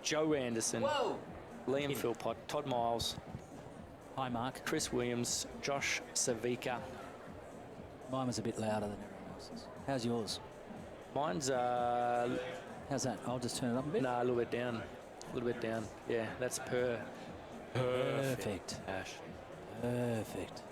Joe Anderson, Whoa! Liam Philpott, Todd Miles, Hi, Mark. Chris Williams, Josh Savica. Mine was a bit louder than everyone else's. How's yours? Mine's How's that? I'll just turn it up a bit. a little bit down. A little bit down. Yeah, that's perfect. Ash. Perfect.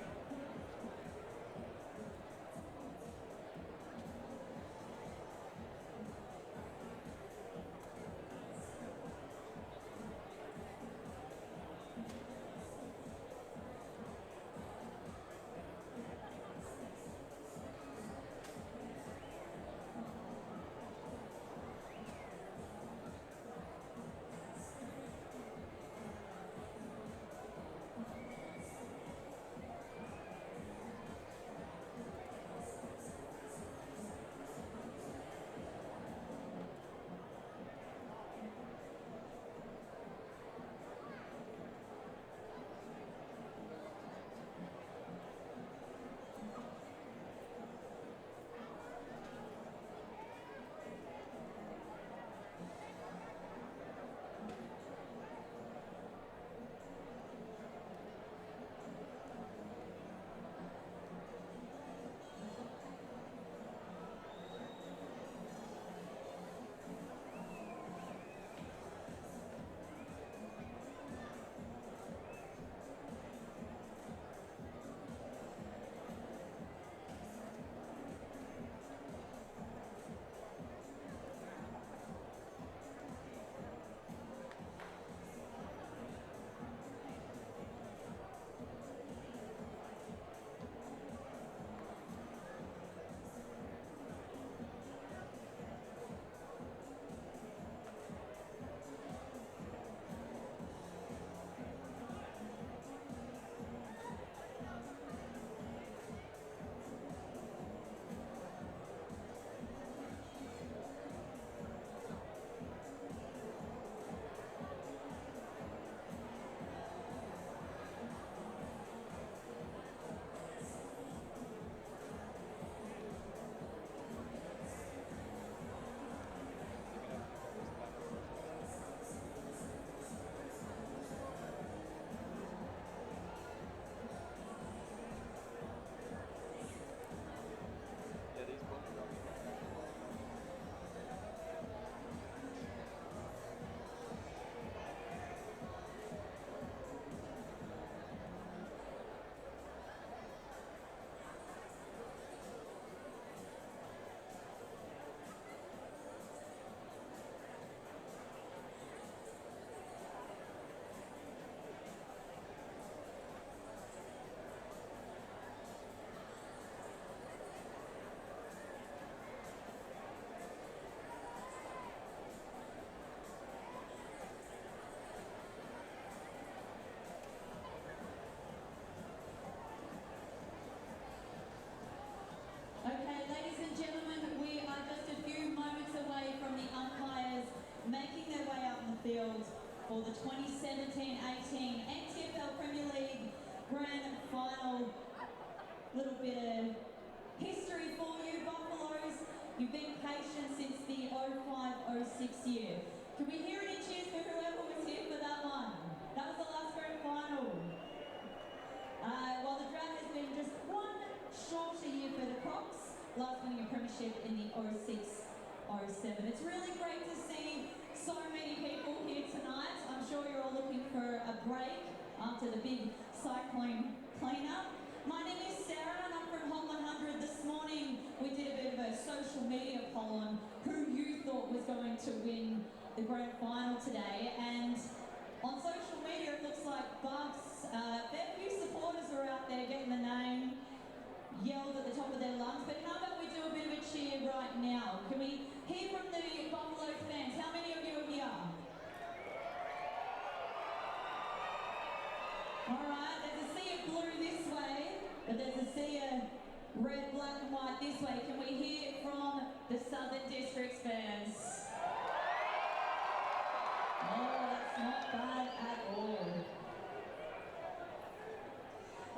Okay, ladies and gentlemen, we are just a few moments away from the umpires making their way out in the field for the 2017-18 NTFL Premier League Grand Final. Little bit of history for you, Buffaloes. You've been patient since the 05-06 year. Can we hear any cheers for whoever was here for that one? That was the last Grand Final. While the drought has been just one shorter year for the Cox, last winning a premiership in the 06-07. It's really great to see so many people here tonight. I'm sure you're all looking for a break after the big cyclone cleanup. My name is Sarah and I'm from Hot 100. This morning we did a bit of a social media poll on who you thought was going to win the Grand Final today, and on social media it looks like Bucks, a fair few supporters are out there getting the name yelled at the top of their lungs, but how about we do a bit of a cheer right now? Can we hear from the Buffaloes fans? How many of you are here? Alright, there's a sea of blue this way, but there's a sea of red, black and white this way. Can we hear from the Southern Districts fans? Oh, that's not bad at all.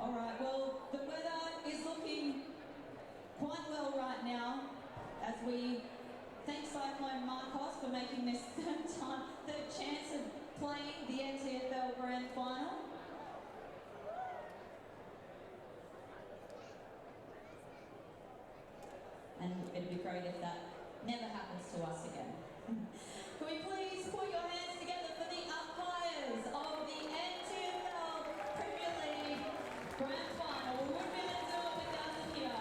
Alright, well, the weather is looking quite well right now as we thank Cyclone Cyclone Marcos for making this third chance of playing the NTFL Grand Final. And it'd be great if that never happens to us again. Can we please put your hands together for the umpires of the NTFL Premier League Grand Final? We wouldn't be able to do it without them here.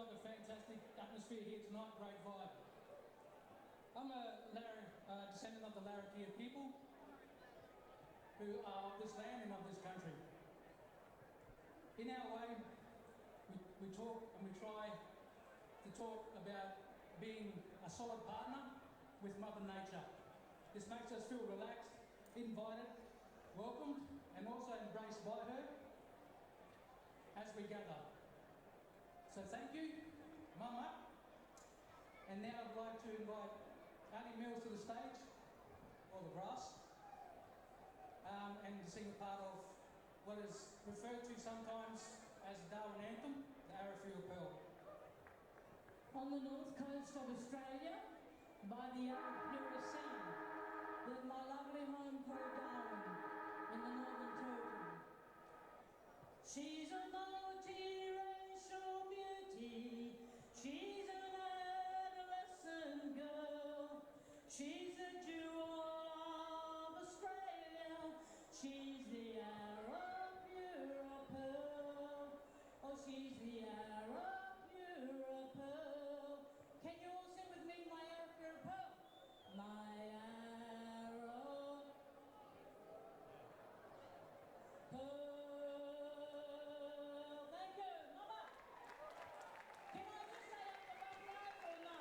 like a fantastic atmosphere here tonight, great vibe. I'm a descendant of the Larrakia people who are of this land and of this country. In our way, we talk and we try to talk about being a solid partner with Mother Nature. This makes us feel relaxed, invited, welcomed, and also embraced by her as we gather. So thank you, Mama. And now I'd like to invite Ali Mills to the stage, or the grass, and to sing a part of what is referred to sometimes as the Darwin anthem, the Arrowfield Pearl. On the north coast of Australia, by the Arrowfield Sea, with my lovely home Port Darwin in the Northern Territory. She's a multiracial beauty, she's an adolescent girl, she's a jewel of Australia, she's the Arrowfield Pearl, oh she's the Arrowfield Pearl. Can you all sing with me, my Arrowfield Pearl? My arrow pearl. Thank you, Mama. Can I just say up the buffaloes or no?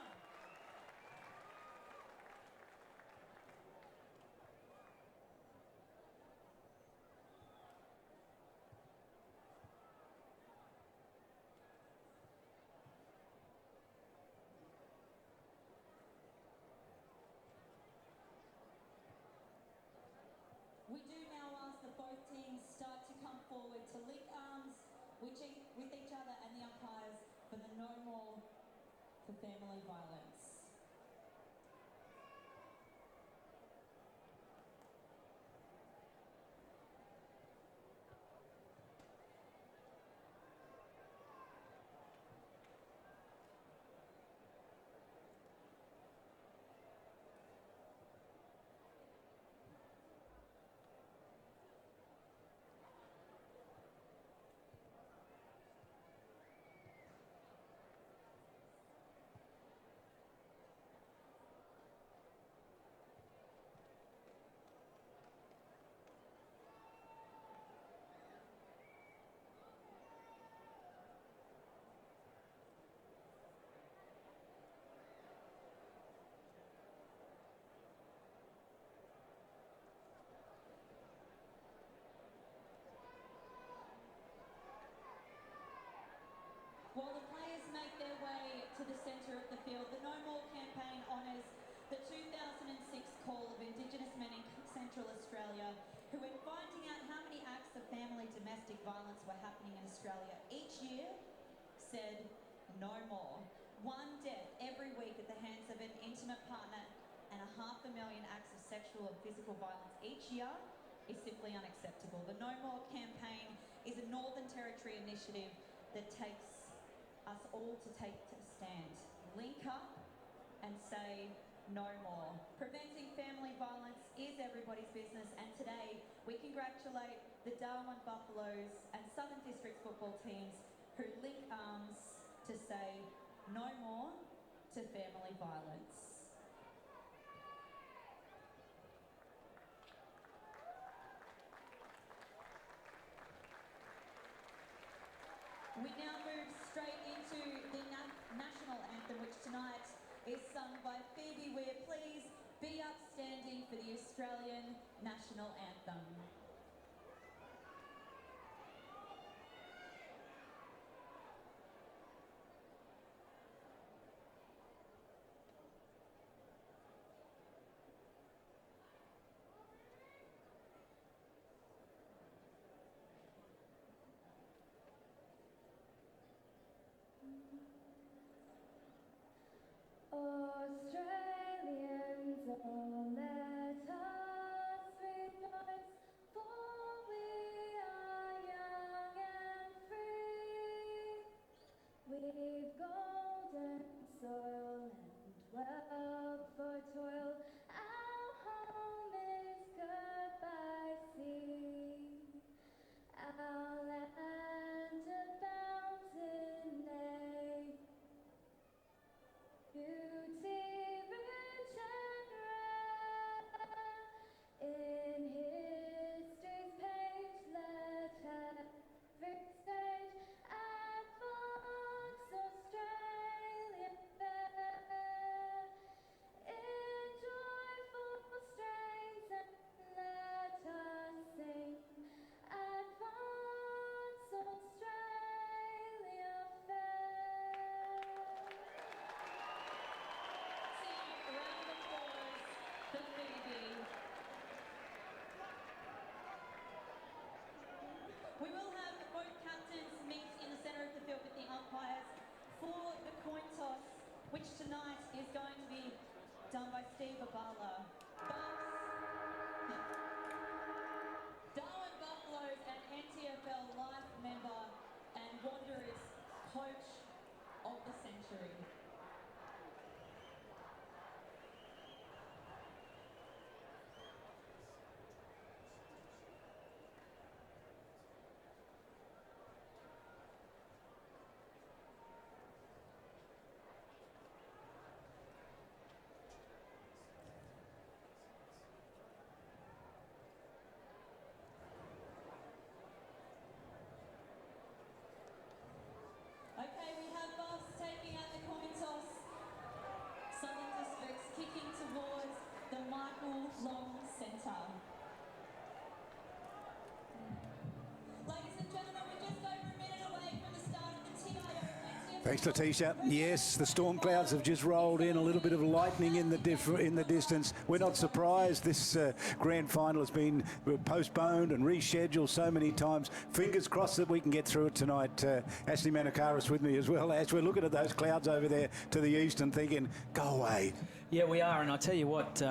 We do now ask that both teams start to come forward to link arms with each other and the umpires for the No More for Family Violence. While the players make their way to the centre of the field, the No More campaign honours the 2006 call of Indigenous men in Central Australia who, when finding out how many acts of family domestic violence were happening in Australia each year, said no more. One death every week at the hands of an intimate partner and 500,000 acts of sexual and physical violence each year is simply unacceptable. The No More campaign is a Northern Territory initiative that takes us all to take a stand. Link up and say no more. Preventing family violence is everybody's business, and today we congratulate the Darwin Buffaloes and Southern District football teams who link arms to say no more to family violence. We now move straight into the national anthem, which tonight is sung by Phoebe Weir. Please be upstanding for the Australian national anthem. Australians, oh let us rejoice, for we are young and free. We've golden soil and wealth for toil, our home is good by sea. Our land abounds in which tonight is going to be done by Steve Abala. Darwin Buffaloes and NTFL life member and Wanderers coach of the century. Okay, we have Buffs taking out the coin toss. Southern Districts kicking towards the Michael Long Centre. Ladies and gentlemen, we're just over a minute away from the start of the TIO NTFL. Thanks, Letitia. Yes, the storm clouds have just rolled in. A little bit of lightning in the distance. We're not surprised. This grand final has been postponed and rescheduled so many times. Fingers crossed that we can get through it tonight. Ashley Manakaris with me as well. Ash, we're looking at those clouds over there to the east and thinking, go away. Yeah, we are, and I tell you what,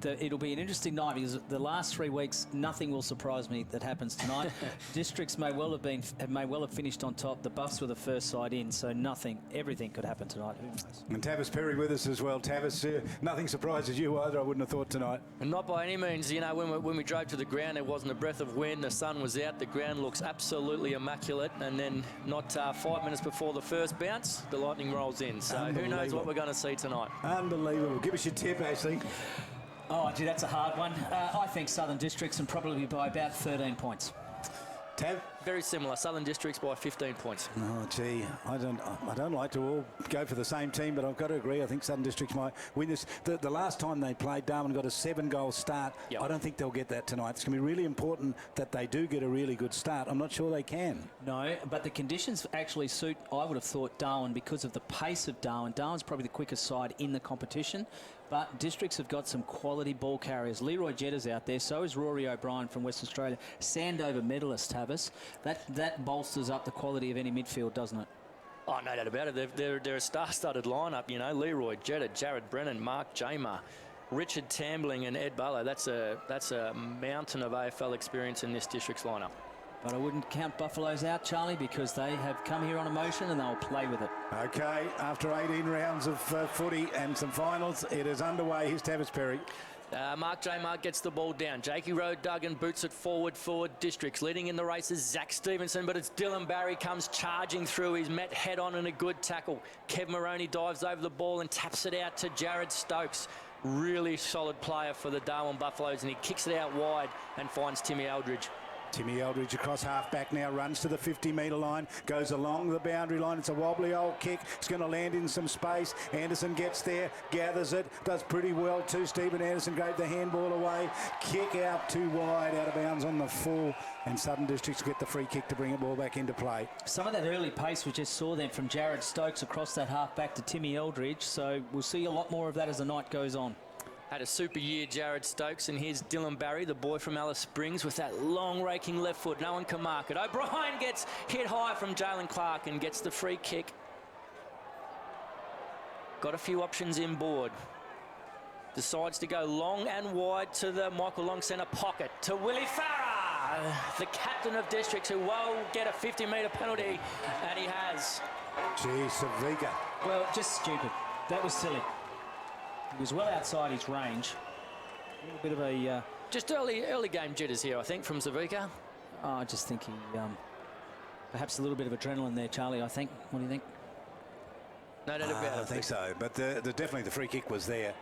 it'll be an interesting night because the last 3 weeks, nothing will surprise me that happens tonight. Districts may well have finished on top. The Buffs were the first side in, so everything could happen tonight. Who knows? And Tavis Perry with us as well. Tavis, nothing surprises you either, I wouldn't have thought tonight. And not by any means. You know, when we drove to the ground, there wasn't a breath of wind. The sun was out. The ground looks absolutely immaculate. And then not 5 minutes before the first bounce, the lightning rolls in. So who knows what we're going to see tonight. Unbelievable. Give us your tip, Ashley. Oh, gee, that's a hard one. I think Southern Districts and probably by about 13 points. Tav? Very similar. Southern Districts by 15 points. Oh, gee, I don't like to all go for the same team, but I've got to agree. I think Southern Districts might win this. The last time they played, Darwin got a 7-goal start. Yep. I don't think they'll get that tonight. It's going to be really important that they do get a really good start. I'm not sure they can. No, but the conditions actually suit, I would have thought, Darwin because of the pace of Darwin. Darwin's probably the quickest side in the competition. But Districts have got some quality ball carriers. Leroy Jetta's out there. So is Rory O'Brien from Western Australia. Sandover medalist, Tavis. That bolsters up the quality of any midfield, doesn't it? Oh, no doubt about it. They're a star-studded lineup. You know, Leroy Jetta, Jared Brennan, Mark Jamer, Richard Tambling, and Ed Barlow. That's a mountain of AFL experience in this Districts lineup. But I wouldn't count Buffaloes out, Charlie, because they have come here on emotion and they'll play with it. Okay, after 18 rounds of footy and some finals, it is underway. Here's Tavis Perry. Mark Jamer gets the ball down. Jakey Rowe Duggan boots it forward. Districts leading in the races. Zach Stevenson, but it's Dylan Barry comes charging through. He's met head on in a good tackle. Kev Moroney dives over the ball and taps it out to Jared Stokes. Really solid player for the Darwin Buffaloes, and he kicks it out wide and finds Timmy Eldridge. Timmy Eldridge across half-back now, runs to the 50-metre line, goes along the boundary line. It's a wobbly old kick. It's going to land in some space. Anderson gets there, gathers it, does pretty well too. Stephen Anderson gave the handball away. Kick out too wide, out of bounds on the full. And Southern Districts get the free kick to bring the ball back into play. Some of that early pace we just saw then from Jared Stokes across that half-back to Timmy Eldridge. So we'll see a lot more of that as the night goes on. Had a super year, Jared Stokes, and here's Dylan Barry, the boy from Alice Springs, with that long raking left foot. No one can mark it. O'Brien gets hit high from Jalen Clark and gets the free kick. Got a few options inboard. Decides to go long and wide to the Michael Long centre pocket to Willie Farah, the captain of Districts, who will get a 50-metre penalty, and he has. Gee, Savika. Well, just stupid. That was silly. He was well outside his range. A little bit of a... Just early game jitters here, I think, from Savika. I just think he... perhaps a little bit of adrenaline there, Charlie, I think. What do you think? No doubt about it. I think so, but definitely the free kick was there.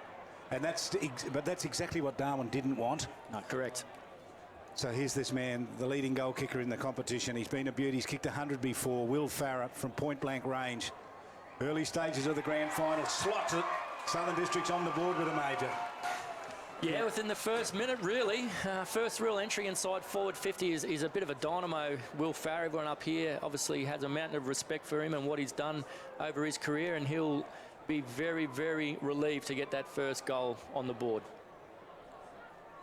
And that's exactly what Darwin didn't want. No, correct. So here's this man, the leading goal kicker in the competition. He's been a beauty. He's kicked 100 before. Will Farah from point-blank range. Early stages of the grand final. Slots it. Southern Districts on the board with a major. Yeah, within the first minute, really. First real entry inside forward 50 is a bit of a dynamo. Will Farah, everyone up here, obviously has a mountain of respect for him and what he's done over his career, and he'll be very, very relieved to get that first goal on the board.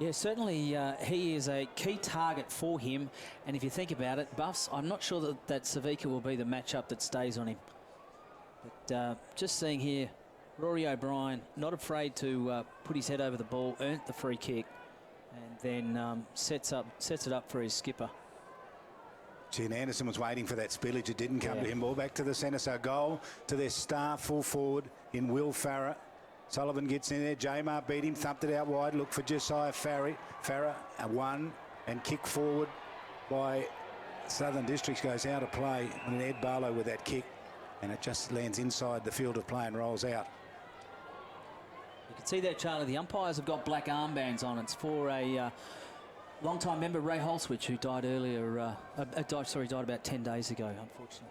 Yeah, certainly he is a key target for him. And if you think about it, Buffs, I'm not sure that Savika will be the matchup that stays on him. But just seeing here, Rory O'Brien, not afraid to put his head over the ball, earned the free kick, and then sets it up for his skipper. Gene Anderson was waiting for that spillage. It didn't come to him. Ball back to the centre. So goal to their star full forward in Will Farah. Sullivan gets in there. Jamar beat him, thumped it out wide. Look for Josiah Farah. A one and kick forward by Southern Districts goes out of play. And Ed Barlow with that kick. And it just lands inside the field of play and rolls out. You can see there, Charlie, the umpires have got black armbands on. It's for a long-time member, Ray Holswich, who died earlier, died about 10 days ago, unfortunately.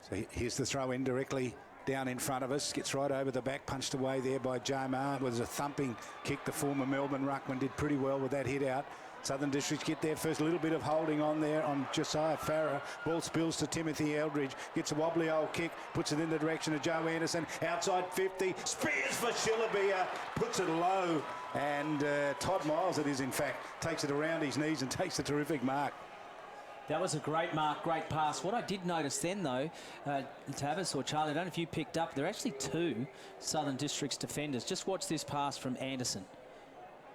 So here's the throw in directly down in front of us. Gets right over the back, punched away there by Jamar. It was a thumping kick. The former Melbourne ruckman did pretty well with that hit out. Southern Districts get there first. A little bit of holding on there on Josiah Farah. Ball spills to Timothy Eldridge. Gets a wobbly old kick. Puts it in the direction of Joe Anderson. Outside 50. Spears for Shillabia. Puts it low. And Todd Miles, it is in fact, takes it around his knees and takes a terrific mark. That was a great mark, great pass. What I did notice then, though, Tavis or Charlie, I don't know if you picked up, there are actually two Southern Districts defenders. Just watch this pass from Anderson.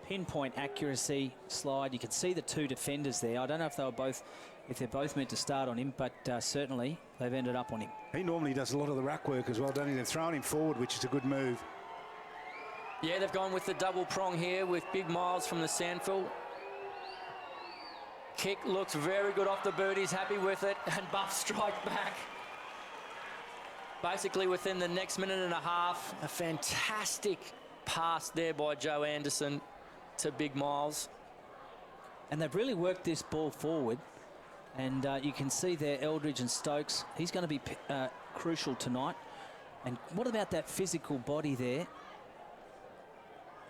Pinpoint accuracy slide. You can see the two defenders there. I don't know if they're both meant to start on him, but certainly they've ended up on him. He normally does a lot of the ruck work as well, doesn't he? They've thrown him forward, which is a good move. Yeah, they've gone with the double prong here with Big Miles from the Sandfield. Kick looks very good off the boot. He's happy with it, and Buff strike back. Basically within the next minute and a half, a fantastic pass there by Joe Anderson to Big Miles. And they've really worked this ball forward, and you can see there Eldridge and Stokes. He's going to be crucial tonight. And what about that physical body there?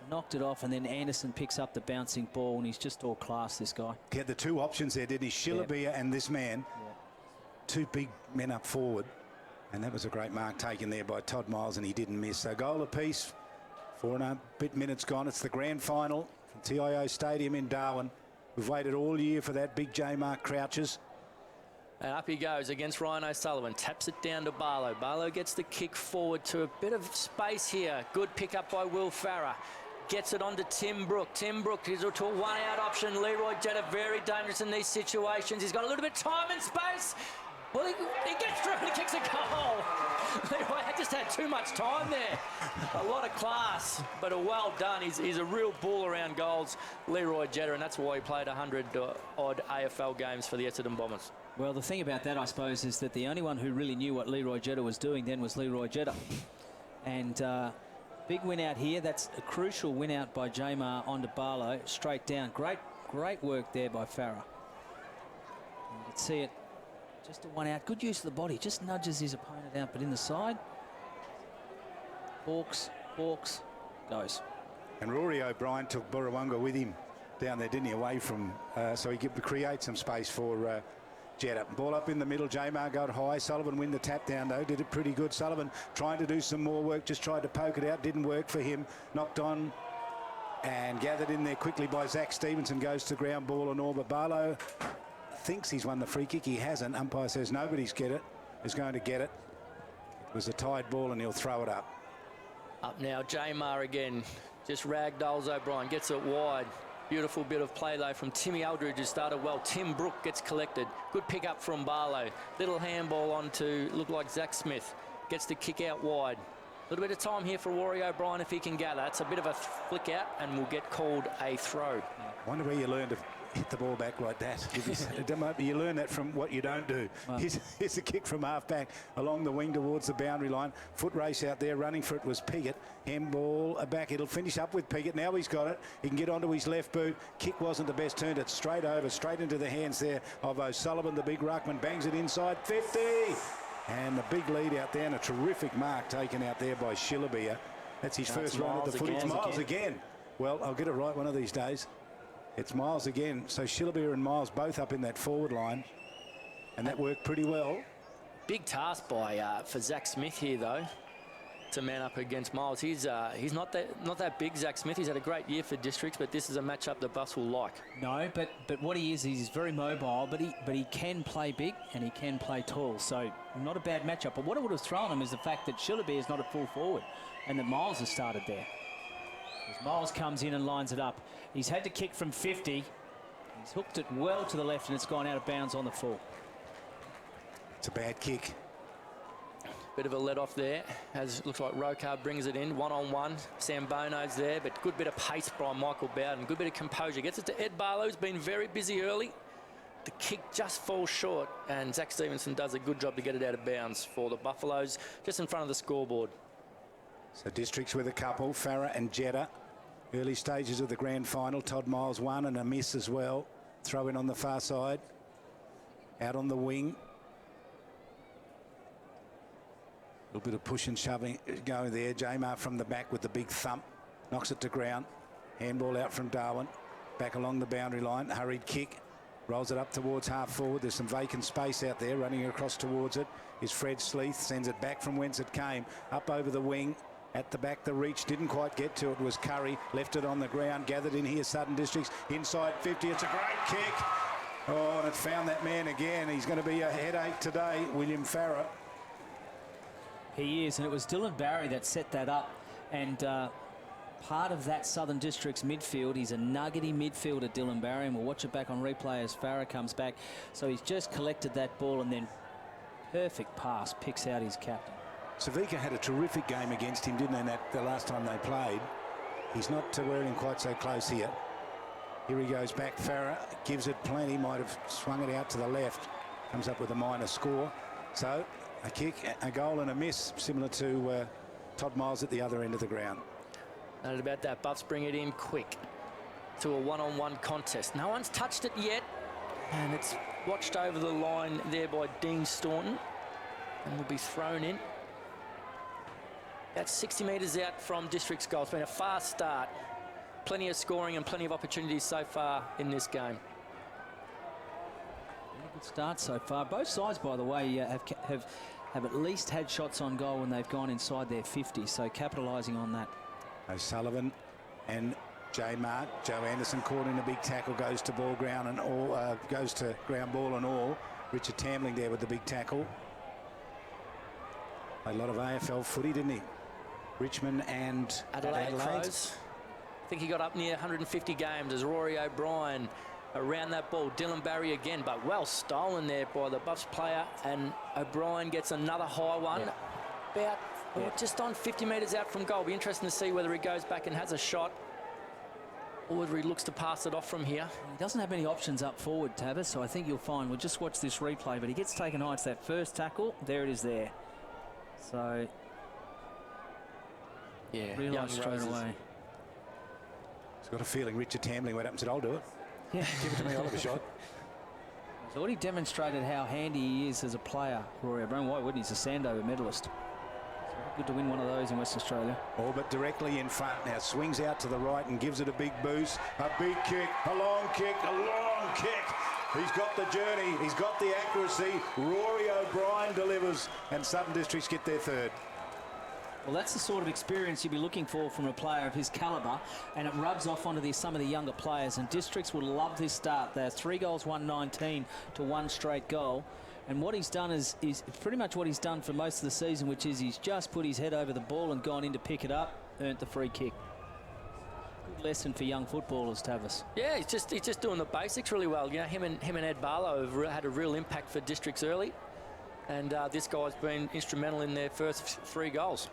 Knocked it off, and then Anderson picks up the bouncing ball, and he's just all class, this guy. He had the two options there, didn't he? Shillabia and this man. Two big men up forward. And that was a great mark taken there by Todd Miles, and he didn't miss. So goal apiece. 4.5 minutes gone. It's the grand final from TIO Stadium in Darwin. We've waited all year for that. Big J Mark crouches. And up he goes against Ryan O'Sullivan. Taps it down to Barlow. Barlow gets the kick forward to a bit of space here. Good pick up by Will Farah. Gets it on to Tim Brook. Tim Brook is to a one-out option. Leroy Jetta very dangerous in these situations. He's got a little bit of time and space. Well, he gets through and he kicks a goal. Leroy just had too much time there. A lot of class, but a well done. He's a real bull around goals, Leroy Jetta, and that's why he played 100-odd AFL games for the Essendon Bombers. Well, the thing about that, I suppose, is that the only one who really knew what Leroy Jetta was doing then was Leroy Jetta. And big win out here. That's a crucial win out by Jamar onto Barlow. Straight down. Great work there by Farah. You can see it. Just a one out. Good use of the body. Just nudges his opponent out, but in the side. Hawks, goes. And Rory O'Brien took Burrawunga with him down there, didn't he? Away from, so he could create some space for Jetta. Ball up in the middle. Jamar got high. Sullivan win the tap down, though. Did it pretty good. Sullivan trying to do some more work. Just tried to poke it out. Didn't work for him. Knocked on and gathered in there quickly by Zach Stevenson. Goes to ground ball and all, but Barlow thinks he's won the free kick. He hasn't. Umpire says nobody's going to get it. It was a tied ball and he'll throw it up. Up now, Jamar again. Just ragdolls O'Brien. Gets it wide. Beautiful bit of play, though, from Timmy Eldridge, who started well. Tim Brook gets collected. Good pick up from Barlow. Little handball on to look like Zach Smith. Gets the kick out wide. A little bit of time here for Rory O'Brien if he can gather. It's a bit of a flick out and will get called a throw. I wonder where you learn to hit the ball back like that. You learn that from what you don't do. Wow. Here's a kick from half back along the wing towards the boundary line. Foot race out there. Running for it was Piggott. Handball back. It'll finish up with Piggott. Now he's got it. He can get onto his left boot. Kick wasn't the best. Turned it straight over, straight into the hands there of O'Sullivan, the big ruckman. Bangs it inside. 50. And the big lead out there, and a terrific mark taken out there by Shillabia. That's his first run at the foot. It's Miles again. Well, I'll get it right one of these days. It's Miles again. So Shillabia and Miles both up in that forward line. And that worked pretty well. Big task for Zach Smith here, though. to man up against Miles. He's not that big, Zach Smith. He's had a great year for Districts, but this is a matchup the Buffs will like. No, but what he is, he's very mobile, but he can play big and he can play tall. So not a bad matchup. But what it would have thrown him is the fact that Shillaby is not at full forward and that Miles has started there. As Miles comes in and lines it up, he's had to kick from 50. He's hooked it well to the left and it's gone out of bounds on the full. It's a bad kick. Bit of a let off there, as it looks like Rokar brings it in, one-on-one. Sambono's there, but good bit of pace by Michael Bowden, good bit of composure. Gets it to Ed Barlow, who's been very busy early. The kick just falls short, and Zach Stevenson does a good job to get it out of bounds for the Buffaloes, just in front of the scoreboard. So Districts with a couple, Farah and Jeddah. Early stages of the grand final. Todd Miles one and a miss as well. Throw in on the far side. Out on the wing. A little bit of push and shoving going there. Jamar from the back with the big thump. Knocks it to ground. Handball out from Darwin. Back along the boundary line. Hurried kick. Rolls it up towards half forward. There's some vacant space out there. Running across towards it is Fred Sleeth. Sends it back from whence it came. Up over the wing. At the back, the reach didn't quite get to it. Was Curry. Left it on the ground. Gathered in here. Southern Districts inside 50. It's a great kick. Oh, and it found that man again. He's going to be a headache today, William Farah. He is, and it was Dylan Barry that set that up. And part of that Southern District's midfield, he's a nuggety midfielder, Dylan Barry, and we'll watch it back on replay as Farah comes back. So he's just collected that ball and then perfect pass, picks out his captain. Savika had a terrific game against him, didn't they, the last time they played? He's not wearing him quite so close here. Here he goes back. Farah gives it plenty, might have swung it out to the left. Comes up with a minor score. So a kick, a goal and a miss, similar to Todd Miles at the other end of the ground. And about that, Buffs bring it in quick to a one-on-one contest. No one's touched it yet, and it's watched over the line there by Dean Staunton and will be thrown in. About 60 metres out from District's goal. It's been a fast start. Plenty of scoring and plenty of opportunities so far in this game. Good start so far. Both sides, by the way, have at least had shots on goal when they've gone inside their 50, so capitalising on that. O'Sullivan and J. Mark. Joe Anderson caught in a big tackle, goes to ball ground and all, goes to ground ball and all. Richard Tambling there with the big tackle. Played a lot of AFL footy, didn't he? Richmond and Adelaide. Crows. I think he got up near 150 games as Rory O'Brien around that ball. Dylan Barry again, but well stolen there by the Buffs player, and O'Brien gets another high one. Yeah. About just on 50 metres out from goal. Be interesting to see whether he goes back and has a shot or whether he looks to pass it off from here. He doesn't have many options up forward, Tavis, so I think you'll find, we'll just watch this replay, but he gets taken high. It's that first tackle. There it is there. So, yeah, realise straight away. He's got a feeling Richard Tambling went up and said, I'll do it. Yeah. Give it to me, I'll have a shot. He's already demonstrated how handy he is as a player, Rory O'Brien. Why wouldn't he? He's a Sandover medalist. It's good to win one of those in Western Australia. All but directly in front now. Swings out to the right and gives it a big boost. A big kick, a long kick, a long kick. He's got the journey, he's got the accuracy. Rory O'Brien delivers, and Southern Districts get their third. Well, that's the sort of experience you'd be looking for from a player of his calibre, and it rubs off onto some of the younger players, and Districts will love this start. They're 3 goals, 119 to 1 straight goal, and what he's done is pretty much what he's done for most of the season, which is he's just put his head over the ball and gone in to pick it up, earned the free kick. Good lesson for young footballers, Tavis. Yeah, he's just doing the basics really well. You know, him and Ed Barlow have had a real impact for Districts early, and this guy's been instrumental in their first 3 goals.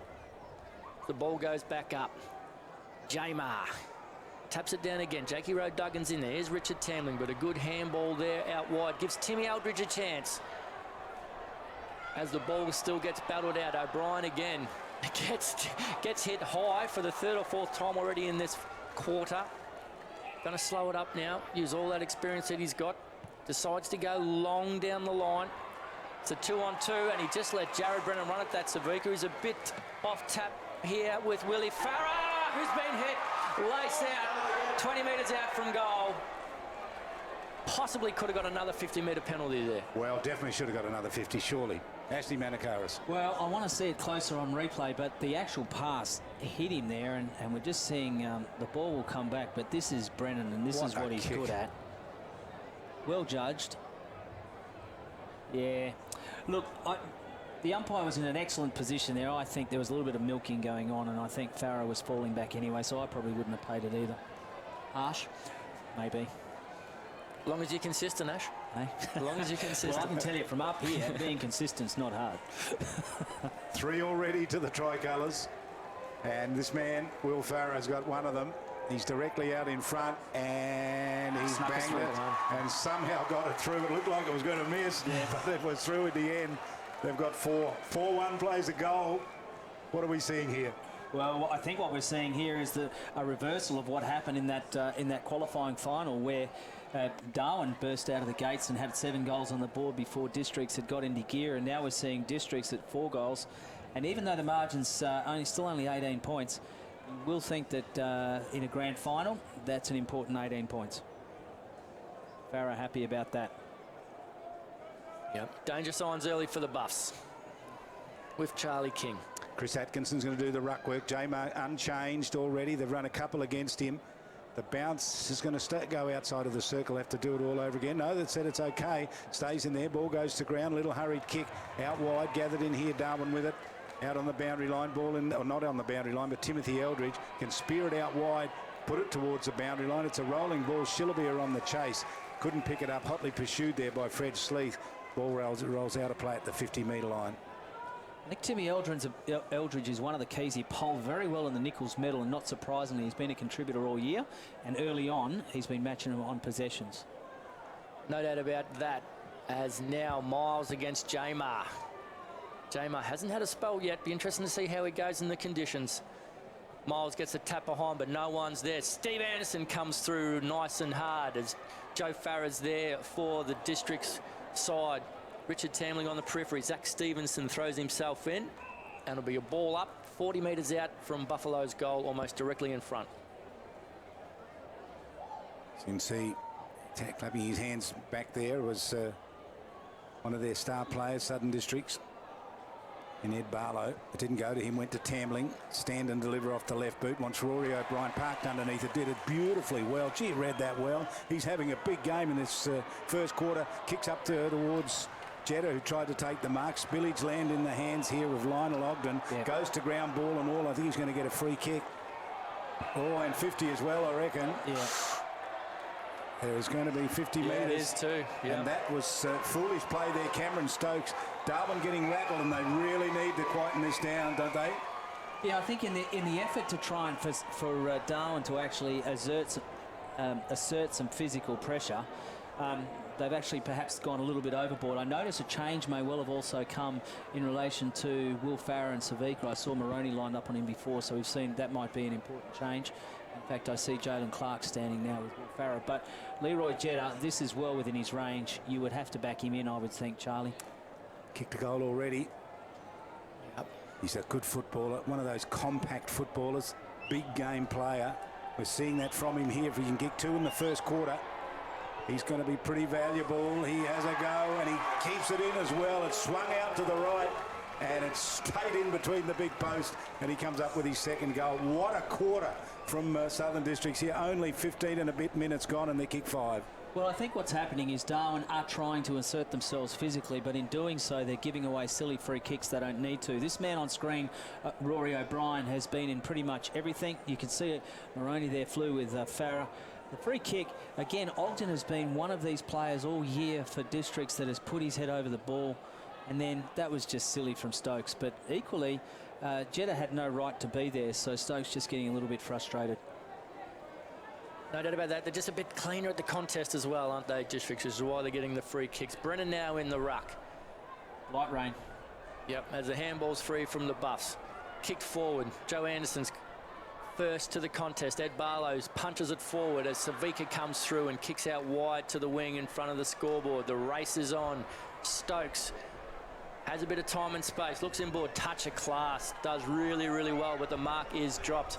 The ball goes back up. Jamar taps it down again. Jakey Rowe Duggan's in there. Here's Richard Tambling, but a good handball there out wide. Gives Timmy Aldridge a chance. As the ball still gets battled out, O'Brien again gets hit high for the 3rd or 4th time already in this quarter. Going to slow it up now. Use all that experience that he's got. Decides to go long down the line. It's a 2-on-2, and he just let Jared Brennan run at that. Savika, who's a bit off tap here with Willie Farah, who's been hit. Lace out, 20 metres out from goal. possibly could have got another 50-metre penalty there. Well, definitely should have got another 50, surely. Ashley Manakaris. Well, I want to see it closer on replay, but the actual pass hit him there, and we're just seeing the ball will come back, but this is Brennan, and this is what he's good at. Well judged. Yeah. Look, the umpire was in an excellent position there. I think there was a little bit of milking going on, and I think Farah was falling back anyway, so I probably wouldn't have paid it either. Harsh? Maybe. As long as you're consistent, Ash. Hey? As long as you're consistent. Well, I can tell you from up here, being consistent's not hard. 3 already to the tricolours. And this man, Will Farah, has got one of them. He's directly out in front, and he's Snuck us banged through, it and somehow got it through. It looked like it was going to miss, but it was through at the end. They've got 4. 4-1 plays a goal. What are we seeing here? Well, I think what we're seeing here is a reversal of what happened in that qualifying final, where Darwin burst out of the gates and had 7 goals on the board before Districts had got into gear, and now we're seeing Districts at 4 goals. And even though the margin's still only 18 points, you will think that in a grand final, that's an important 18 points. Farah happy about that. Yep. Danger signs early for the Buffs with Charlie King. Chris Atkinson's going to do the ruck work. J-Mar unchanged already. They've run a couple against him. The bounce is going to go outside of the circle. Have to do it all over again. No, that said it's okay. Stays in there. Ball goes to ground. Little hurried kick out wide. Gathered in here. Darwin with it. Out on the boundary line. Ball in, or not on the boundary line, but Timothy Eldridge can spear it out wide. Put it towards the boundary line. It's a rolling ball. Shillaby are on the chase. Couldn't pick it up. Hotly pursued there by Fred Sleeth. Ball rolls out of play at the 50-metre line. I think Timmy Eldridge is one of the keys. He polled very well in the Nichols medal, and not surprisingly, he's been a contributor all year. And early on, he's been matching them on possessions. No doubt about that, as now Miles against J-Mar. J-Mar hasn't had a spell yet. Be interesting to see how he goes in the conditions. Miles gets a tap behind, but no one's there. Steve Anderson comes through nice and hard as Joe Farah's there for the District's side. Richard Tamling on the periphery. Zach Stevenson throws himself in, and it'll be a ball up 40 metres out from Buffalo's goal, almost directly in front. So you can see clapping his hands back there was one of their star players, Southern Districts, in Ed Barlow. It didn't go to him, went to Tamling. Stand and deliver off the left boot. Once Rory O'Brien parked underneath it, did it beautifully well. Gee, read that well. He's having a big game in this first quarter. Kicks up towards Jetta, who tried to take the mark. Spillage land in the hands here of Lionel Ogden. Yeah. Goes to ground ball and all. I think he's going to get a free kick. Oh, and 50 as well, I reckon. Yeah. There is going to be 50 metres. It is too. Yeah. And that was foolish play there. Cameron Stokes. Darwin getting rattled, and they really need to quieten this down, don't they? Yeah, I think in the effort to try and for Darwin to actually assert some physical pressure, they've actually perhaps gone a little bit overboard. I notice a change may well have also come in relation to Will Farah and Savika. I saw Moroney lined up on him before, so we've seen that might be an important change. In fact, I see Jalen Clark standing now with Will Farah. But Leroy Jetta, this is well within his range. You would have to back him in, I would think, Charlie. Kicked a goal already. Yep. He's a good footballer, one of those compact footballers, big game player. We're seeing that from him here. If he can get 2 in the first quarter, he's going to be pretty valuable. He has a go, and he keeps it in as well. It's swung out to the right, and it's stayed in between the big post, and he comes up with his second goal. What a quarter from Southern Districts here. Only 15 and a bit minutes gone, and they kick 5. Well, I think what's happening is Darwin are trying to insert themselves physically, but in doing so, they're giving away silly free kicks they don't need to. This man on screen, Rory O'Brien, has been in pretty much everything. You can see it. Moroney there flew with Farah. The free kick, again, Ogden has been one of these players all year for Districts that has put his head over the ball, and then that was just silly from Stokes. But equally, Jetta had no right to be there, so Stokes just getting a little bit frustrated. No doubt about that. They're just a bit cleaner at the contest as well, aren't they, Districts? Which is why they're getting the free kicks. Brennan now in the ruck. Light rain. Yep, as the handball's free from the Buffs. Kicked forward. Joe Anderson's first to the contest. Ed Barlows punches it forward as Savika comes through and kicks out wide to the wing in front of the scoreboard. The race is on. Stokes has a bit of time and space. Looks inboard. Touch of class. Does really, really well, but the mark is dropped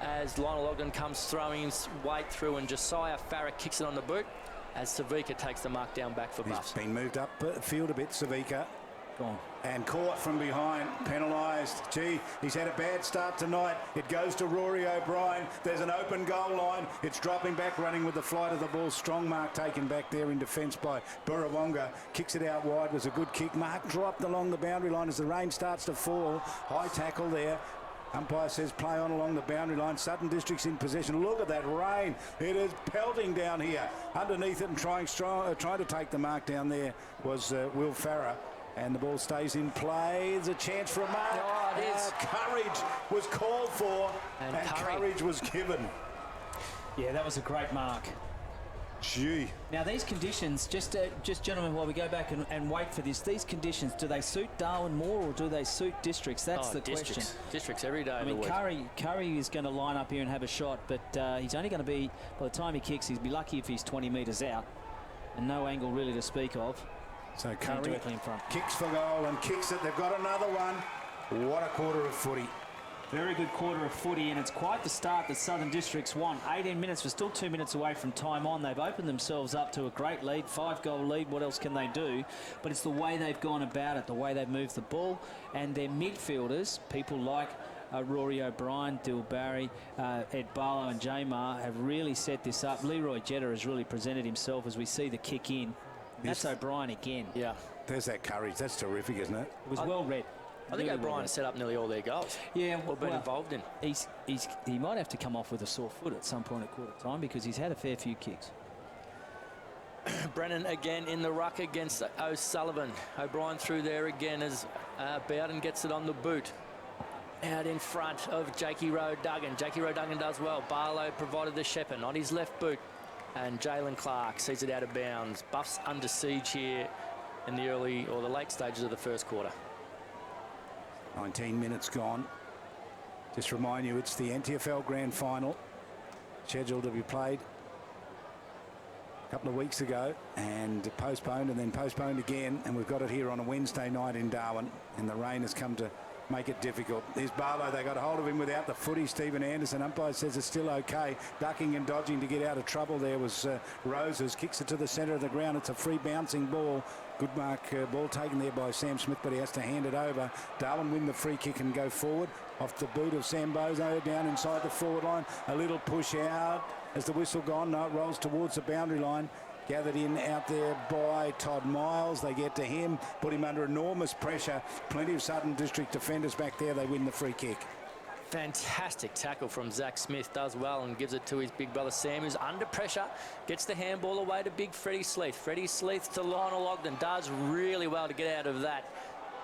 as Lionel Ogden comes throwing his weight through, and Josiah Farah kicks it on the boot. as Savika takes the mark down back for Buffs. He's been moved up field a bit, Savika. Gone. And caught from behind, penalised. Gee, he's had a bad start tonight. It goes to Rory O'Brien. There's an open goal line. It's dropping back, running with the flight of the ball. Strong mark taken back there in defence by Burrawonga. Kicks it out wide, was a good kick. Mark dropped along the boundary line as the rain starts to fall. High tackle there. Umpire says play on along the boundary line. Southern District's in possession. Look at that rain. It is pelting down here. Underneath it and trying to take the mark down there was Will Farrer. And the ball stays in play. There's a chance for a mark. Oh, it is. Courage was called for and courage was given. Yeah, that was a great mark. Gee. Now these conditions, just gentlemen, while we go back and wait for this, these conditions, do they suit Darwin more or do they suit Districts? That's the question. Districts every day of the week. Curry is going to line up here and have a shot, but he's only going to be, by the time he kicks, he'd be lucky if he's 20 metres out and no angle really to speak of. So Curry directly in front. Kicks for goal and kicks it. They've got another one. What a quarter of footy. Very good quarter of footy, and it's quite the start that Southern Districts want. 18 minutes, we're still 2 minutes away from time on. They've opened themselves up to a great lead, 5-goal lead. What else can they do? But it's the way they've gone about it, the way they've moved the ball, and their midfielders, people like Rory O'Brien, Dill Barry, Ed Barlow and Jamar have really set this up. Leroy Jetta has really presented himself as we see the kick in. That's O'Brien again. Yeah. There's that courage. That's terrific, isn't it? It was well read. I think O'Brien set up nearly all their goals. Yeah, or been involved in. He might have to come off with a sore foot at some point at quarter time because he's had a fair few kicks. Brennan again in the ruck against O'Sullivan. O'Brien through there again as Bowden gets it on the boot. Out in front of Jakey Rowe-Duggan. Jakey Rowe-Duggan does well. Barlow provided the shepherd on his left boot. And Jalen Clark sees it out of bounds. Buffs under siege here in the early or the late stages of the first quarter. 19 minutes gone. Just remind you, it's the NTFL Grand Final, scheduled to be played a couple of weeks ago and postponed and then postponed again. And we've got it here on a Wednesday night in Darwin, and the rain has come to make it difficult. There's Barlow. They got a hold of him without the footy. Stephen Anderson, umpire says it's still okay. Ducking and dodging to get out of trouble there was Roses. Kicks it to the centre of the ground. It's a free bouncing ball. Good mark, ball taken there by Sam Smith, but he has to hand it over. Darwin win the free kick and go forward. Off the boot of Sam Bozo down inside the forward line. A little push out as the whistle gone. No, it rolls towards the boundary line. Gathered in out there by Todd Miles. They get to him, put him under enormous pressure. Plenty of Southern District defenders back there. They win the free kick. Fantastic tackle from Zach Smith. Does well and gives it to his big brother Sam, who's under pressure. Gets the handball away to big Freddie Sleeth. Freddie Sleeth to Lionel Ogden. Does really well to get out of that.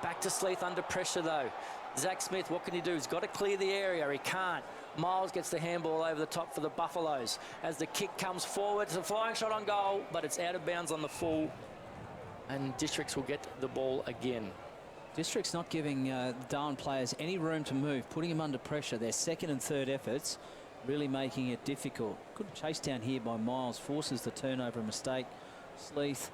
Back to Sleeth under pressure though. Zach Smith, what can he do? He's got to clear the area. He can't. Miles gets the handball over the top for the Buffaloes. As the kick comes forward, it's a flying shot on goal, but it's out of bounds on the full. And Districts will get the ball again. Districts not giving Darwin players any room to move, putting them under pressure. Their second and third efforts really making it difficult. Good chase down here by Miles, forces the turnover mistake. Sleeth,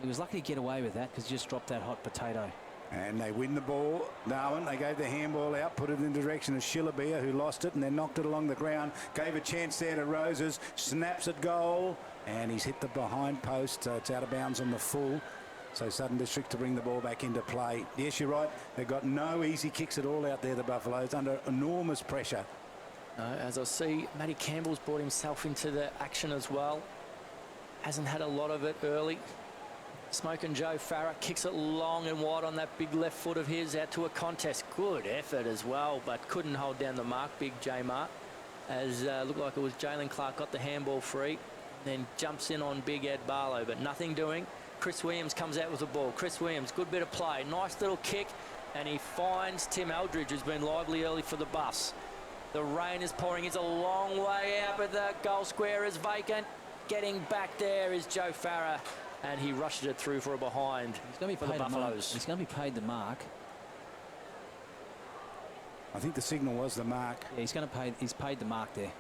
he was lucky to get away with that because he just dropped that hot potato. And they win the ball. Darwin, they gave the handball out, put it in the direction of Shillabia, who lost it and then knocked it along the ground. Gave a chance there to Roses. Snaps at goal. And he's hit the behind post. It's out of bounds on the full. So Southern District to bring the ball back into play. Yes, you're right. They've got no easy kicks at all out there, the Buffaloes, under enormous pressure. As I see, Matty Campbell's brought himself into the action as well. Hasn't had a lot of it early. Smoking Joe Farrer kicks it long and wide on that big left foot of his out to a contest. Good effort as well, but couldn't hold down the mark, big J Mark. As looked like it was Jalen Clark got the handball free, then jumps in on big Ed Barlow, but nothing doing. Chris Williams comes out with the ball. Chris Williams, good bit of play, nice little kick, and he finds Tim Eldridge, who's been lively early for the Buffs. The rain is pouring. It's a long way out, but the goal square is vacant. Getting back there is Joe Farrer, and he rushes it through for a behind. He's going to be for paid the Buffaloes. He's going to be paid the mark. I think the signal was the mark. Yeah, he's paid the mark there.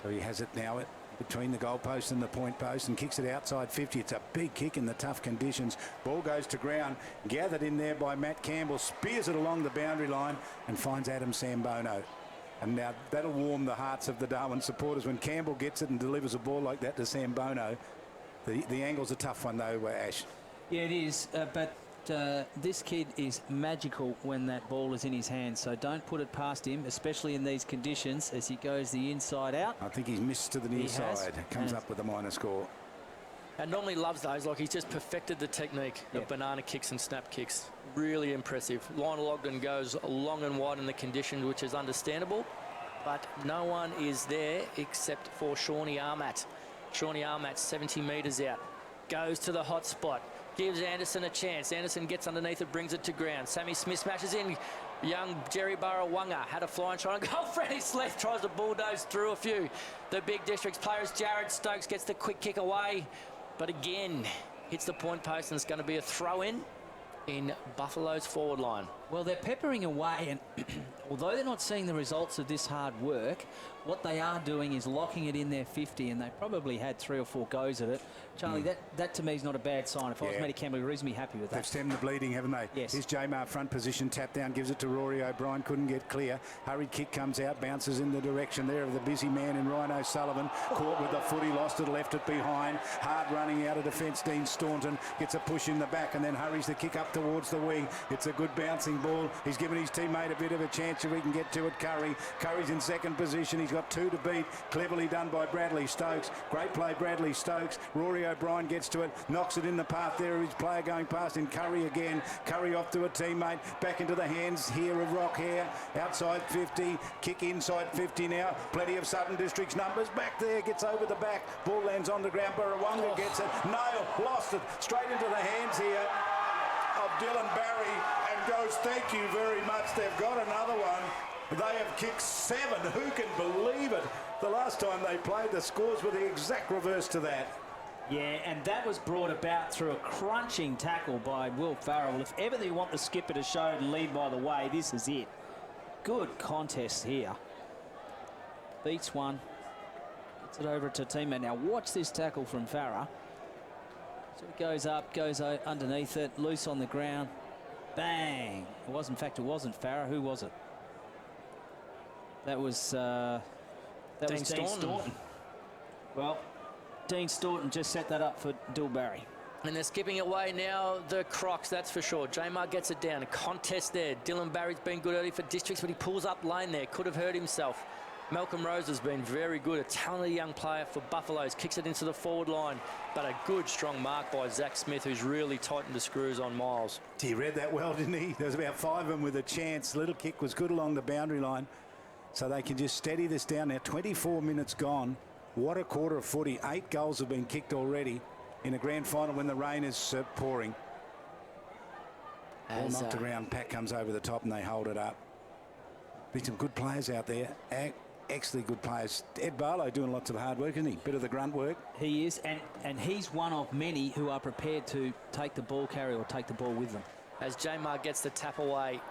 So he has it now between the goal post and the point post and kicks it outside 50. It's a big kick in the tough conditions. Ball goes to ground, gathered in there by Matt Campbell, spears it along the boundary line and finds Adam Sambono. And now that'll warm the hearts of the Darwin supporters when Campbell gets it and delivers a ball like that to Sambono. The angle's a tough one, though, Ash. Yeah, it is, but this kid is magical when that ball is in his hands, so don't put it past him, especially in these conditions as he goes the inside out. I think he's missed to the near side. Comes up with a minor score. And normally loves those, like he's just perfected the technique of banana kicks and snap kicks. Really impressive. Lionel Ogden goes long and wide in the conditions, which is understandable, but no one is there except for Shawnee Armat. Shawnee Armat, 70 metres out, goes to the hot spot, gives Anderson a chance. Anderson gets underneath it, brings it to ground. Sammy Smith smashes in. Young Jerry Burrawunga had a flying shot. Goal, Freddie Sleeth tries to bulldoze through a few. The big districts players, Jared Stokes gets the quick kick away, but again, hits the point post, and it's going to be a throw-in in Buffalo's forward line. Well, they're peppering away, and although they're not seeing the results of this hard work, what they are doing is locking it in their 50, and they probably had 3 or 4 goes at it. Charlie, that to me is not a bad sign. If I was Matty Campbell, I'd reasonably happy with that. They've stemmed the bleeding, haven't they? Yes. Here's Jamar, front position, tap down, gives it to Rory O'Brien, couldn't get clear. Hurried kick comes out, bounces in the direction there of the busy man in Ryan O'Sullivan. Caught with the foot, he lost it, left it behind. Hard running out of defence, Dean Staunton gets a push in the back and then hurries the kick up towards the wing. It's a good bouncing ball. He's given his teammate a bit of a chance if he can get to it. Curry's in second position. He's got 2 to beat. Cleverly done by Bradley Stokes. Great play, Bradley Stokes. Rory O'Brien gets to it, knocks it in the path there of his player going past in Curry again. Curry off to a teammate, back into the hands here of Rock Hare. Outside 50, kick inside 50 now. Plenty of Southern District's numbers. Back there, gets over the back. Ball lands on the ground. Burrawunga gets it. Nail, lost it. Straight into the hands here of Dylan Barry and goes, thank you very much. They've got another one. They have kicked 7. Who can believe it? The last time they played, the scores were the exact reverse to that. Yeah, and that was brought about through a crunching tackle by Will Farrell. If ever they want the skipper to show and lead by the way, this is it. Good contest here. Beats one. Gets it over to teammate. Now watch this tackle from Farah. So it goes up, goes underneath it, loose on the ground. Bang! It was, in fact, it wasn't Farah. Who was it? That was Dean Staunton. Well, Dean Staunton just set that up for Dill Barry. And they're skipping away now, the Crocs, that's for sure. Jamar gets it down. A contest there. Dylan Barry's been good early for districts, but he pulls up lane there. Could have hurt himself. Malcolm Rose has been very good. A talented young player for Buffaloes. Kicks it into the forward line. But a good, strong mark by Zach Smith, who's really tightened the screws on Miles. He read that well, didn't he? There was about 5 of them with a chance. Little kick was good along the boundary line. So they can just steady this down now. 24 minutes gone. What a quarter of footy. 8 goals have been kicked already in a grand final when the rain is pouring. Ball knocked around. Pack comes over the top and they hold it up. Been some good players out there. Excellent good players. Ed Barlow doing lots of hard work, isn't he? Bit of the grunt work. He is, and he's one of many who are prepared to take the ball carry or take the ball with them. As Jamar gets the tap away,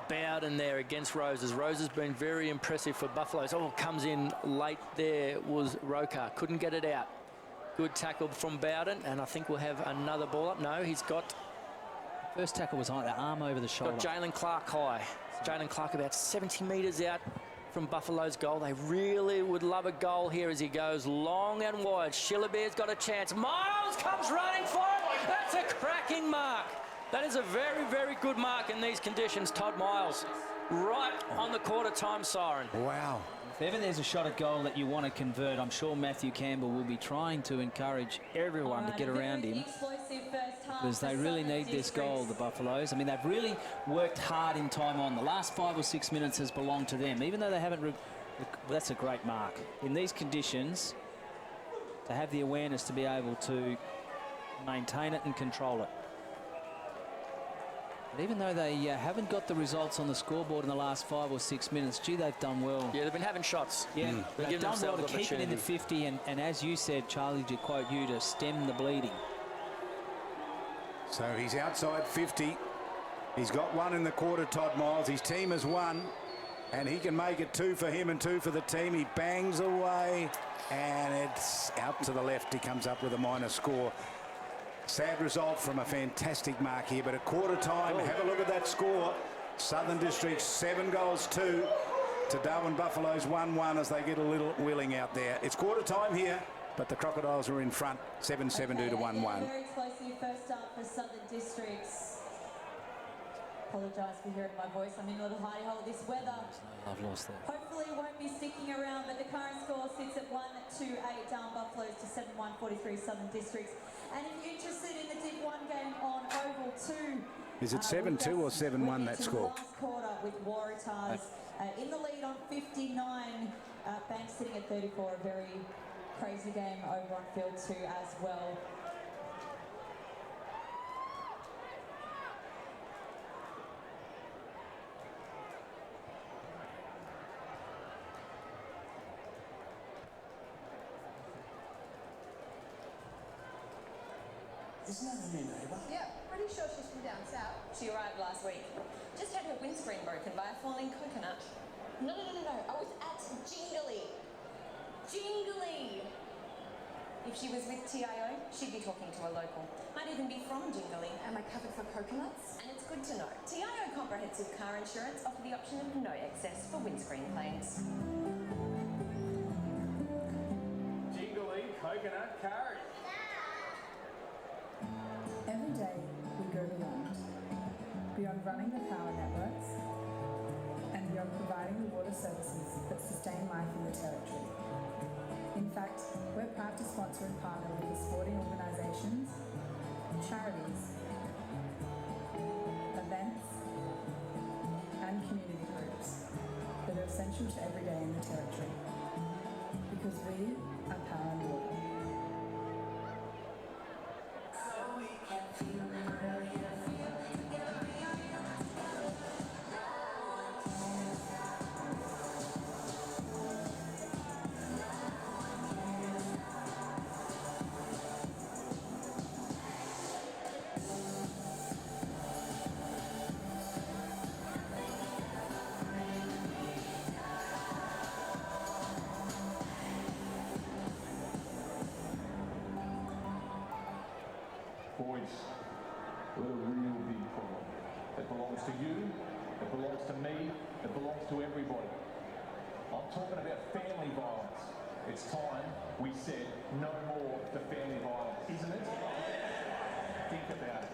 Bowden there against Roses. Rose has been very impressive for Buffaloes. Oh, comes in late there was Roker. Couldn't get it out. Good tackle from Bowden, and I think we'll have another ball up. No, he's got... First tackle was high, the arm over the shoulder. Got Jalen Clark high. Jalen Clark about 70 metres out from Buffalo's goal. They really would love a goal here as he goes long and wide. Shillabeer's got a chance. Miles comes running for it. That's a cracking mark. That is a very, very good mark in these conditions, Todd Miles. Right on the quarter-time siren. Wow. If ever there's a shot at goal that you want to convert, I'm sure Matthew Campbell will be trying to encourage everyone to get around him, because they really need this goal, the Buffaloes. I mean, they've really worked hard in time on. The last 5 or 6 minutes has belonged to them, even though they haven't... That's a great mark. In these conditions, to have the awareness to be able to maintain it and control it. But even though they haven't got the results on the scoreboard in the last 5 or 6 minutes, gee, they've done well. Yeah, they've been having shots. Yeah, they've done well to keep it in the 50, and as you said, Charlie, to quote you, to stem the bleeding. So he's outside 50. He's got 1 in the quarter, Todd Miles. His team has won, and he can make it 2 for him and 2 for the team. He bangs away, and it's out to the left. He comes up with a minor score. Sad result from a fantastic mark here, but at quarter time, have a look at that score. Southern District 7 goals 2 to Darwin Buffaloes 1-1 as they get a little willing out there. It's quarter time here but the Crocodiles are in front, 7-7 due to 1-1. Very explosive first start for Southern Districts. Apologise for hearing my voice. I'm in a little hidey hole. This weather I've lost that. hopefully won't be sticking around, but the current score sits at 1-2-8 Darwin Buffaloes to 7-1 43 Southern Districts. And if you're interested in the Div 1 game on Oval 2, is it 7-2 or 7-1 that score? Last quarter with Waratahs in the lead on 59. Banks sitting at 34. A very crazy game over on field 2 as well. Isn't that a new neighbour? Yeah, pretty sure she's from down south. She arrived last week. Just had her windscreen broken by a falling coconut. No. I was at Jingly. Jingly! If she was with TIO, she'd be talking to a local. Might even be from Jingly. Am I covered for coconuts? And it's good to know. TIO Comprehensive Car Insurance offer the option of no excess for windscreen claims. Jingly coconut carrot. Every day we go beyond running the power networks and beyond providing the water services that sustain life in the territory. In fact, we're proud to sponsor and partner with the sporting organisations, charities, events and community groups that are essential to every day in the territory, because we are power and water. Boys, we've got a real big problem. It belongs to you, it belongs to me, it belongs to everybody. I'm talking about family violence. It's time we said no more to family violence, isn't it? Think about it.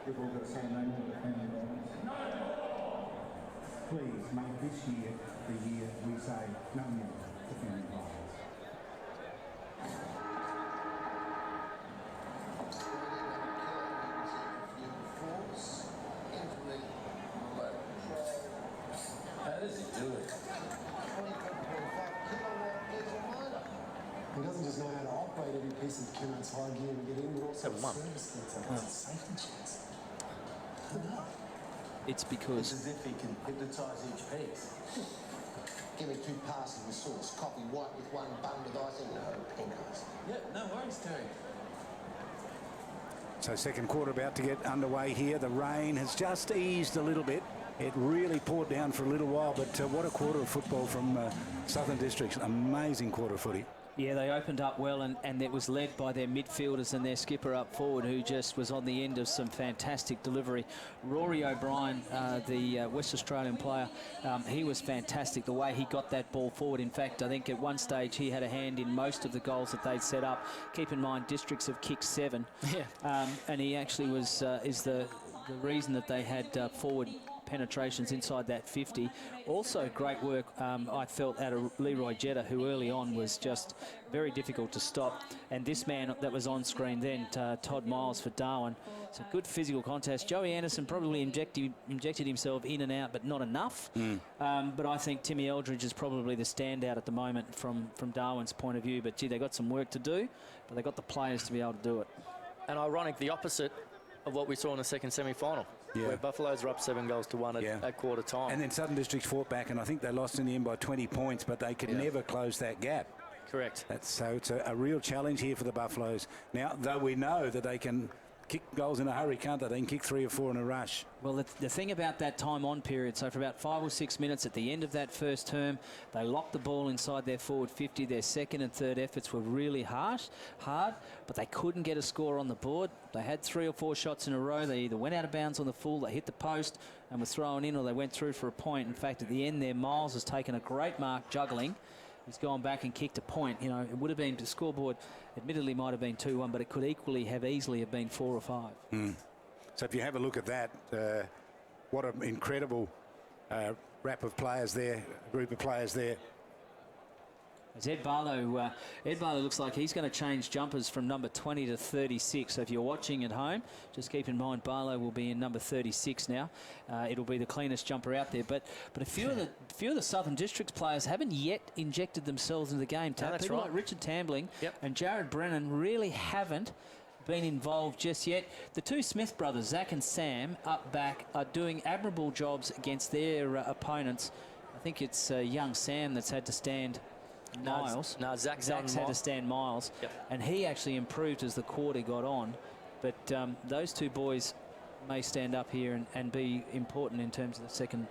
We've all got to say no more to family violence. No more! Please make this year the year we say no more to family violence. How does he do it? He doesn't just know how to operate every piece of Kennett's high gear and get in, but also service things. It's a safety chance. It's because... It's as if he can hypnotise each piece. Give me 2 passes with sauce, coffee white with 1 bun with icing. No, Penco's. Yeah, no worries, Terry. So second quarter about to get underway here. The rain has just eased a little bit. It really poured down for a little while, but what a quarter of football from Southern Districts. Amazing quarter of footy. Yeah, they opened up well, and it was led by their midfielders and their skipper up forward, who just was on the end of some fantastic delivery. Rory O'Brien, the West Australian player, he was fantastic the way he got that ball forward. In fact, I think at one stage he had a hand in most of the goals that they'd set up. Keep in mind, Districts have kicked 7. Yeah. And he actually was is the reason that they had forward penetrations inside that 50. Also great work, I felt, out of Leroy Jetta, who early on was just very difficult to stop. And this man that was on screen then, Todd Miles for Darwin. It's a good physical contest. Joey Anderson probably injected himself in and out, but not enough. But I think Timmy Eldridge is probably the standout at the moment from Darwin's point of view. But gee, they got some work to do, but they got the players to be able to do it. And ironic, the opposite of what we saw in the second semi-final, where Buffaloes are up 7-1 at quarter time. And then Southern Districts fought back, and I think they lost in the end by 20 points, but they could never close that gap. Correct. So it's a real challenge here for the Buffaloes. Now, though we know that they can kick goals in a hurry, can't they? They can kick 3 or 4 in a rush. Well, the thing about that time on period, so for about 5 or 6 minutes at the end of that first term, they locked the ball inside their forward 50. Their second and third efforts were really hard, but they couldn't get a score on the board. They had 3 or 4 shots in a row. They either went out of bounds on the full, they hit the post and were thrown in, or they went through for a point. In fact, at the end there, Miles has taken a great mark juggling. He's gone back and kicked a point. You know, it would have been, the scoreboard admittedly might have been 2-1, but it could equally have easily have been 4 or 5. So if you have a look at that, what an incredible wrap of players there, group of players there. As Ed Barlow looks like he's going to change jumpers from number 20 to 36. So if you're watching at home, just keep in mind Barlow will be in number 36 now. It'll be the cleanest jumper out there. But a few of the Southern Districts players haven't yet injected themselves into the game. No, that's People right. like Richard Tambling Yep. and Jared Brennan really haven't been involved just yet. The two Smith brothers, Zach and Sam, up back, are doing admirable jobs against their opponents. I think it's young Sam that's had to stand Miles. No, Zach's had to stand Miles. Yep. And he actually improved as the quarter got on. But those two boys may stand up here and be important in terms of the second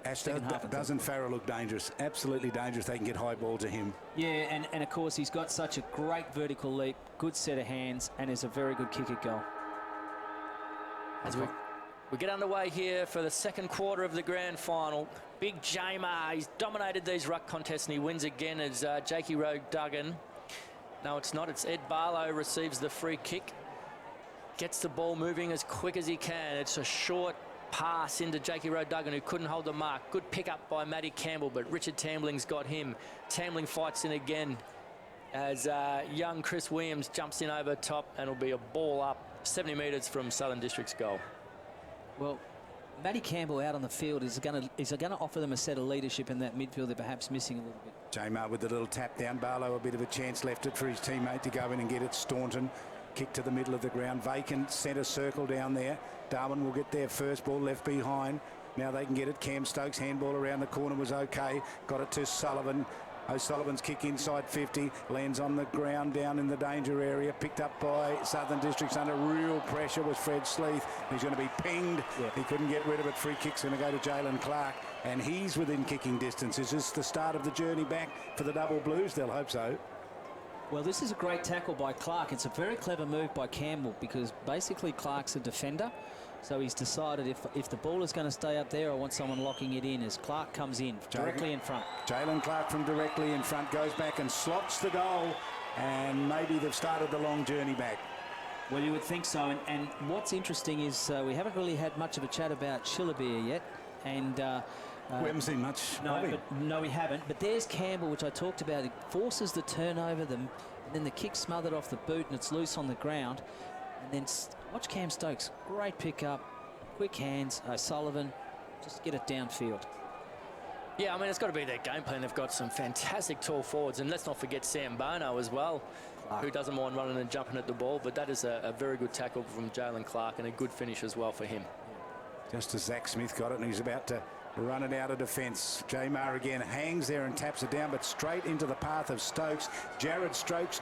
half. Doesn't Farrell look dangerous? Absolutely dangerous. They can get high ball to him. Yeah, and of course he's got such a great vertical leap, good set of hands, and is a very good kick at goal. As we get underway here for the second quarter of the grand final. Big Jamar, he's dominated these ruck contests and he wins again as Jakey Rowe Duggan. No, it's not. It's Ed Barlow receives the free kick. Gets the ball moving as quick as he can. It's a short pass into Jakey Rowe Duggan, who couldn't hold the mark. Good pick up by Matty Campbell, but Richard Tambling's got him. Tambling fights in again as young Chris Williams jumps in over top, and it'll be a ball up 70 metres from Southern District's goal. Well, Matty Campbell out on the field is going to offer them a set of leadership in that midfield they're perhaps missing a little bit. Jamar with the little tap down. Barlow a bit of a chance left it for his teammate to go in and get it. Staunton kick to the middle of the ground. Vacant centre circle down there. Darwin will get their first ball left behind. Now they can get it. Cam Stokes handball around the corner was okay. Got it to Sullivan. O'Sullivan's kick inside 50, lands on the ground down in the danger area, picked up by Southern Districts under real pressure was Fred Sleeth. He's going to be pinged. Yeah. He couldn't get rid of it. Free kick's going to go to Jalen Clark, and he's within kicking distance. Is this the start of the journey back for the Double Blues? They'll hope so. Well, this is a great tackle by Clark. It's a very clever move by Campbell because basically Clark's a defender. So he's decided if the ball is going to stay up there, I want someone locking it in as Clark comes in directly in front. Jalen Clark from directly in front goes back and slots the goal, and maybe they've started the long journey back. Well, you would think so. And what's interesting is we haven't really had much of a chat about Schillebeer yet. And we haven't seen much. No, we haven't. But there's Campbell, which I talked about. It forces the turnover, and then the kick smothered off the boot, and it's loose on the ground. And then watch Cam Stokes. Great pick up, quick hands. O'Sullivan, just get it downfield. Yeah, I mean, it's got to be their game plan. They've got some fantastic tall forwards, and let's not forget Sam Bono as well, who doesn't mind running and jumping at the ball. But that is a very good tackle from Jalen Clark and a good finish as well for him. Just as Zach Smith got it, and he's about to run it out of defence. Jamar again hangs there and taps it down, but straight into the path of Stokes. Jared Stokes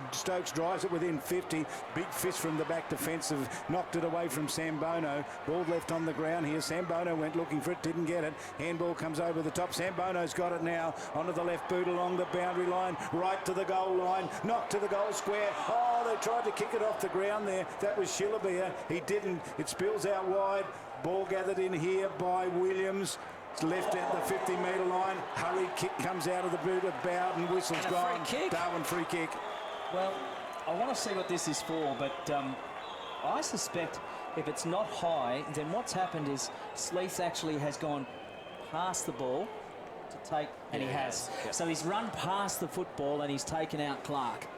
drives it within 50. Big fist from the back defensive. Knocked it away from Sam Bono. Ball left on the ground here. Sam Bono went looking for it, didn't get it. Handball comes over the top. Sam Bono's got it now. Onto the left boot along the boundary line. Right to the goal line. Knocked to the goal square. Oh, they tried to kick it off the ground there. That was Schillebeer. He didn't. It spills out wide. Ball gathered in here by Williams. It's left at the 50-metre line. Hurried kick comes out of the boot of Bowden. Whistle's gone. Darwin free kick. Well, I want to see what this is for, but I suspect if it's not high, then what's happened is Sleeth actually has gone past the ball to take, and he has. Yep. So he's run past the football and he's taken out Clark.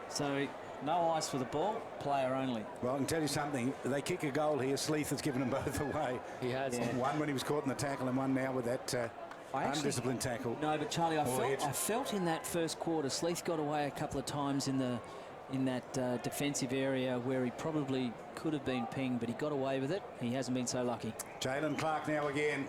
So no eyes for the ball, player only. Well, I can tell you something. They kick a goal here. Sleeth has given them both away. He has. Yeah. One when he was caught in the tackle, and one now with that undisciplined tackle. No, but Charlie, I felt in that first quarter, Sleeth got away a couple of times in that defensive area where he probably could have been pinged, but he got away with it. He hasn't been so lucky. Jalen Clark now again.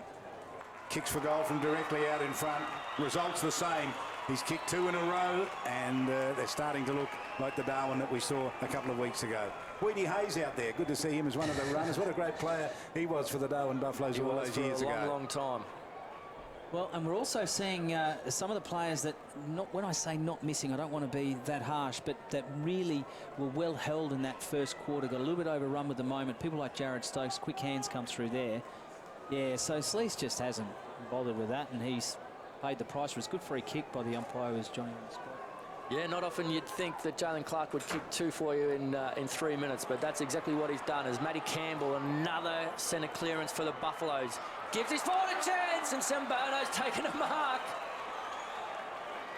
Kicks for goal from directly out in front. Results the same. He's kicked 2 in a row, and they're starting to look like the Darwin that we saw a couple of weeks ago. Weedy Hayes out there. Good to see him as one of the runners. What a great player he was for the Darwin Buffaloes all those years ago. Long time. Well, and we're also seeing some of the players that, when I say not missing, I don't want to be that harsh, but that really were well held in that first quarter. Got a little bit overrun with the moment. People like Jared Stokes, quick hands come through there. Yeah, so Sleaze just hasn't bothered with that, and he's paid the price for it. It's good free kick by the umpire who's joining on the spot. Yeah, not often you'd think that Jalen Clark would kick 2 for you in 3 minutes, but that's exactly what he's done. As Matty Campbell, another centre clearance for the Buffaloes, gives his forward a chance, and Sambono's taken a mark.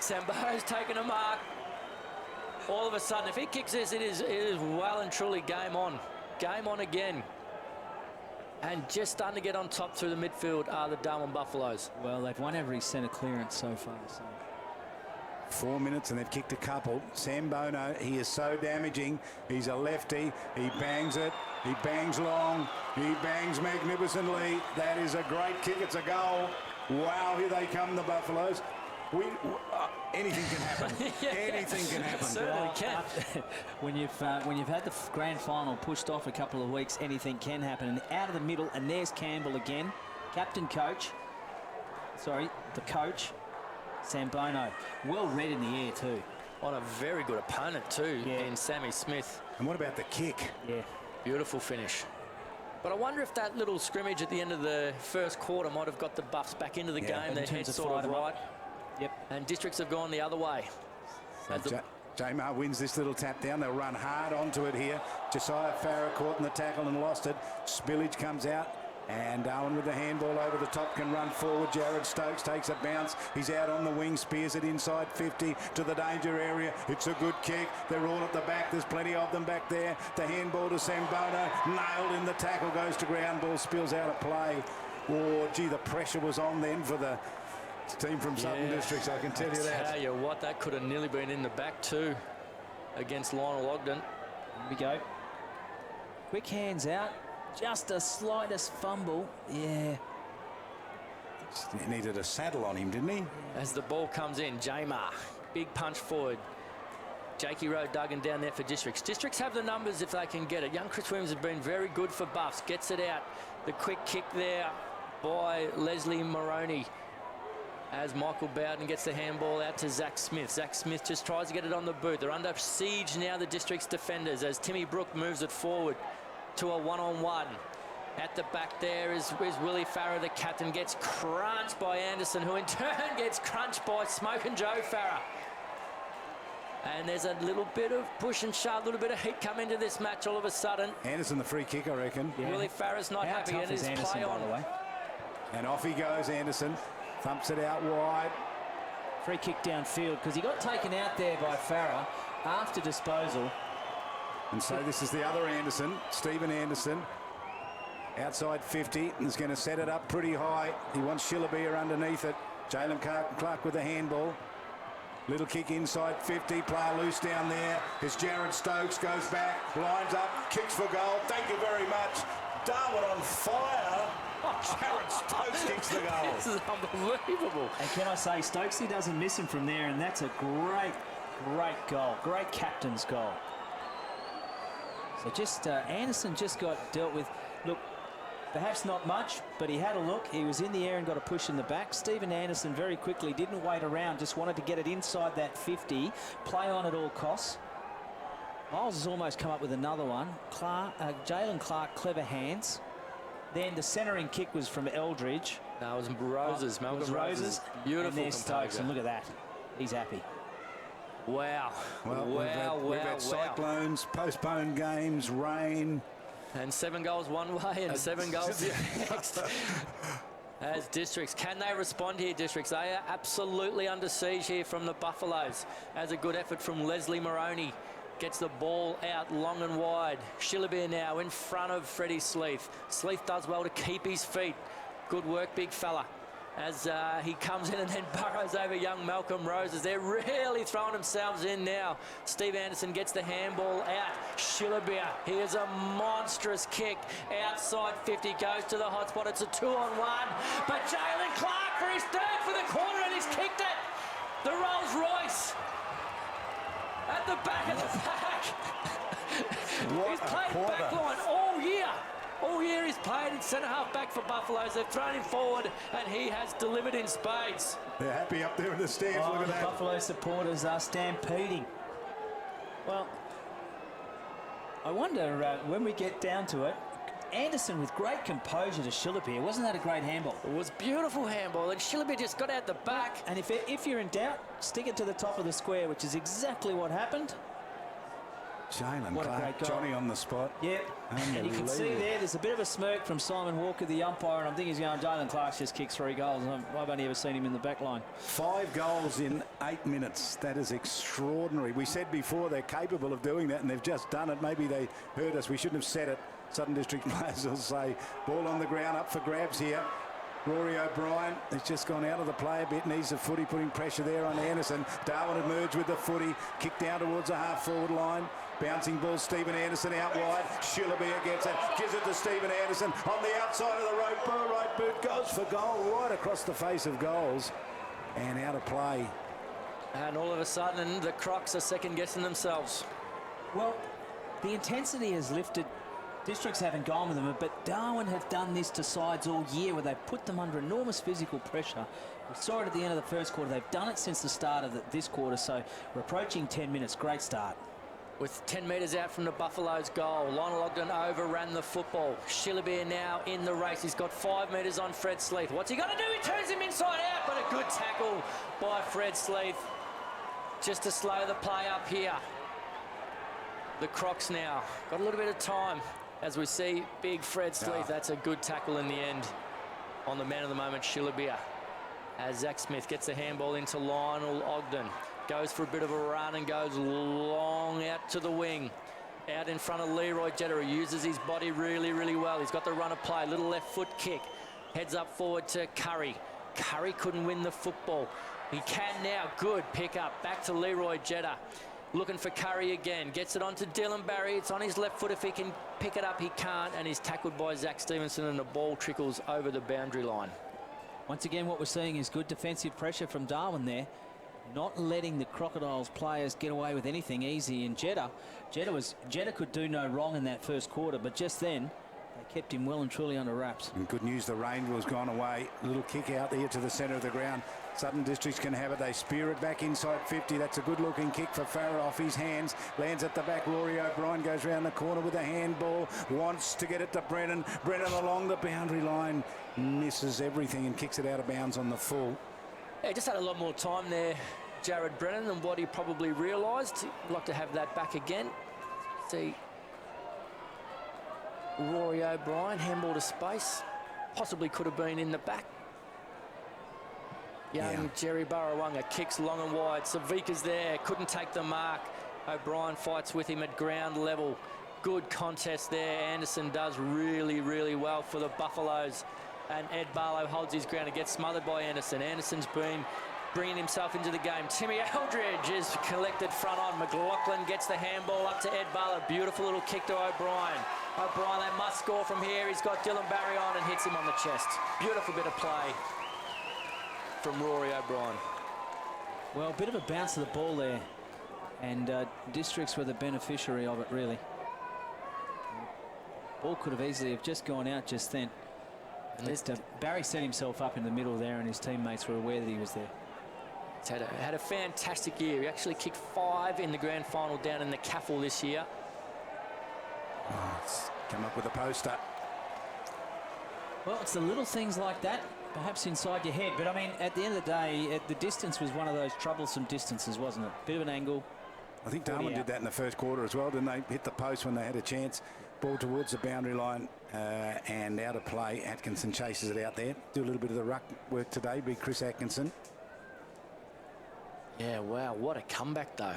Sambono's taken a mark. All of a sudden, if he kicks this, it is well and truly game on. Game on again. And just starting to get on top through the midfield are the Darwin Buffaloes. Well, they've won every centre clearance so far. So. 4 minutes and they've kicked a couple. Sambono, he is so damaging. He's a lefty. He bangs it. He bangs long. He bangs magnificently. That is a great kick. It's a goal. Wow, here they come, the Buffaloes. Anything can happen. Yeah, anything can happen. Certainly can. When you've had the grand final pushed off a couple of weeks, anything can happen. And out of the middle, and there's Campbell again, the coach, Sambono, well read in the air too. On a very good opponent too, in Sammy Smith. And what about the kick? Yeah, beautiful finish. But I wonder if that little scrimmage at the end of the first quarter might have got the Buffs back into the game. Their head's sort of right. Yep. And Districts have gone the other way. Jamar wins this little tap down. They'll run hard onto it here. Josiah Farah caught in the tackle and lost it. Spillage comes out. And Darwin with the handball over the top can run forward. Jared Stokes takes a bounce. He's out on the wing, spears it inside 50 to the danger area. It's a good kick. They're all at the back. There's plenty of them back there. The handball to Sambono. Nailed in the tackle. Goes to ground. Ball spills out of play. Oh, gee, the pressure was on then for the team from Southern Districts. I can tell you that. Tell you what, that could have nearly been in the back too against Lionel Ogden. Here we go. Quick hands out. Just a slightest fumble. Yeah. He needed a saddle on him, didn't he? As the ball comes in, Jamar, big punch forward. Jakey Rowe Duggan down there for Districts. Districts have the numbers if they can get it. Young Chris Williams has been very good for Buffs. Gets it out. The quick kick there by Leslie Moroney. As Michael Bowden gets the handball out to Zach Smith. Zach Smith just tries to get it on the boot. They're under siege now, the Districts defenders, as Timmy Brook moves it forward to a one-on-one. At the back there is Willie Farah, the captain, gets crunched by Anderson, who in turn gets crunched by Smokin' Joe Farah. And there's a little bit of push and shove, a little bit of heat come into this match all of a sudden. Anderson the free kick, I reckon. Yeah. Willie Farah's not happy, and his Anderson, play on. by the way. And off he goes, Anderson. Thumps it out wide. Free kick downfield, because he got taken out there by Farah after disposal. And so this is the other Anderson, Stephen Anderson. Outside 50, and is going to set it up pretty high. He wants Shillabia underneath it. Jalen Clark with the handball. Little kick inside 50, player loose down there. As Jared Stokes goes back, lines up, kicks for goal. Thank you very much. Darwin on fire. Jared Stokes kicks the goal. This is unbelievable. And can I say, Stokesy doesn't miss him from there, and that's a great goal. Great captain's goal. So just Anderson just got dealt with. Look, perhaps not much, but he had a look. He was in the air and got a push in the back. Stephen Anderson very quickly didn't wait around, just wanted to get it inside that 50, play on at all costs. Miles has almost come up with another one. Jalen Clark, clever hands. Then the centering kick was from Eldridge. No, it was Roses. Malcolm Roses. Beautiful. And there's Stokes, and look at that. He's happy. Wow. Well, we've had cyclones, postponed games, rain. And 7 goals one way and 7 goals the next. As Districts, can they respond here, Districts? They are absolutely under siege here from the Buffaloes. As a good effort from Leslie Moroney. Gets the ball out long and wide. Shillabia now in front of Freddie Sleath. Sleath does well to keep his feet. Good work, big fella. As he comes in and then burrows over young Malcolm Roses. They're really throwing themselves in now. Steve Anderson gets the handball out. Shillabia, here's a monstrous kick. Outside 50, goes to the hot spot. It's a 2-on-1. But Jalen Clark for his third for the corner, and he's kicked it. The Rolls Royce. At the back of the pack. He's played quarter. backline all year. All year he's played in centre-half back for Buffaloes. They've thrown him forward, and he has delivered in spades. They're happy up there in the stands. Look at The that. Buffalo supporters are stampeding. Well, I wonder when we get down to it, Anderson with great composure to Shillipere. Wasn't that a great handball? It was beautiful handball, and Shillipere just got out the back. And if you're in doubt, stick it to the top of the square, which is exactly what happened. Jalen What a Clark, great goal. Johnny on the spot. Yep. And you can see there's a bit of a smirk from Simon Walker, the umpire, and I'm thinking he's going, Jalen Clark's just kicked 3 goals. I've only ever seen him in the back line. 5 goals in 8 minutes. That is extraordinary. We said before they're capable of doing that, and they've just done it. Maybe they heard us. We shouldn't have said it. Southern District players will say, ball on the ground, up for grabs here. Rory O'Brien has just gone out of the play a bit, needs the footy, putting pressure there on Anderson. Darwin had merged with the footy, kicked down towards the half-forward line. Bouncing ball, Stephen Anderson out wide. Shillipere gets it, gives it to Stephen Anderson on the outside of the right boot, goes for goal, right across the face of goals, and out of play. And all of a sudden, the Crocs are second-guessing themselves. Well, the intensity has lifted. Districts haven't gone with them, but Darwin have done this to sides all year where they've put them under enormous physical pressure. We saw it at the end of the first quarter. They've done it since the start of this quarter, so we're approaching 10 minutes. Great start. With 10 metres out from the Buffaloes' goal, Lionel Ogden overran the football. Shillipere now in the race. He's got 5 metres on Fred Sleeth. What's he going to do? He turns him inside out, but a good tackle by Fred Sleeth just to slow the play up here. The Crocs now got a little bit of time as we see big Fred Sleeth. That's a good tackle in the end on the man of the moment, Shillipere. As Zach Smith gets the handball into Lionel Ogden. Goes for a bit of a run and goes long out to the wing. Out in front of Leroy Jetta, who uses his body really, really well. He's got the run of play, little left foot kick. Heads up forward to Curry. Curry couldn't win the football. He can now. Good pick up. Back to Leroy Jetta. Looking for Curry again. Gets it onto Dylan Barry. It's on his left foot. If he can pick it up, he can't. And he's tackled by Zach Stevenson, and the ball trickles over the boundary line. Once again, what we're seeing is good defensive pressure from Darwin there. Not letting the Crocodiles players get away with anything easy. And Jetta could do no wrong in that first quarter, but just then they kept him well and truly under wraps. And good news, the rain was gone away. A little kick out there to the centre of the ground. Southern Districts can have it. They spear it back inside 50. That's a good-looking kick for Farah off his hands. Lands at the back. Rory O'Brien goes round the corner with a handball. Wants to get it to Brennan. Brennan along the boundary line. Misses everything and kicks it out of bounds on the full. Yeah, just had a lot more time there, Jared Brennan, than what he probably realised. He'd like to have that back again. See Rory O'Brien, handball to space. Possibly could have been in the back. Young Jerry Burrawunga kicks long and wide. Savika's there, couldn't take the mark. O'Brien fights with him at ground level. Good contest there. Anderson does really, really well for the Buffaloes. And Ed Barlow holds his ground and gets smothered by Anderson. Anderson's been bringing himself into the game. Timmy Eldridge is collected front on. McLaughlin gets the handball up to Ed Barlow. Beautiful little kick to O'Brien. O'Brien, they must score from here. He's got Dylan Barry on and hits him on the chest. Beautiful bit of play from Rory O'Brien. Well, a bit of a bounce of the ball there. And Districts were the beneficiary of it, really. Ball could have easily have just gone out just then. Barry set himself up in the middle there, and his teammates were aware that he was there. He's had a fantastic year. He actually kicked 5 in the grand final down in the Caffel this year. Oh, it's come up with a poster. Well, it's the little things like that, perhaps inside your head. But, I mean, at the end of the day, the distance was one of those troublesome distances, wasn't it? Bit of an angle. I think Darwin did that in the first quarter as well, didn't they? Hit the post when they had a chance. Ball towards the boundary line and out of play. Atkinson chases it out there. Do a little bit of the ruck work today, be Chris Atkinson. Yeah, wow, what a comeback, though.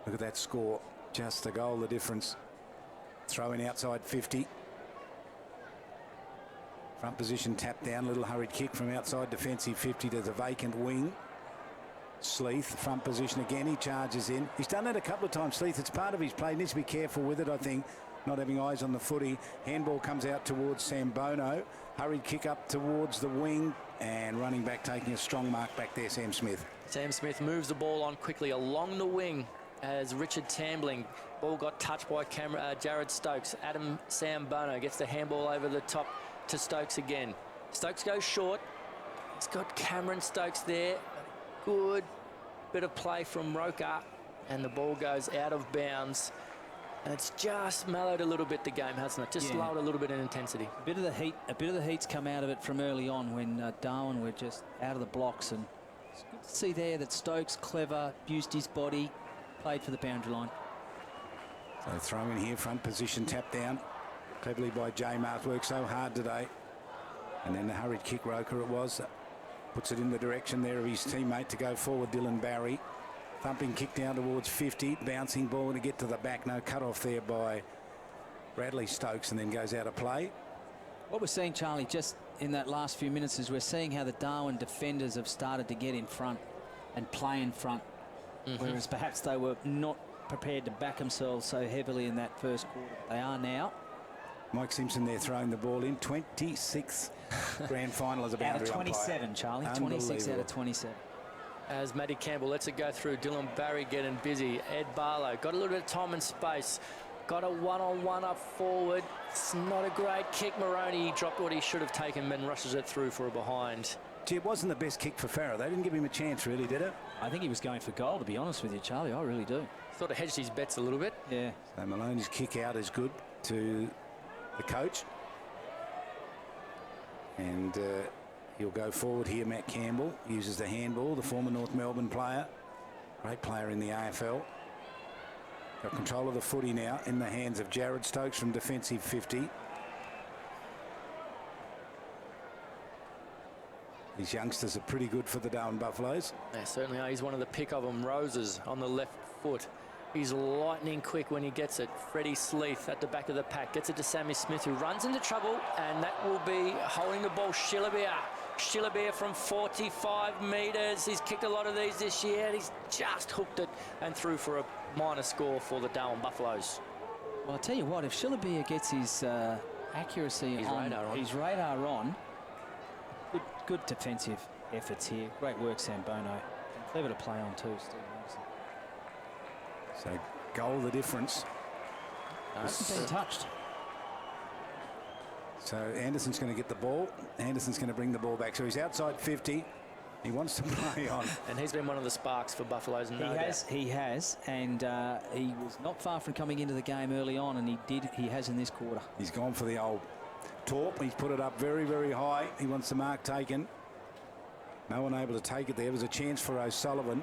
Look at that score. Just a goal, the difference. Throwing outside 50. Front position tapped down. Little hurried kick from outside defensive 50 to the vacant wing. Sleeth, front position again. He charges in. He's done that a couple of times, Sleeth. It's part of his play. He needs to be careful with it, I think. Not having eyes on the footy. Handball comes out towards Sambono. Hurried kick up towards the wing. And running back, taking a strong mark back there, Sam Smith. Sam Smith moves the ball on quickly along the wing as Richard Tambling. Ball got touched by Jared Stokes. Adam Sambono gets the handball over the top to Stokes again. Stokes goes short. He's got Cameron Stokes there. Good bit of play from Roker, and the ball goes out of bounds. And it's just mellowed a little bit, the game, hasn't it? Just lowered a little bit in intensity. A bit of the heat's come out of it from early on when Darwin were just out of the blocks, and it's good to see there that Stokes, clever, used his body, played for the boundary line. So throw in here, front position, tap down. Cleverly by J. Mars, worked so hard today. And then the hurried kick, Roker it was. Puts it in the direction there of his teammate to go forward, Dylan Barry. Thumping kick down towards 50. Bouncing ball to get to the back. No cut off there by Bradley Stokes, and then goes out of play. What we're seeing, Charlie, just in that last few minutes is we're seeing how the Darwin defenders have started to get in front and play in front, whereas perhaps they were not prepared to back themselves so heavily in that first quarter. They are now. Mike Simpson there throwing the ball in. 26th grand final as a boundary out of 27, umpire. Charlie. 26 out of 27. As Matty Campbell lets it go through, Dylan Barry getting busy. Ed Barlow got a little bit of time and space. Got a one-on-one up forward. It's not a great kick. Maroney dropped what he should have taken and rushes it through for a behind. Gee, it wasn't the best kick for Farah. They didn't give him a chance, really, did it? I think he was going for goal, to be honest with you, Charlie. I really do. Sort of hedged his bets a little bit. Yeah. So Maloney's kick out is good to the coach. And he'll go forward here. Matt Campbell uses the handball, the former North Melbourne player. Great player in the AFL. Got control of the footy now in the hands of Jared Stokes from defensive 50. These youngsters are pretty good for the Darwin Buffaloes. They certainly are. He's one of the pick of them. Roses on the left foot. He's lightning quick when he gets it. Freddie Sleeth at the back of the pack. Gets it to Sammy Smith, who runs into trouble, and that will be holding the ball. Shillabeer from 45 metres. He's kicked a lot of these this year. He's just hooked it and threw for a minor score for the Darwin Buffaloes. Well, I'll tell you what, if Shillabeer gets his accuracy his radar on, good defensive efforts here. Great work, Sambono. Clever to play on too, Steve Anderson. So goal the difference. Hasn't been touched. So Anderson's going to get the ball. Anderson's going to bring the ball back. So he's outside 50. He wants to play on. And he's been one of the sparks for Buffaloes. He has, and he was not far from coming into the game early on, and he has in this quarter. He's gone for the old torp. He's put it up very, very high. He wants the mark taken. No one able to take it. There was a chance for O'Sullivan.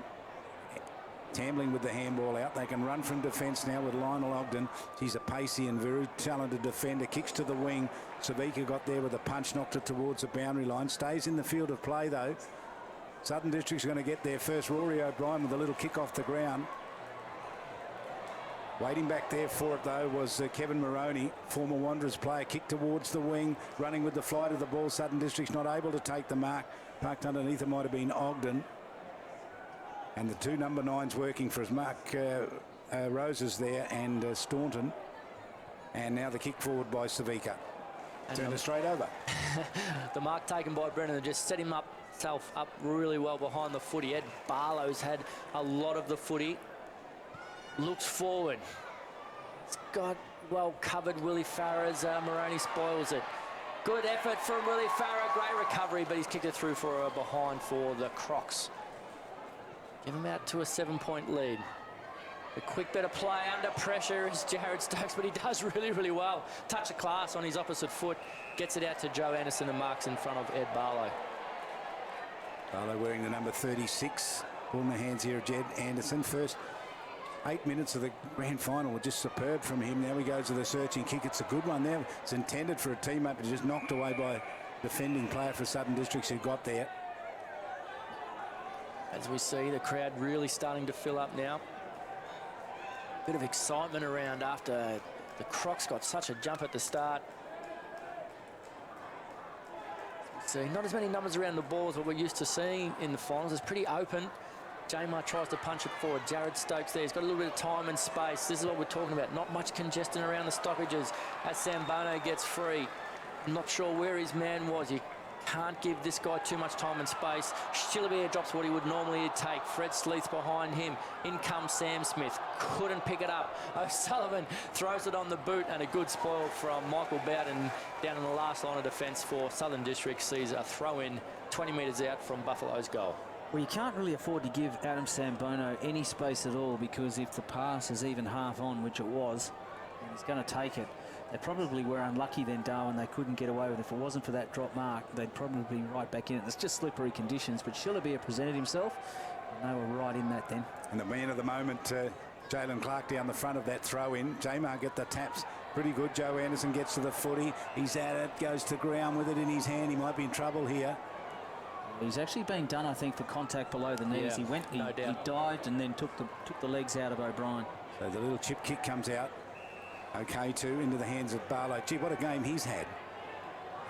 Tambling with the handball out. They can run from defence now with Lionel Ogden. He's a pacey and very talented defender. Kicks to the wing. Savika got there with a punch, knocked it towards the boundary line. Stays in the field of play though. Southern District's going to get there first. Rory O'Brien with a little kick off the ground. Waiting back there for it though was Kevin Maroney, former Wanderers player. Kick towards the wing, running with the flight of the ball. Southern District's not able to take the mark. Parked underneath it might have been Ogden. And the two number 9s working for us, Mark Roses there and Staunton. And now the kick forward by Savika. Turned it straight over. The mark taken by Brennan just set himself up really well behind the footy. Ed Barlow's had a lot of the footy. Looks forward. It's got well covered Willie Farah as Maroney spoils it. Good effort from Willie Farah. Great recovery, but he's kicked it through for a behind for the Crocs. Give him out to a 7-point lead. A quick bit of play under pressure is Jared Stokes, but he does really, really well. Touch of class on his opposite foot. Gets it out to Joe Anderson and marks in front of Ed Barlow. Barlow wearing the number 36. Ball in the hands here of Jed Anderson. First 8 minutes of the grand final were just superb from him. Now he goes to the searching kick. It's a good one there. It's intended for a teammate, but just knocked away by a defending player for Southern Districts who got there. As we see, the crowd really starting to fill up now. Bit of excitement around after the Crocs got such a jump at the start. So not as many numbers around the ball as what we're used to seeing in the finals. It's pretty open. Jamar tries to punch it forward. Jared Stokes there. He's got a little bit of time and space. This is what we're talking about. Not much congestion around the stoppages as Sambono gets free. I'm not sure where his man was. He Can't give this guy too much time and space. Shillabia drops what he would normally take. Fred Sleeth's behind him. In comes Sam Smith. Couldn't pick it up. O'Sullivan throws it on the boot, and a good spoil from Michael Bowden down in the last line of defence for Southern District. Sees a throw-in 20 metres out from Buffalo's goal. Well, you can't really afford to give Adam Sambono any space at all, because if the pass is even half on, which it was, and he's going to take it, they probably were unlucky then, Darwin. They couldn't get away with it. If it wasn't for that drop mark, they'd probably be right back in it. It's just slippery conditions, but Shillabia presented himself, and they were right in that then. And the man of the moment, Jalen Clark down the front of that throw-in. J-Mar get the taps pretty good. Joe Anderson gets to the footy. He's at it, goes to ground with it in his hand. He might be in trouble here. He's actually being done, I think, for contact below the knees. Yeah, he dived and then took the legs out of O'Brien. So the little chip kick comes out. Okay, too, into the hands of Barlow. Gee, what a game he's had.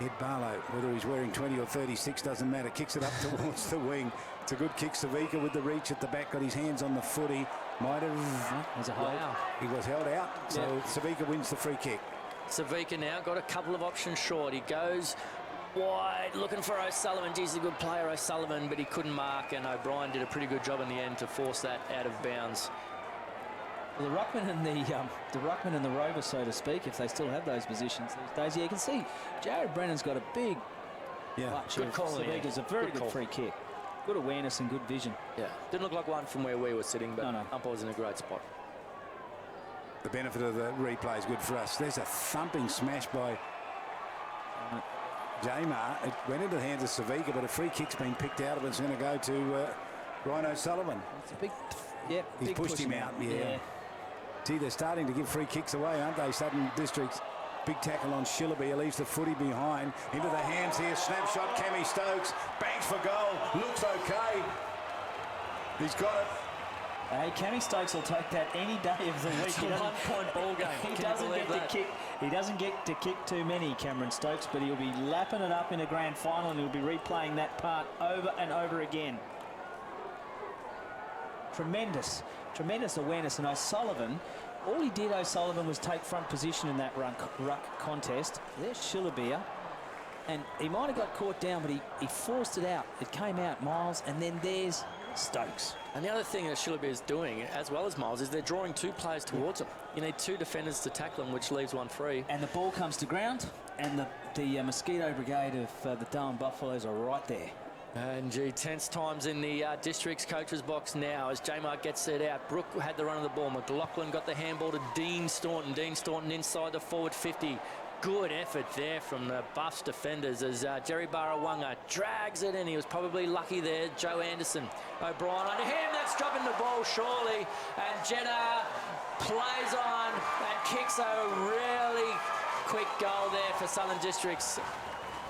Ed Barlow, whether he's wearing 20 or 36, doesn't matter. Kicks it up towards the wing. It's a good kick. Savika with the reach at the back, got his hands on the footy. Might have... There's a hold. Wow. He was held out, so Yeah. Savika wins the free kick. Savika now got a couple of options short. He goes wide, looking for O'Sullivan. Geez, he's a good player, O'Sullivan, but he couldn't mark, and O'Brien did a pretty good job in the end to force that out of bounds. Well, the ruckman and the rover, so to speak, if they still have those positions these days. Yeah, you can see Jared Brennan's got a big clutch. Good call. Savika's a very good free kick. Good awareness and good vision. Yeah, didn't look like one from where we were sitting, but No. umpire was in a great spot. The benefit of the replay is good for us. There's a thumping smash by J-Mar. It went into the hands of Savika, but a free kick's been picked out of it. It's going to go to Ryan O'Sullivan. It's a big, yeah. He's big pushed him out. Yeah. Gee, they're starting to give free kicks away, aren't they? Southern Districts. Big tackle on Shillabia, leaves the footy behind. Into the hands here, snapshot, Cammy Stokes. Bangs for goal, looks okay. He's got it. Hey, Cammy Stokes will take that any day of the week. It's a one-point ball game. He Can you doesn't believe get that? to kick. He doesn't get to kick too many, Cameron Stokes, but he'll be lapping it up in a grand final, and he'll be replaying that part over and over again. Tremendous awareness, and O'Sullivan. All he did, O'Sullivan, was take front position in that ruck contest. There's Shillabia, and he might have got caught down, but he forced it out. It came out, Miles, and then there's Stokes. And the other thing that Shillabia is doing, as well as Miles, is they're drawing two players towards him. You need two defenders to tackle him, which leaves one free. And the ball comes to ground, and the Mosquito Brigade of the Darwin Buffaloes are right there. And gee, tense times in the district's coach's box now as J-Mark gets it out. Brooke had the run of the ball. McLaughlin got the handball to Dean Staunton. Dean Staunton inside the forward 50. Good effort there from the Buffs defenders as Jerry Barawanga drags it in. He was probably lucky there. Joe Anderson. O'Brien under him. That's dropping the ball surely. And Jeddah plays on and kicks a really quick goal there for Southern Districts,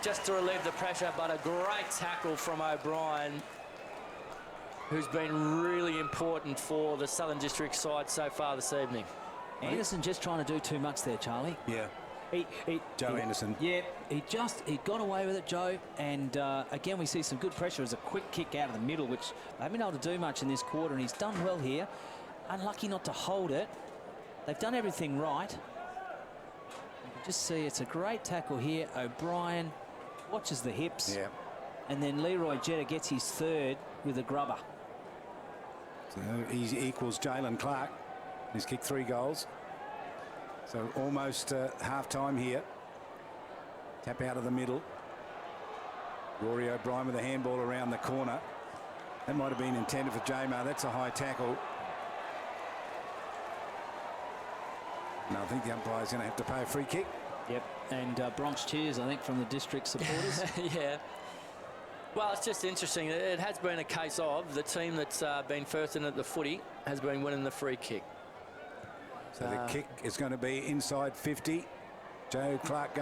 just to relieve the pressure, but a great tackle from O'Brien, who's been really important for the Southern District side so far this evening. Anderson just trying to do too much there, Charlie. Yeah. Joe Anderson. Yeah, he got away with it, Joe. And again, we see some good pressure as a quick kick out of the middle, which they haven't been able to do much in this quarter, and he's done well here. Unlucky not to hold it. They've done everything right. You can just see it's a great tackle here. O'Brien watches the hips. Yeah. And then Leroy Jeddah gets his third with a grubber. So he equals Jalen Clark. He's kicked 3 goals. So almost half-time here. Tap out of the middle. Rory O'Brien with a handball around the corner. That might have been intended for J-Mar. That's a high tackle. No, I think the umpire's going to have to pay a free kick. Yep, and Bronx cheers, I think, from the district supporters. Yeah. Well, it's just interesting. It has been a case of the team that's been first in at the footy has been winning the free kick. So the kick is going to be inside 50. Joe Clark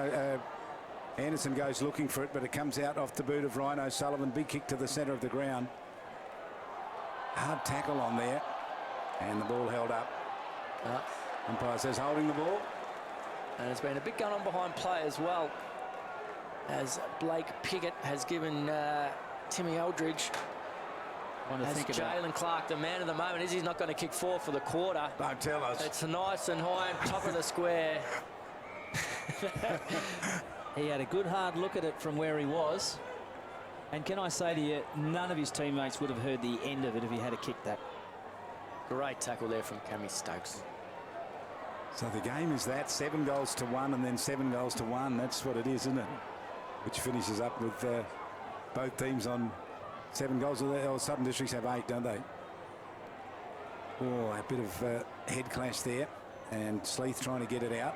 Anderson goes looking for it, but it comes out off the boot of Ryan O'Sullivan. Big kick to the centre of the ground. Hard tackle on there. And the ball held up. Umpire says holding the ball. And there's been a bit going on behind play as well, as Blake Pickett has given Timmy Eldridge, as Jalen Clark, the man of the moment. Is he's not going to kick 4 for the quarter. Don't tell us. It's nice and high on top of the square. He had a good hard look at it from where he was. And can I say to you, none of his teammates would have heard the end of it if he had kicked that. Great tackle there from Cammy Stokes. So the game is that 7 goals to 1 and then 7 goals to 1. That's what it is, isn't it? Which finishes up with both teams on 7 goals. Or Southern Districts have 8, don't they? Oh, a bit of head clash there. And Sleeth trying to get it out.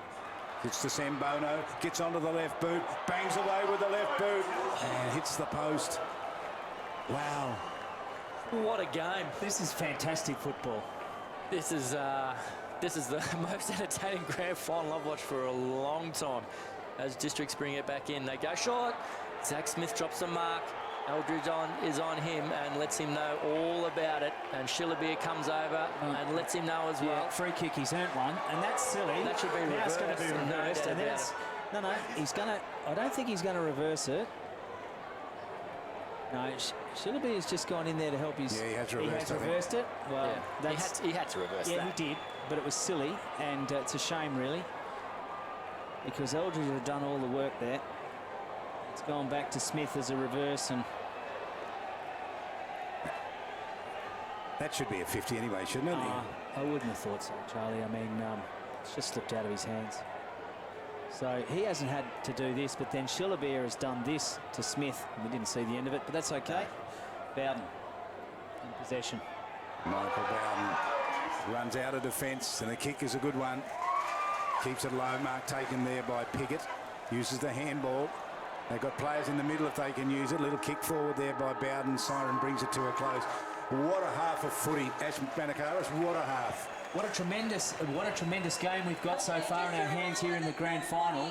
It's to Sambono, gets onto the left boot, bangs away with the left boot, and hits the post. Wow. What a game. This is fantastic football. This is the most entertaining grand final I've watched for a long time. As Districts bring it back in, they go short. Zach Smith drops the mark. Eldridge is on him and lets him know all about it. And Shillabeer comes over and lets him know as well. Free kick, he's earned one, and that's silly. That should be reversed. Now it's going to be reversed, and that's no. He's going to. I don't think he's going to reverse it. No, Shillabeer's just gone in there to help his. Yeah, he has reversed, reversed it. Well, yeah. he had to reverse that. Yeah, he did, but it was silly, and it's a shame, really, because Eldridge had done all the work there. It's gone back to Smith as a reverse, and that should be a 50 anyway, shouldn't it? I wouldn't have thought so, Charlie. I mean, it's just slipped out of his hands. So he hasn't had to do this, but then Shillabeer has done this to Smith. We didn't see the end of it, but that's okay. Bowden in possession. Michael Bowden runs out of defence, and the kick is a good one. Keeps it low. Mark taken there by Piggott. Uses the handball. They've got players in the middle if they can use it. Little kick forward there by Bowden. Siren brings it to a close. What a half of footy, Ash Banakaris. What a half. What a tremendous game we've got so far in our hands here in the grand final.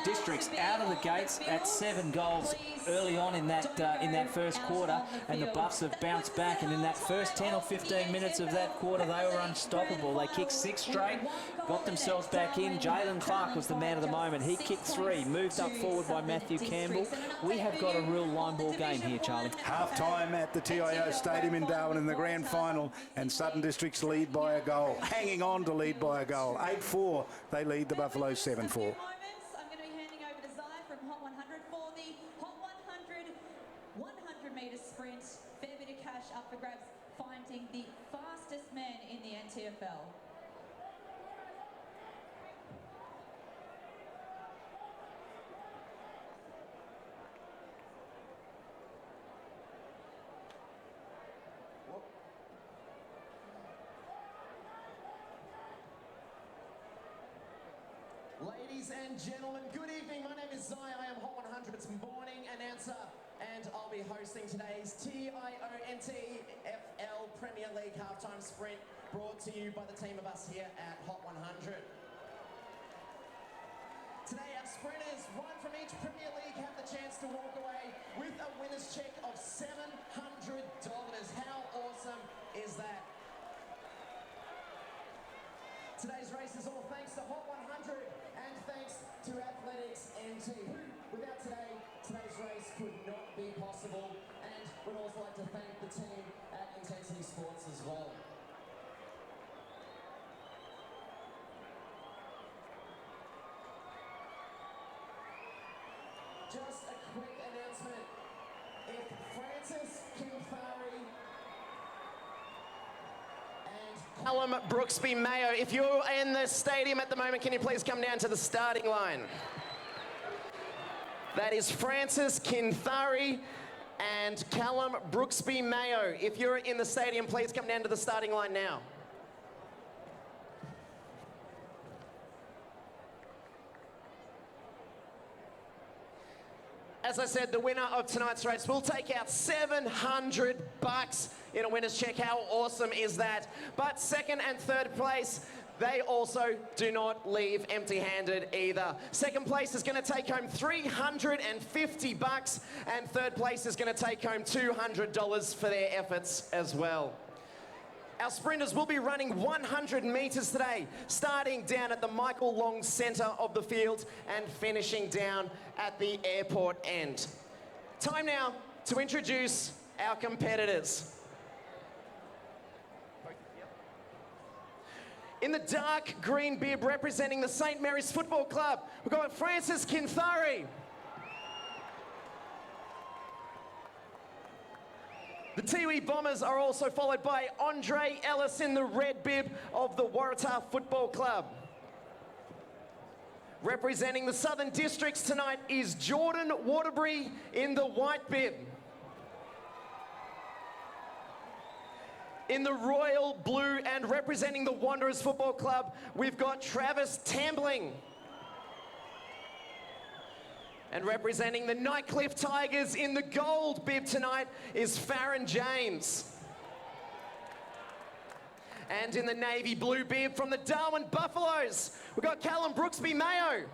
Districts out of the gates at 7 goals early on in that first quarter, and the Buffs have bounced back, and in that first 10 or 15 minutes of that quarter they were unstoppable. They kicked 6 straight, got themselves back in. Jalen Clark was the man of the moment. He kicked 3, moved up forward by Matthew Campbell. We have got a real line ball game here, Charlie. Half time at the TIO Stadium in Darwin in the grand final, and Southern Districts lead by a goal, hanging on to lead by a goal. 8-4, they lead the Buffaloes 7-4. Sprint, fair bit of cash up for grabs, finding the fastest man in the NTFL. Ladies and gentlemen, good evening. My name is Zai. I am Hot 100's morning announcer, and I'll be hosting today's TIO NTFL Premier League halftime sprint, brought to you by the team of us here at Hot 100. Today, our sprinters, one from each Premier League, have the chance to walk away with a winner's check of $700. How awesome is that? Today's race is all thanks to Hot 100 and thanks to Athletics NT. Without today's race could not be possible, and we'd also like to thank the team at Intensity Sports as well. Just a quick announcement. If Francis Kimthari and Callum Brooksby Mayo, if you're in the stadium at the moment, can you please come down to the starting line? That is Francis Kinthari and Callum Brooksby Mayo. If you're in the stadium, please come down to the starting line now. As I said, the winner of tonight's race will take out $700 in a winner's check. How awesome is that? But second and third place, they also do not leave empty-handed either. Second place is going to take home $350, and third place is going to take home $200 for their efforts as well. Our sprinters will be running 100 metres today, starting down at the Michael Long centre of the field and finishing down at the airport end. Time now to introduce our competitors. In the dark green bib representing the St Mary's Football Club, we've got Francis Kinthari. The Tiwi Bombers are also followed by Andre Ellis in the red bib of the Waratah Football Club. Representing the Southern Districts tonight is Jordan Waterbury in the white bib. In the royal blue and representing the Wanderers Football Club, we've got Travis Tambling. And representing the Nightcliff Tigers in the gold bib tonight is Farron James. And in the navy blue bib from the Darwin Buffaloes, we've got Callum Brooksby Mayo.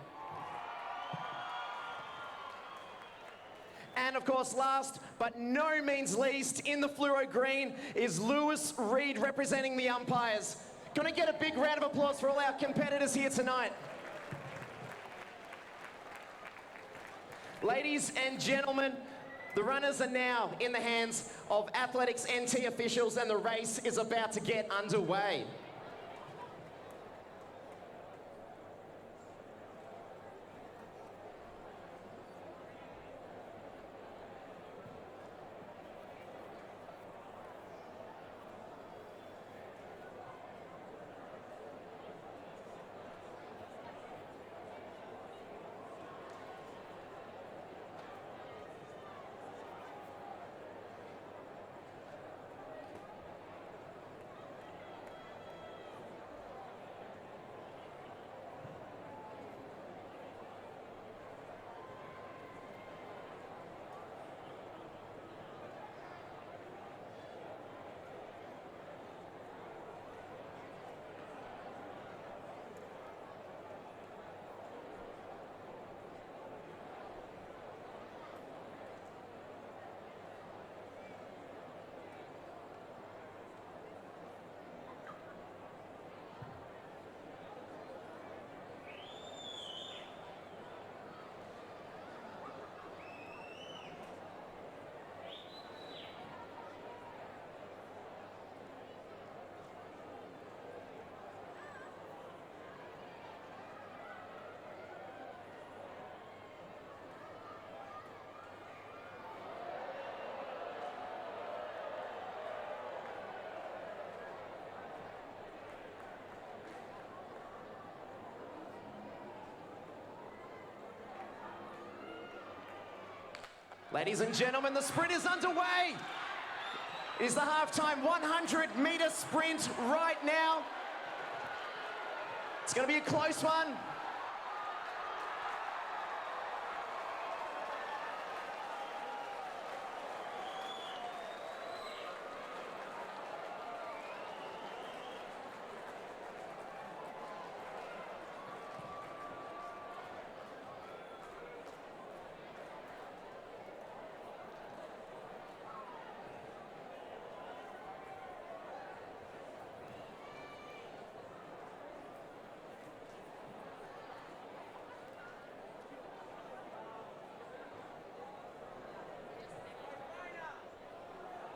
And of course, last but no means least, in the fluoro green is Lewis Reed representing the umpires. Can I get a big round of applause for all our competitors here tonight? Ladies and gentlemen, the runners are now in the hands of Athletics NT officials and the race is about to get underway. Ladies and gentlemen, the sprint is underway. It is the halftime 100-metre sprint right now. It's going to be a close one.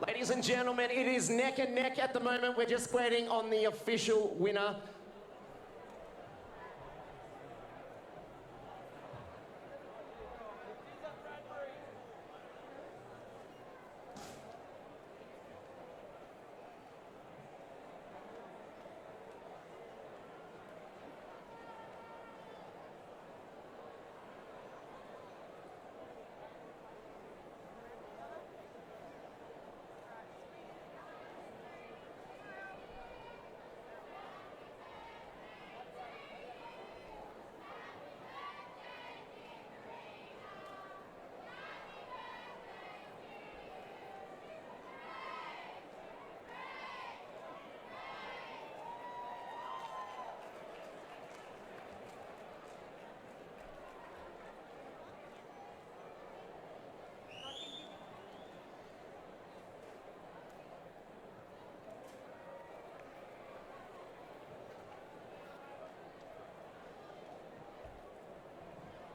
Ladies and gentlemen, it is neck and neck at the moment. We're just waiting on the official winner.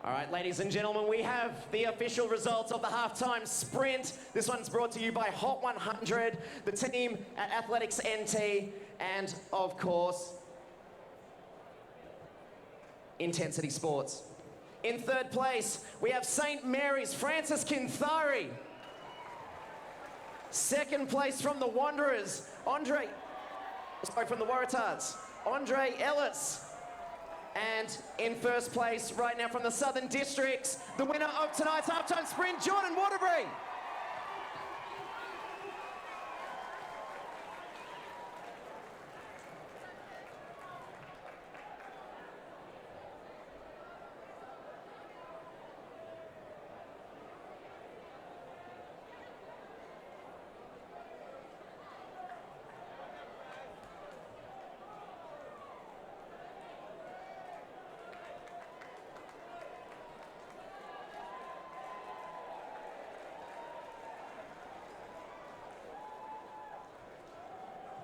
All right, ladies and gentlemen, we have the official results of the halftime sprint. This one's brought to you by Hot 100, the team at Athletics NT, and of course, Intensity Sports. In third place, we have St. Mary's Francis Kinthari. Second place from the Wanderers, from the Waratahs, Andre Ellis. And in first place right now from the Southern Districts, the winner of tonight's halftime sprint, Jordan Waterbury.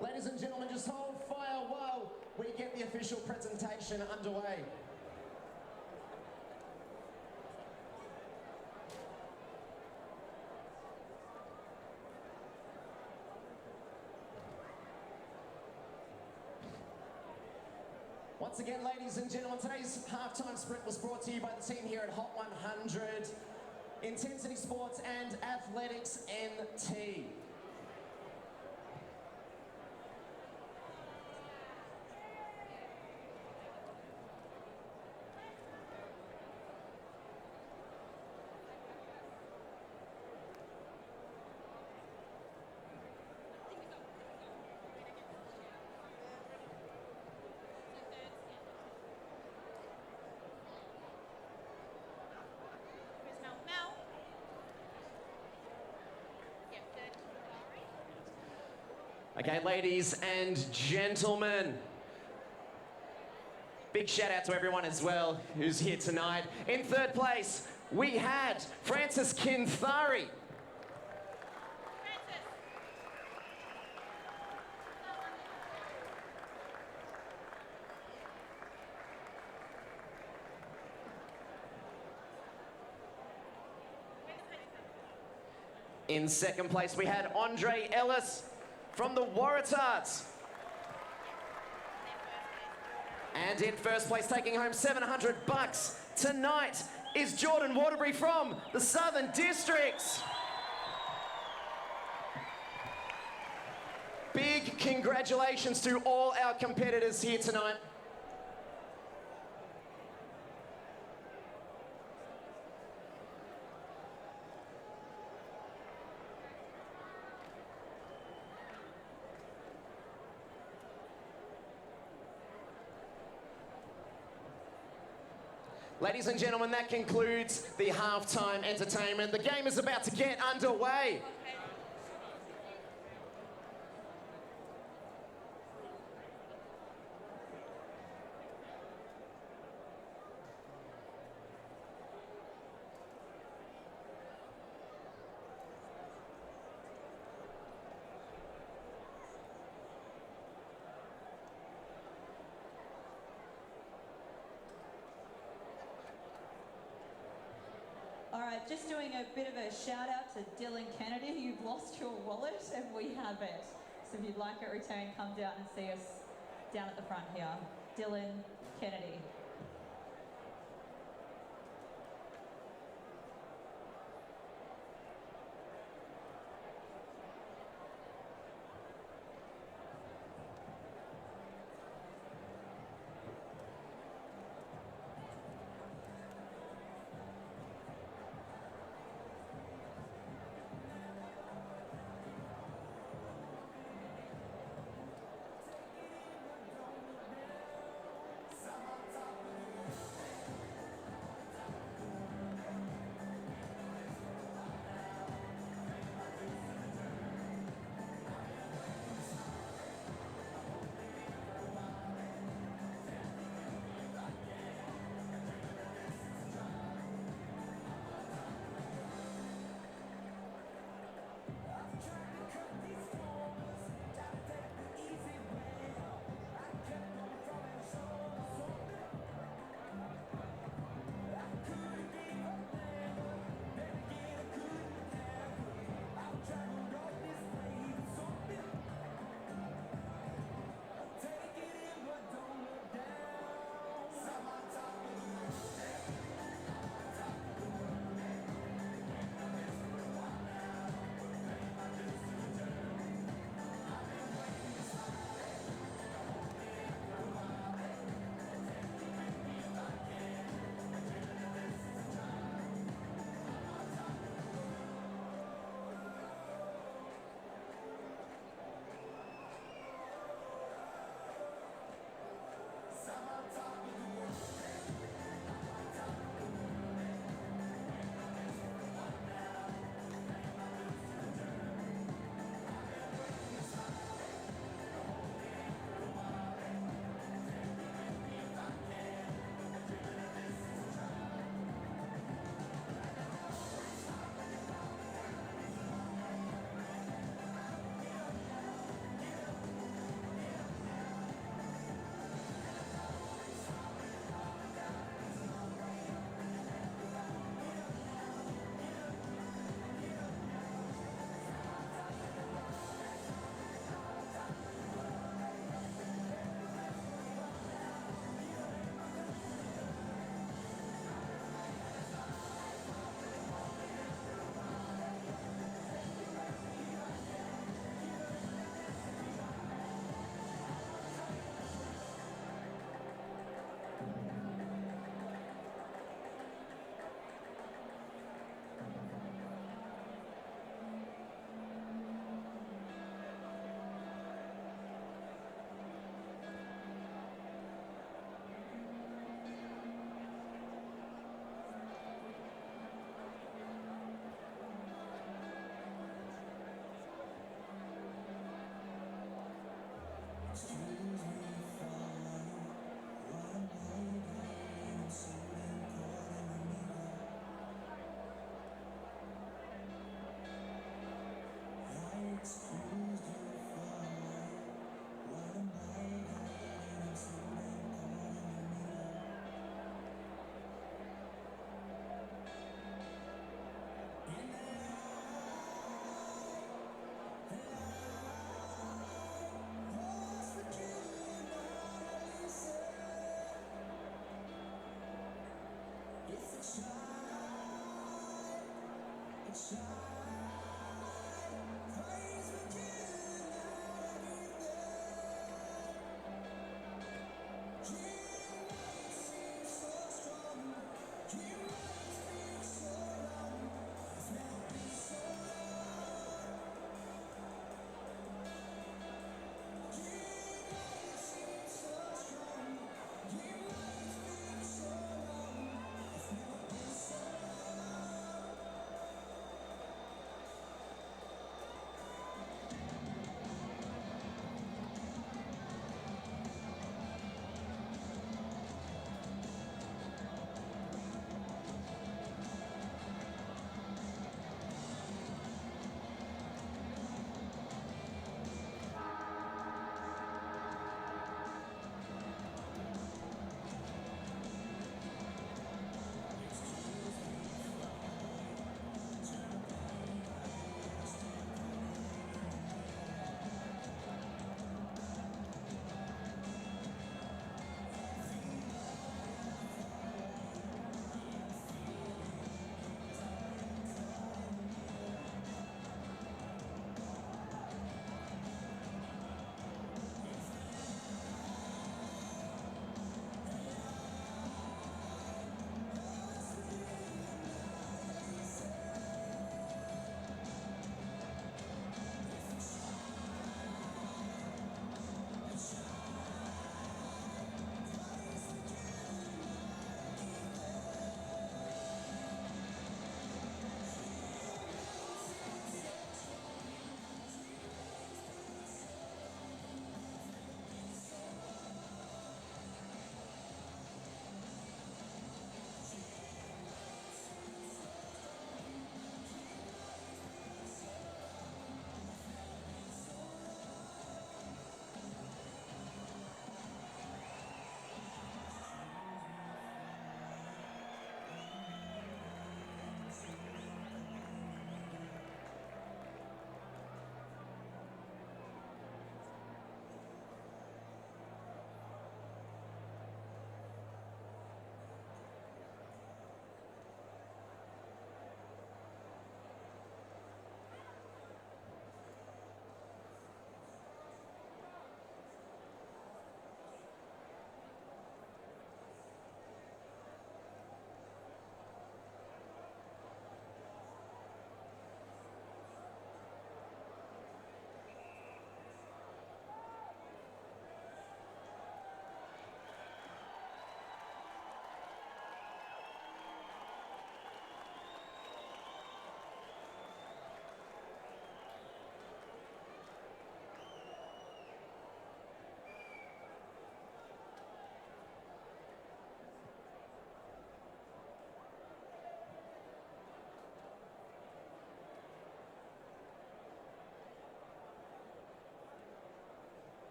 Ladies and gentlemen, just hold fire while we get the official presentation underway. Once again, ladies and gentlemen, today's halftime sprint was brought to you by the team here at Hot 100, Intensity Sports and Athletics NT. Okay, ladies and gentlemen, big shout out to everyone as well who's here tonight. In third place, we had Francis Kinthari. In second place, we had Andre Ellis from the Waratahs. And in first place, taking home $700 tonight, is Jordan Waterbury from the Southern Districts. Big congratulations to all our competitors here tonight. Ladies and gentlemen, that concludes the halftime entertainment. The game is about to get underway. All right, just doing a bit of a shout out to Dylan Kennedy. You've lost your wallet and we have it. So if you'd like it returned, come down and see us down at the front here. Dylan Kennedy.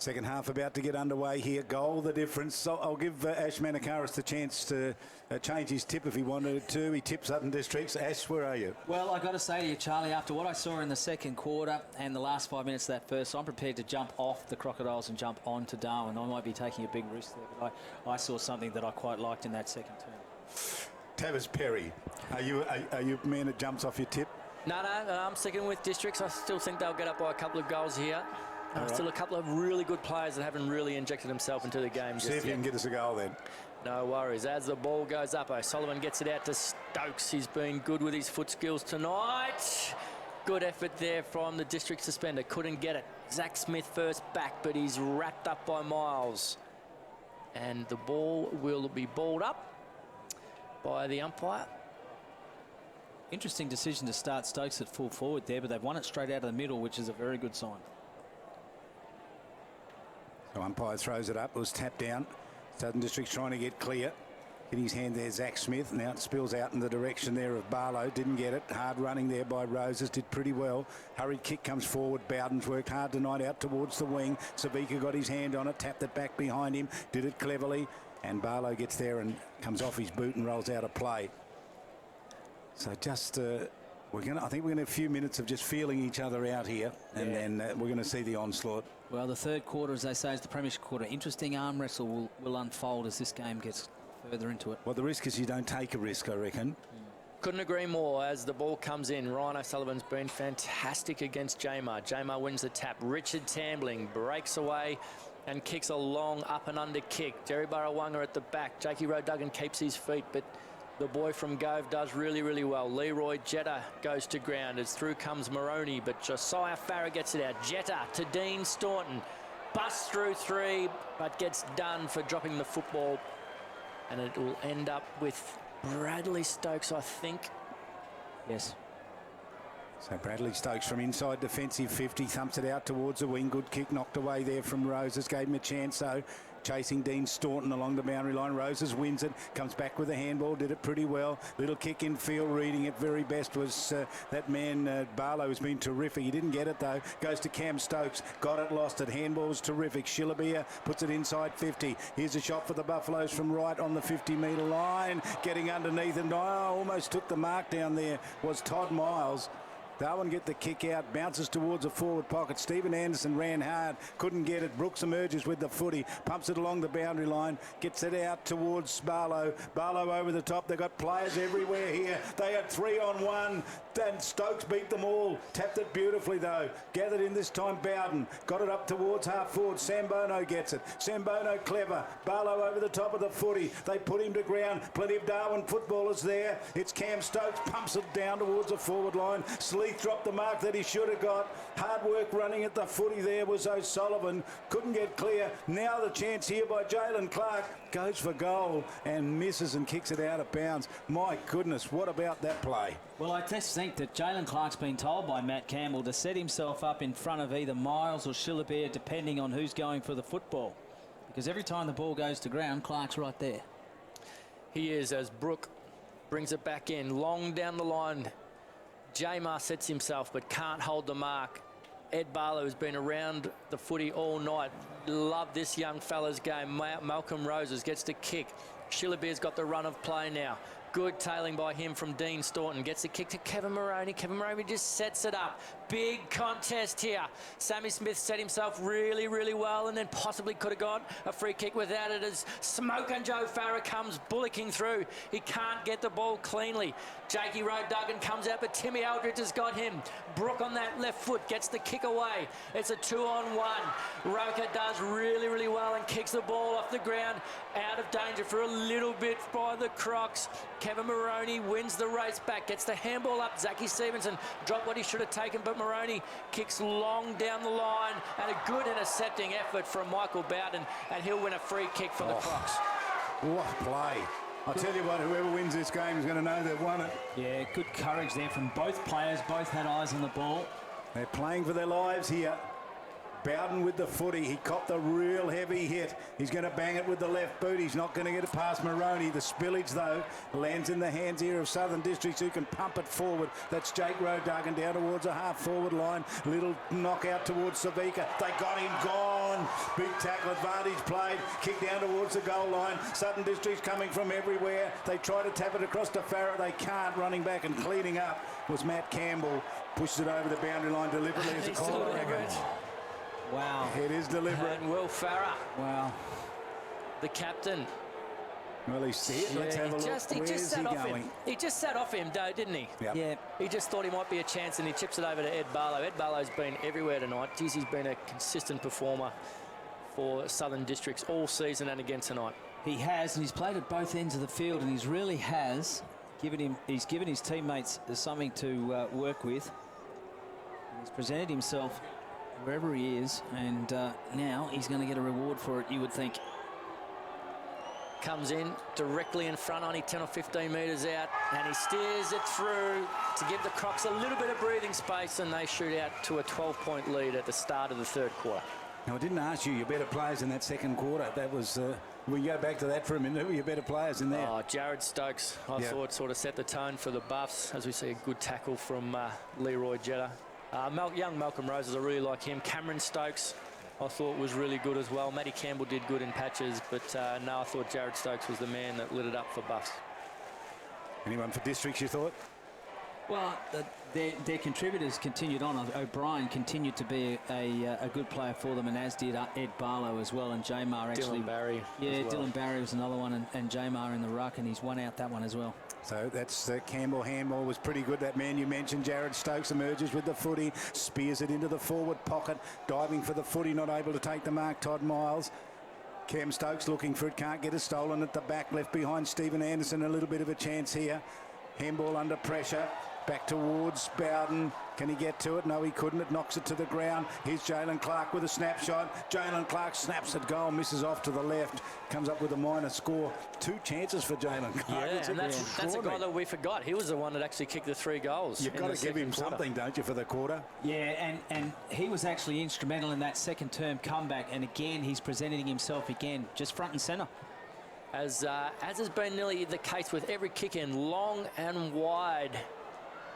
Second half about to get underway here. Goal the difference. So I'll give Ash Manakaris the chance to change his tip if he wanted to. He tips Southern Districts. Ash, where are you? Well, I got to say to you, Charlie, after what I saw in the second quarter and the last 5 minutes of that first, I'm prepared to jump off the Crocodiles and jump on to Darwin. I might be taking a big risk there, but I saw something that I quite liked in that second term. Tavis Perry, are you a man that jumps off your tip? No, I'm sticking with Districts. I still think they'll get up by a couple of goals here. Still a couple of really good players that haven't really injected themselves into the game. See if you can get us a goal then. No worries. As the ball goes up, O'Sullivan gets it out to Stokes. He's been good with his foot skills tonight. Good effort there from the District suspender. Couldn't get it. Zach Smith first back, but he's wrapped up by Miles. And the ball will be balled up by the umpire. Interesting decision to start Stokes at full forward there, but they've won it straight out of the middle, which is a very good sign. So umpire throws it up. It was tapped down. Southern District's trying to get clear. In his hand there, Zach Smith. Now it spills out in the direction there of Barlow. Didn't get it. Hard running there by Roses. Did pretty well. Hurried kick comes forward. Bowden's worked hard tonight out towards the wing. Savika got his hand on it. Tapped it back behind him. Did it cleverly. And Barlow gets there and comes off his boot and rolls out a play. So just... I think we're going to have a few minutes of just feeling each other out here, and then we're going to see the onslaught. Well, the third quarter, as they say, is the premiership quarter. Interesting arm wrestle will unfold as this game gets further into it. Well, the risk is you don't take a risk, I reckon. Couldn't agree more. As the ball comes in, Ryan O'Sullivan's been fantastic against Jamar. Jamar wins the tap. Richard Tambling breaks away and kicks a long up and under kick. Jerry Burrawunga at the back. Jakey Rowe-Duggan keeps his feet, but the boy from Gove does really, really well. Leroy Jetta goes to ground as through comes Moroney, but Josiah Farah gets it out. Jetta to Dean Staunton. Busts through three, but gets done for dropping the football. And it will end up with Bradley Stokes, I think. Yes. So Bradley Stokes from inside defensive 50, thumps it out towards the wing. Good kick knocked away there from Roses. Gave him a chance, though. Chasing Dean Staunton along the boundary line. Roses wins it, comes back with a handball, did it pretty well. Little kick in field, reading it very best was that man Barlow, who's been terrific. He didn't get it though. Goes to Cam Stokes, got it, lost it. Handball was terrific. Shillabia puts it inside 50. Here's a shot for the Buffaloes from right on the 50-metre line. Getting underneath and almost took the mark down there was Todd Miles. Darwin get the kick out, bounces towards the forward pocket. Stephen Anderson ran hard, couldn't get it. Brooks emerges with the footy, pumps it along the boundary line, gets it out towards Barlow. Barlow over the top. They've got players everywhere here. They had 3-on-1. And Stokes beat them all. Tapped it beautifully though. Gathered in this time Bowden. Got it up towards half forward. Sambono gets it. Sambono clever. Barlow over the top of the footy. They put him to ground. Plenty of Darwin footballers there. It's Cam Stokes. Pumps it down towards the forward line. Sleeth dropped the mark that he should have got. Hard work running at the footy there was O'Sullivan. Couldn't get clear. Now the chance here by Jalen Clark. Goes for goal and misses and kicks it out of bounds. My goodness, what about that play? Well, I just think that Jalen Clark's been told by Matt Campbell to set himself up in front of either Miles or Shillabia, depending on who's going for the football. Because every time the ball goes to ground, Clark's right there. He is, as Brooke brings it back in. Long down the line. Jamar sets himself but can't hold the mark. Ed Barlow has been around the footy all night. Love this young fella's game. Malcolm Roses gets the kick. Shillabeer's got the run of play now. Good tailing by him from Dean Staunton. Gets the kick to Kevin Moroney. Kevin Moroney just sets it up. Big contest here. Sammy Smith set himself really, really well and then possibly could have got a free kick without it as Smoke and Joe Farah comes bullocking through. He can't get the ball cleanly. Jakey Rowe-Duggan comes out, but Timmy Aldridge has got him. Brooke on that left foot gets the kick away. It's a 2-on-1. Roker does really, really well and kicks the ball off the ground. Out of danger for a little bit by the Crocs. Kevin Moroney wins the race back, gets the handball up. Zachy Stevenson dropped what he should have taken, but Moroney kicks long down the line and a good intercepting effort from Michael Bowden, and he'll win a free kick for the Crocs. What a play. I'll tell you what, whoever wins this game is going to know they've won it. Yeah, good courage there from both players. Both had eyes on the ball. They're playing for their lives here. Bowden with the footy. He copped a real heavy hit. He's going to bang it with the left boot. He's not going to get it past Maroney. The spillage, though, lands in the hands here of Southern Districts, who can pump it forward. That's Jake Rowe-Duggan down towards a half-forward line. Little knockout towards Savika. They got him, gone. Big tackle advantage played. Kick down towards the goal line. Southern Districts coming from everywhere. They try to tap it across to Farrah. They can't. Running back and cleaning up was Matt Campbell. Pushes it over the boundary line deliberately as a call, I reckon. Wow. It is deliberate. And Will Farrah. Wow. The captain. Well, he's see it. Let's have a look. Where's he going? He just sat off him, didn't he? Yep. Yeah. He just thought he might be a chance, and he chips it over to Ed Barlow. Ed Barlow's been everywhere tonight. Geez, he's been a consistent performer for Southern Districts all season and again tonight. He has, and he's played at both ends of the field, and he's really he's given his teammates something to work with. He's presented himself wherever he is, and now he's going to get a reward for it, you would think. Comes in directly in front, only 10 or 15 metres out, and he steers it through to give the Crocs a little bit of breathing space, and they shoot out to a 12-point lead at the start of the third quarter. Now, I didn't ask you your better players in that second quarter. That was, we can go back to that for a minute. Who were your better players in there? Oh, Jared Stokes, I thought, sort of set the tone for the Buffs, as we see a good tackle from Leroy Jetta. Young Malcolm Roses, I really like him. Cameron Stokes, I thought was really good as well. Matty Campbell did good in patches, but no, I thought Jared Stokes was the man that lit it up for Buffs. Anyone for Districts, you thought? Well, their contributors continued on. O'Brien continued to be a good player for them, and as did Ed Barlow as well, and Jamar actually. Dylan Barry. Yeah, Dylan Barry was another one, and Jamar in the ruck, and he's won out that one as well. So that's Campbell. Handball was pretty good. That man you mentioned, Jared Stokes, emerges with the footy, spears it into the forward pocket, diving for the footy, not able to take the mark. Todd Miles. Cam Stokes looking for it, can't get it stolen at the back, left behind Stephen Anderson. A little bit of a chance here. Handball under pressure. Back towards Bowden. Can he get to it? No, he couldn't. It knocks it to the ground. Here's Jalen Clark with a snapshot. Jalen Clark snaps at goal, misses off to the left. Comes up with a minor score. 2 chances for Jalen Clark. Yeah, and that's a guy that we forgot. He was the one that actually kicked the 3 goals. You've got to give him something, don't you, for the quarter? Yeah, and he was actually instrumental in that second term comeback. And again, he's presenting himself again, just front and centre. As has been nearly the case with every kick in, long and wide.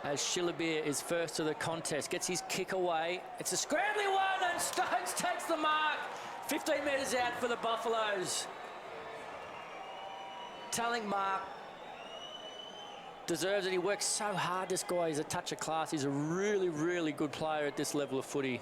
As Shillabeer is first to the contest, gets his kick away. It's a scrambling one, and Stokes takes the mark. 15 metres out for the Buffaloes. Telling Mark deserves it. He works so hard, this guy. He's a touch of class. He's a really, really good player at this level of footy,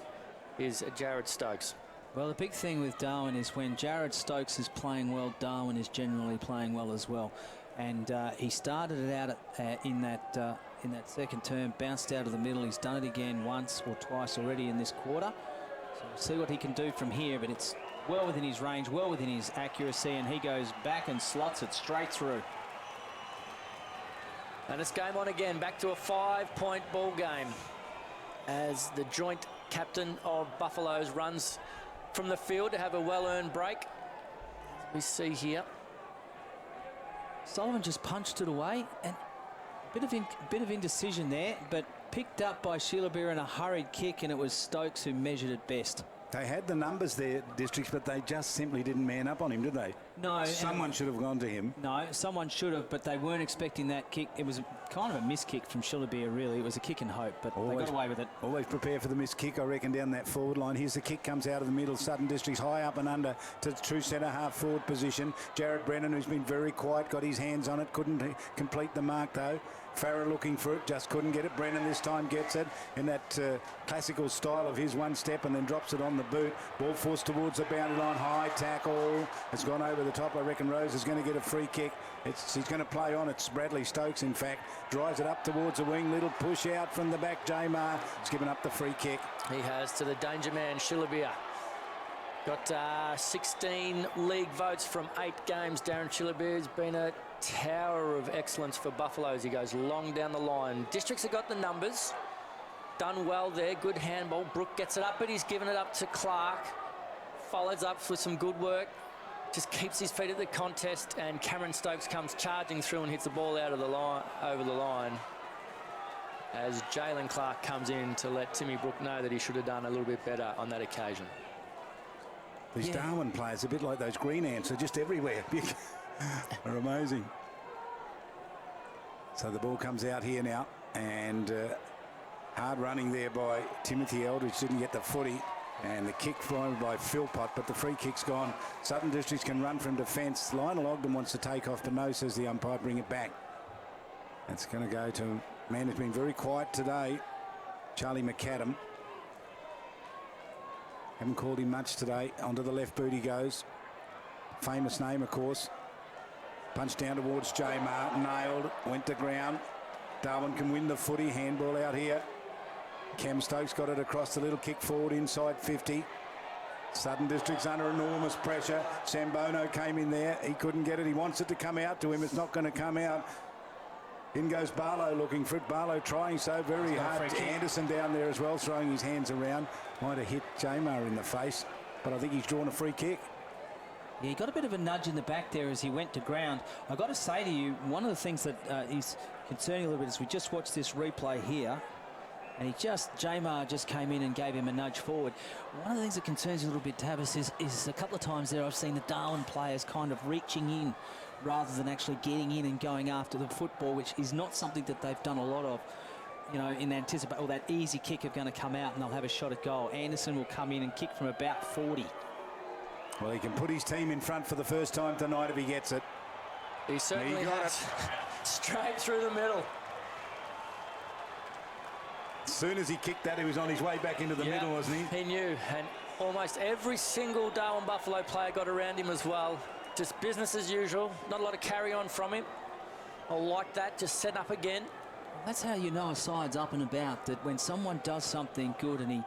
is Jared Stokes. Well, the big thing with Darwin is when Jared Stokes is playing well, Darwin is generally playing well as well. And he started it out in that second term, bounced out of the middle. He's done it again once or twice already in this quarter. So we'll see what he can do from here, but it's well within his range, well within his accuracy, and he goes back and slots it straight through. And it's game on again, back to a 5-point ball game as the joint captain of Buffaloes runs from the field to have a well-earned break. As we see here. Sullivan just punched it away, and a bit of indecision there, but picked up by Shillabeer in a hurried kick, and it was Stokes who measured it best. They had the numbers there, Districts, but they just simply didn't man up on him, did they? No. Someone should have gone to him. No, someone should have, but they weren't expecting that kick. It was kind of a miss kick from Shillabeer, really. It was a kick and hope, but they got away with it. Always prepare for the missed kick, I reckon, down that forward line. Here's the kick, comes out of the middle. Southern Districts high up and under to the true centre half forward position. Jared Brennan, who's been very quiet, got his hands on it, couldn't complete the mark though. Farrah looking for it, just couldn't get it. Brennan this time gets it in that classical style of his one step and then drops it on the boot. Ball forced towards the boundary line, high tackle. It's gone over the top. I reckon Rose is going to get a free kick. He's going to play on. It's Bradley Stokes, in fact. Drives it up towards the wing. Little push out from the back. Jamar has given up the free kick. He has to the danger man, Shillabeer. Got 16 league votes from 8 games. Darren Shillabeer's been a tower of excellence for Buffaloes. He goes long down the line. Districts have got the numbers. Done well there. Good handball. Brook gets it up, but he's given it up to Clark. Follows up with some good work. Just keeps his feet at the contest, and Cameron Stokes comes charging through and hits the ball out of the line, over the line. as Jalen Clark comes in to let Timmy Brook know that he should have done a little bit better on that occasion. These Darwin players, a bit like those green ants, are just everywhere. They're amazing. So the ball comes out here now, and hard running there by Timothy Eldridge, didn't get the footy, and the kick thrown by Philpott, but the free kick's gone. Southern Districts can run from defence. Lionel Ogden wants to take off, but no, says the umpire, bring it back. It's going to go to a man who's been very quiet today, Charlie McAdam. Haven't called him much today. Onto the left boot he goes. Famous name, of course. Punched down towards J-Mar, nailed, went to ground. Darwin can win the footy, handball out here. Cam Stokes got it across the little kick forward inside 50. Southern District's under enormous pressure. Sambono came in there, he couldn't get it. He wants it to come out to him, it's not going to come out. In goes Barlow looking for it. Barlow trying so very hard. Anderson down there as well, throwing his hands around. Might have hit J-Mar in the face, but I think he's drawn a free kick. Yeah, he got a bit of a nudge in the back there as he went to ground. I've got to say to you, one of the things that is concerning a little bit is we just watched this replay here, and J-Mar just came in and gave him a nudge forward. One of the things that concerns you a little bit, Tavis, is a couple of times there I've seen the Darwin players kind of reaching in rather than actually getting in and going after the football, which is not something that they've done a lot of, you know, in anticipation, or that easy kick of going to come out and they'll have a shot at goal. Anderson will come in and kick from about 40. Well, he can put his team in front for the first time tonight if he gets it. He certainly has. Straight through the middle. As soon as he kicked that, he was on his way back into the middle, wasn't he? He knew, and almost every single Darwin Buffalo player got around him as well. Just business as usual. Not a lot of carry on from him. I like that, just set up again. That's how you know a side's up and about, that when someone does something good and he's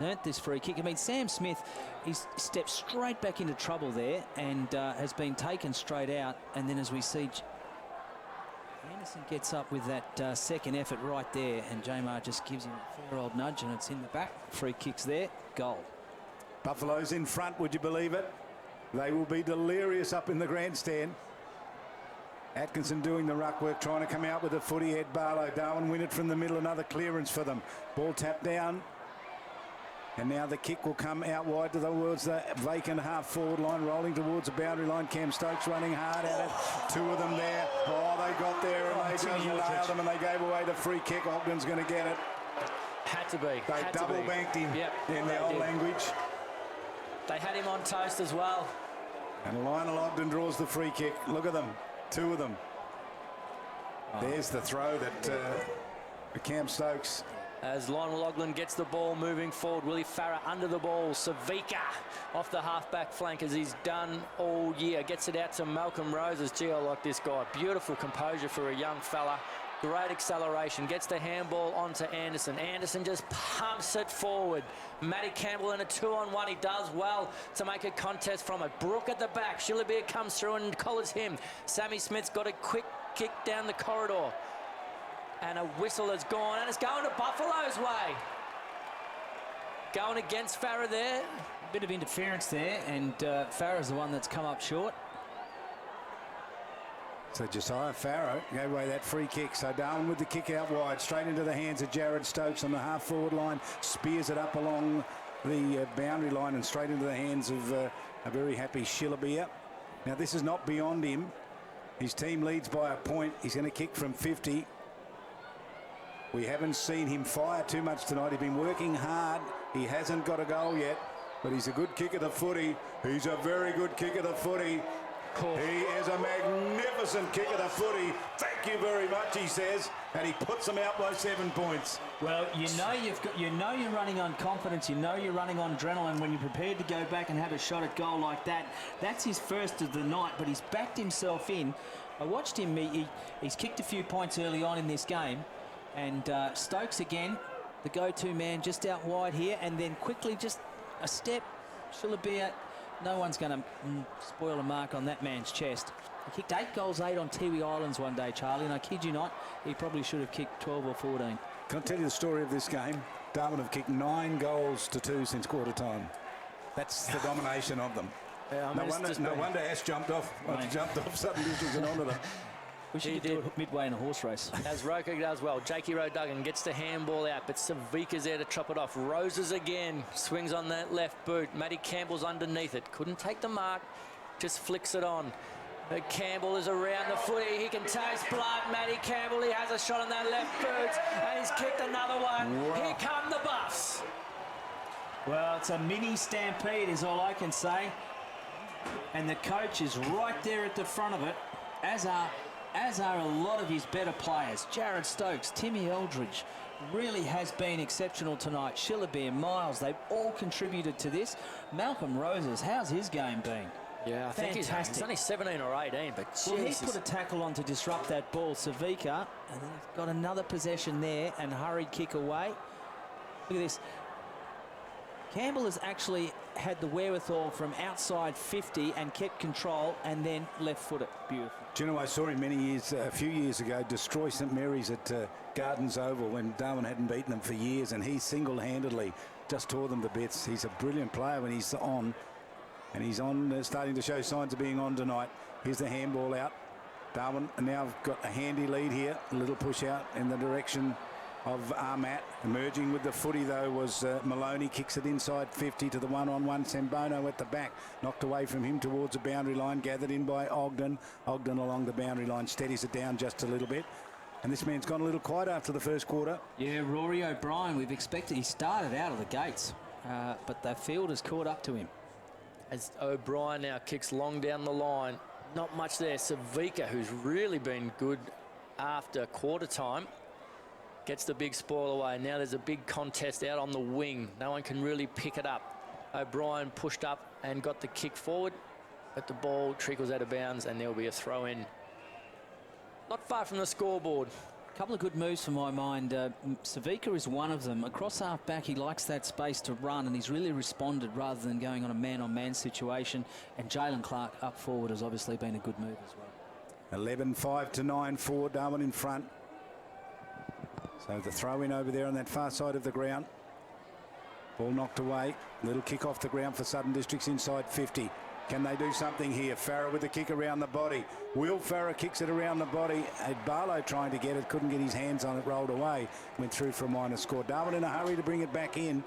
earned this free kick. I mean, Sam Smith, he's stepped straight back into trouble there and has been taken straight out. And then as we see, Anderson gets up with that second effort right there, and J-Mar just gives him a fair old nudge, and it's in the back. Free kicks there, goal. Buffaloes in front, would you believe it? They will be delirious up in the grandstand. Atkinson doing the ruck work, trying to come out with a footy. Ed Barlow, Darwin win it from the middle, another clearance for them. Ball tapped down, and now the kick will come out wide towards the vacant half forward line, rolling towards the boundary line. Cam Stokes running hard at it. Two of them there. Oh, they got there and they just nailed them, and they gave away the free kick. Ogden's going to get it. Had to be. They double banked him in the old language. They had him on toast as well. And Lionel Ogden draws the free kick. Look at them. Two of them. There's the throw that Cam Stokes. As Lionel Ogden gets the ball moving forward, Willie Farah under the ball. Savika off the half-back flank as he's done all year. Gets it out to Malcolm Roses. Gee, I like this guy. Beautiful composure for a young fella. Great acceleration. Gets the handball onto Anderson. Anderson just pumps it forward. Matty Campbell in a 2-on-1. He does well to make a contest from it. Brook at the back. Shillabir comes through and collars him. Sammy Smith's got a quick kick down the corridor. And a whistle has gone, and it's going to Buffalo's way. Going against Farah there. A bit of interference there, and Farah's the one that's come up short. So Josiah Farrow gave away that free kick. So Darwin with the kick out wide, straight into the hands of Jared Stokes on the half-forward line. Spears it up along the boundary line and straight into the hands of a very happy Shillabir. Now, this is not beyond him. His team leads by a point. He's going to kick from 50. We haven't seen him fire too much tonight. He's been working hard. He hasn't got a goal yet, but he's a good kick of the footy. He's a very good kick of the footy. He is a magnificent kick of the footy. Thank you very much, he says, and he puts them out by 7 points. Well, you know you're running on confidence. You know you're running on adrenaline when you're prepared to go back and have a shot at goal like that. That's his first of the night, but he's backed himself in. I watched him. He's kicked a few points early on in this game, and Stokes again, the go-to man, just out wide here, and then quickly just a step. Shillabir. No one's going to spoil a mark on that man's chest. He kicked 8 goals, 8 on Tiwi Islands one day, Charlie, and I kid you not, he probably should have kicked 12 or 14. Can I tell you the story of this game? Darwin have kicked 9 goals to 2 since quarter time. That's the domination of them. Yeah, no wonder Ash jumped off. Jumped off Southern Districts and onto them. We should do it midway in a horse race. As Roker does well. Jakey Rowe Duggan gets the handball out, but Savika's there to chop it off. Roses again, swings on that left boot. Matty Campbell's underneath it. Couldn't take the mark, just flicks it on. But Campbell is around the footy. He can taste blood. Matty Campbell, he has a shot on that left boot, and he's kicked another one. Wow. Here come the Buffs. Well, it's a mini stampede is all I can say. And the coach is right there at the front of it, as are a lot of his better players. Jared Stokes, Timmy Eldridge really has been exceptional tonight. Shillabeer, Miles, they've all contributed to this. Malcolm Roses, how's his game been? Yeah, I think he's only 17 or 18, but well, he's put a tackle on to disrupt that ball, Savika, and then he's got another possession there and hurried kick away. Look at this. Campbell has actually had the wherewithal from outside 50 and kept control and then left foot it. Beautiful. Do you know, I saw him a few years ago, destroy St Mary's at Gardens Oval when Darwin hadn't beaten them for years, and he single-handedly just tore them to bits. He's a brilliant player when he's on, and he's on, starting to show signs of being on tonight. Here's the handball out. Darwin now got a handy lead here. A little push out in the direction of Armat. Emerging with the footy though was Maloney, kicks it inside 50 to the one-on-one. Sembono at the back, knocked away from him towards the boundary line, gathered in by Ogden. Ogden along the boundary line, steadies it down just a little bit. And this man's gone a little quiet after the first quarter. Yeah, Rory O'Brien, we've expected, he started out of the gates, but the field has caught up to him. As O'Brien now kicks long down the line, not much there. Savika, who's really been good after quarter time, gets the big spoil away. Now there's a big contest out on the wing. No one can really pick it up. O'Brien pushed up and got the kick forward, but the ball trickles out of bounds and there'll be a throw in. Not far from the scoreboard. A couple of good moves for my mind. Savika is one of them. Across half back, he likes that space to run, and he's really responded rather than going on a man-on-man situation. And Jalen Clark up forward has obviously been a good move as well. 11-5 to 9-4, Darwin in front. So the throw in over there on that far side of the ground. Ball knocked away. Little kick off the ground for Southern Districts inside 50. Can they do something here? Farah with the kick around the body. Will Farah kicks it around the body. Barlow trying to get it, couldn't get his hands on it, rolled away. Went through for a minor score. Darwin in a hurry to bring it back in.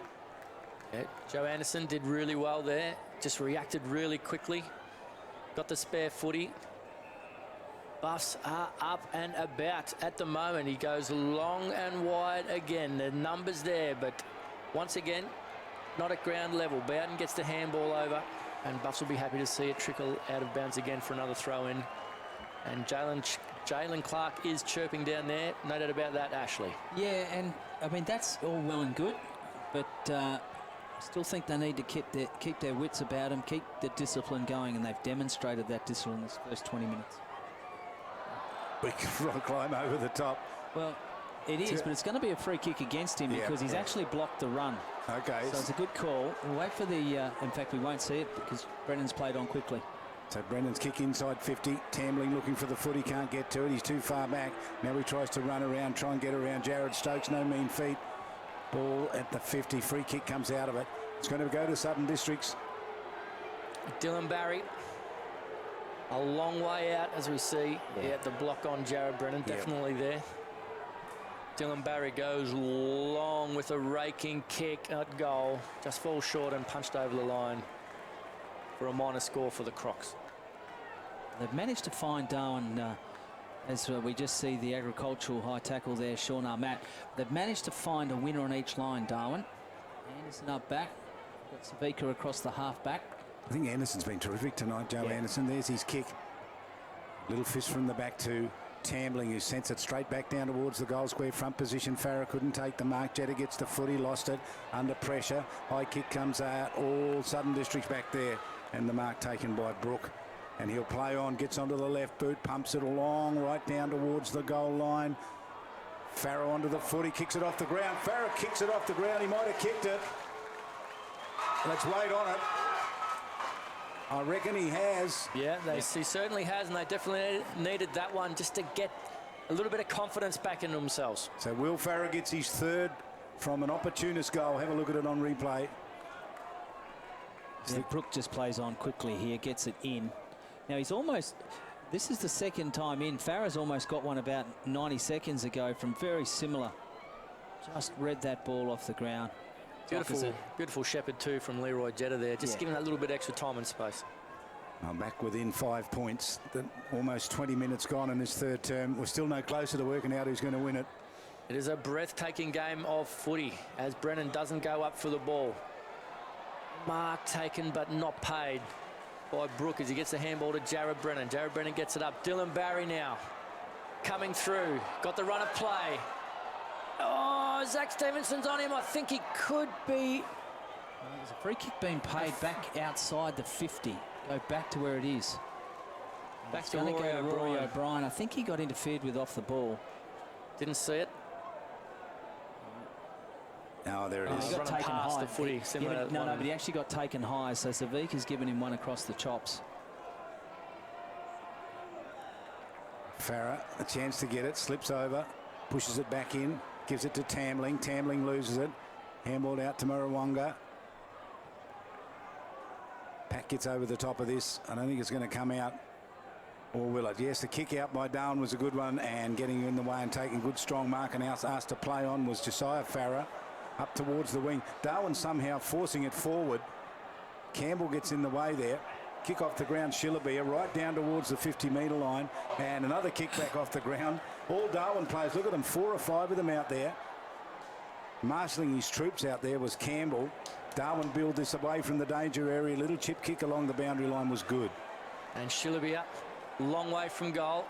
Yeah, Joe Anderson did really well there. Just reacted really quickly. Got the spare footy. Buffs are up and about at the moment. He goes long and wide again. The numbers there, but once again, not at ground level. Bowden gets the handball over, and Buffs will be happy to see it trickle out of bounds again for another throw in. And Jalen Clark is chirping down there. No doubt about that, Ashley. Yeah, and I mean, that's all well and good, but I still think they need to keep their wits about them, keep the discipline going, and they've demonstrated that discipline in this first 20 minutes. We can climb over the top. Well, it is, but it's going to be a free kick against him because he's actually blocked the run. Okay. So it's a good call. We'll wait for the, in fact, we won't see it because Brennan's played on quickly. So Brennan's kick inside 50. Tambling looking for the footy, can't get to it. He's too far back. Now he tries to run around, try and get around Jared Stokes. No mean feat. Ball at the 50. Free kick comes out of it. It's going to go to Southern Districts. Dylan Barry. A long way out, as we see. Yeah, the block on Jared Brennan, definitely there. Dylan Barry goes long with a raking kick at goal. Just falls short and punched over the line for a minor score for the Crocs. They've managed to find Darwin, as we just see the agricultural high tackle there, Sean Armat. They've managed to find a winner on each line, Darwin. Anderson up back. Got Savika across the half back. I think Anderson's been terrific tonight, Joe Anderson. There's his kick. Little fist from the back to Tambling, who sends it straight back down towards the goal square front position. Farah couldn't take the mark. Jetta gets the footy, lost it under pressure. High kick comes out. All Southern Districts back there. And the mark taken by Brook. And he'll play on, gets onto the left boot, pumps it along, right down towards the goal line. Farah onto the footy, kicks it off the ground. Farah kicks it off the ground. He might have kicked it. Let's wait on it. I reckon he has. Yeah, he certainly has, and they definitely needed that one just to get a little bit of confidence back into themselves. So Will Farah gets his third from an opportunist goal. Have a look at it on replay. Yeah, Brook just plays on quickly here, gets it in. Now he's almost, This is the second time in. Farah's almost got one about 90 seconds ago from very similar. Just read that ball off the ground. Beautiful, beautiful shepherd too from Leroy Jetta there. Just giving that little bit extra time and space. I'm back within 5 points. Almost 20 minutes gone in this third term. We're still no closer to working out who's going to win it. It is a breathtaking game of footy as Brennan doesn't go up for the ball. Mark taken but not paid by Brooke as he gets the handball to Jared Brennan. Jared Brennan gets it up. Dylan Barry now coming through. Got the run of play. Oh, Zach Stevenson's on him. I think he could be. There's a free kick being paid back outside the 50. Go back to where it is. Back to Rory O'Brien. O'Brien. I think he got interfered with off the ball. Didn't see it. Oh, there it is. He got taken past high. the footy, similar to no, one. but he actually got taken high, so Savik has given him one across the chops. Farah, a chance to get it, slips over, pushes it back in, gives it to Tambling. Tambling loses it. Handballed out to Murrawonga. Pat gets over the top of this. I don't think it's going to come out. Or will it? Yes, the kick out by Darwin was a good one, and getting in the way and taking good strong mark and asked to play on was Josiah Farah up towards the wing. Darwin somehow forcing it forward. Campbell gets in the way there. Kick off the ground, Shillabia right down towards the 50-metre line, and another kick back off the ground. All Darwin players, look at them, 4 or 5 of them out there. Marshalling his troops out there was Campbell. Darwin build this away from the danger area. Little chip kick along the boundary line was good. And Shillabia, long way from goal.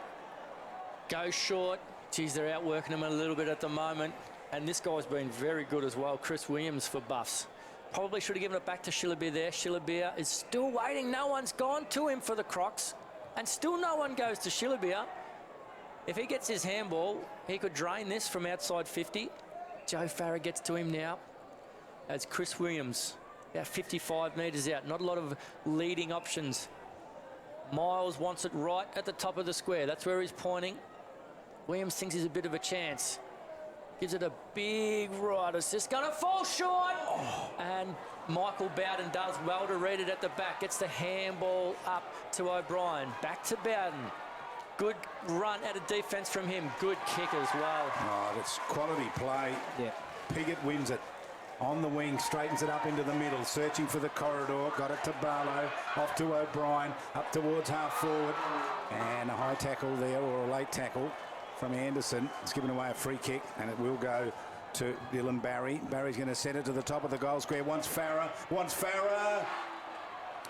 Goes short. Geez, they're outworking him a little bit at the moment. And this guy's been very good as well, Chris Williams for Buffs. Probably should have given it back to Shillabia there. Shillabia is still waiting. No one's gone to him for the Crocs. And still no one goes to Shillabia. If he gets his handball, he could drain this from outside 50. Joe Farah gets to him now. As Chris Williams, about 55 metres out. Not a lot of leading options. Miles wants it right at the top of the square. That's where he's pointing. Williams thinks he's a bit of a chance. Gives it a big right assist. Going to fall short. And Michael Bowden does well to read it at the back. Gets the handball up to O'Brien. Back to Bowden. Good run out of defence from him. Good kick as well. Oh, that's quality play. Yeah. Piggott wins it. On the wing, straightens it up into the middle, searching for the corridor, got it to Barlow, off to O'Brien, up towards half forward, and a high tackle there, or a late tackle from Anderson. It's given away a free kick, and it will go to Dylan Barry. Barry's going to send it to the top of the goal square. Wants Farah.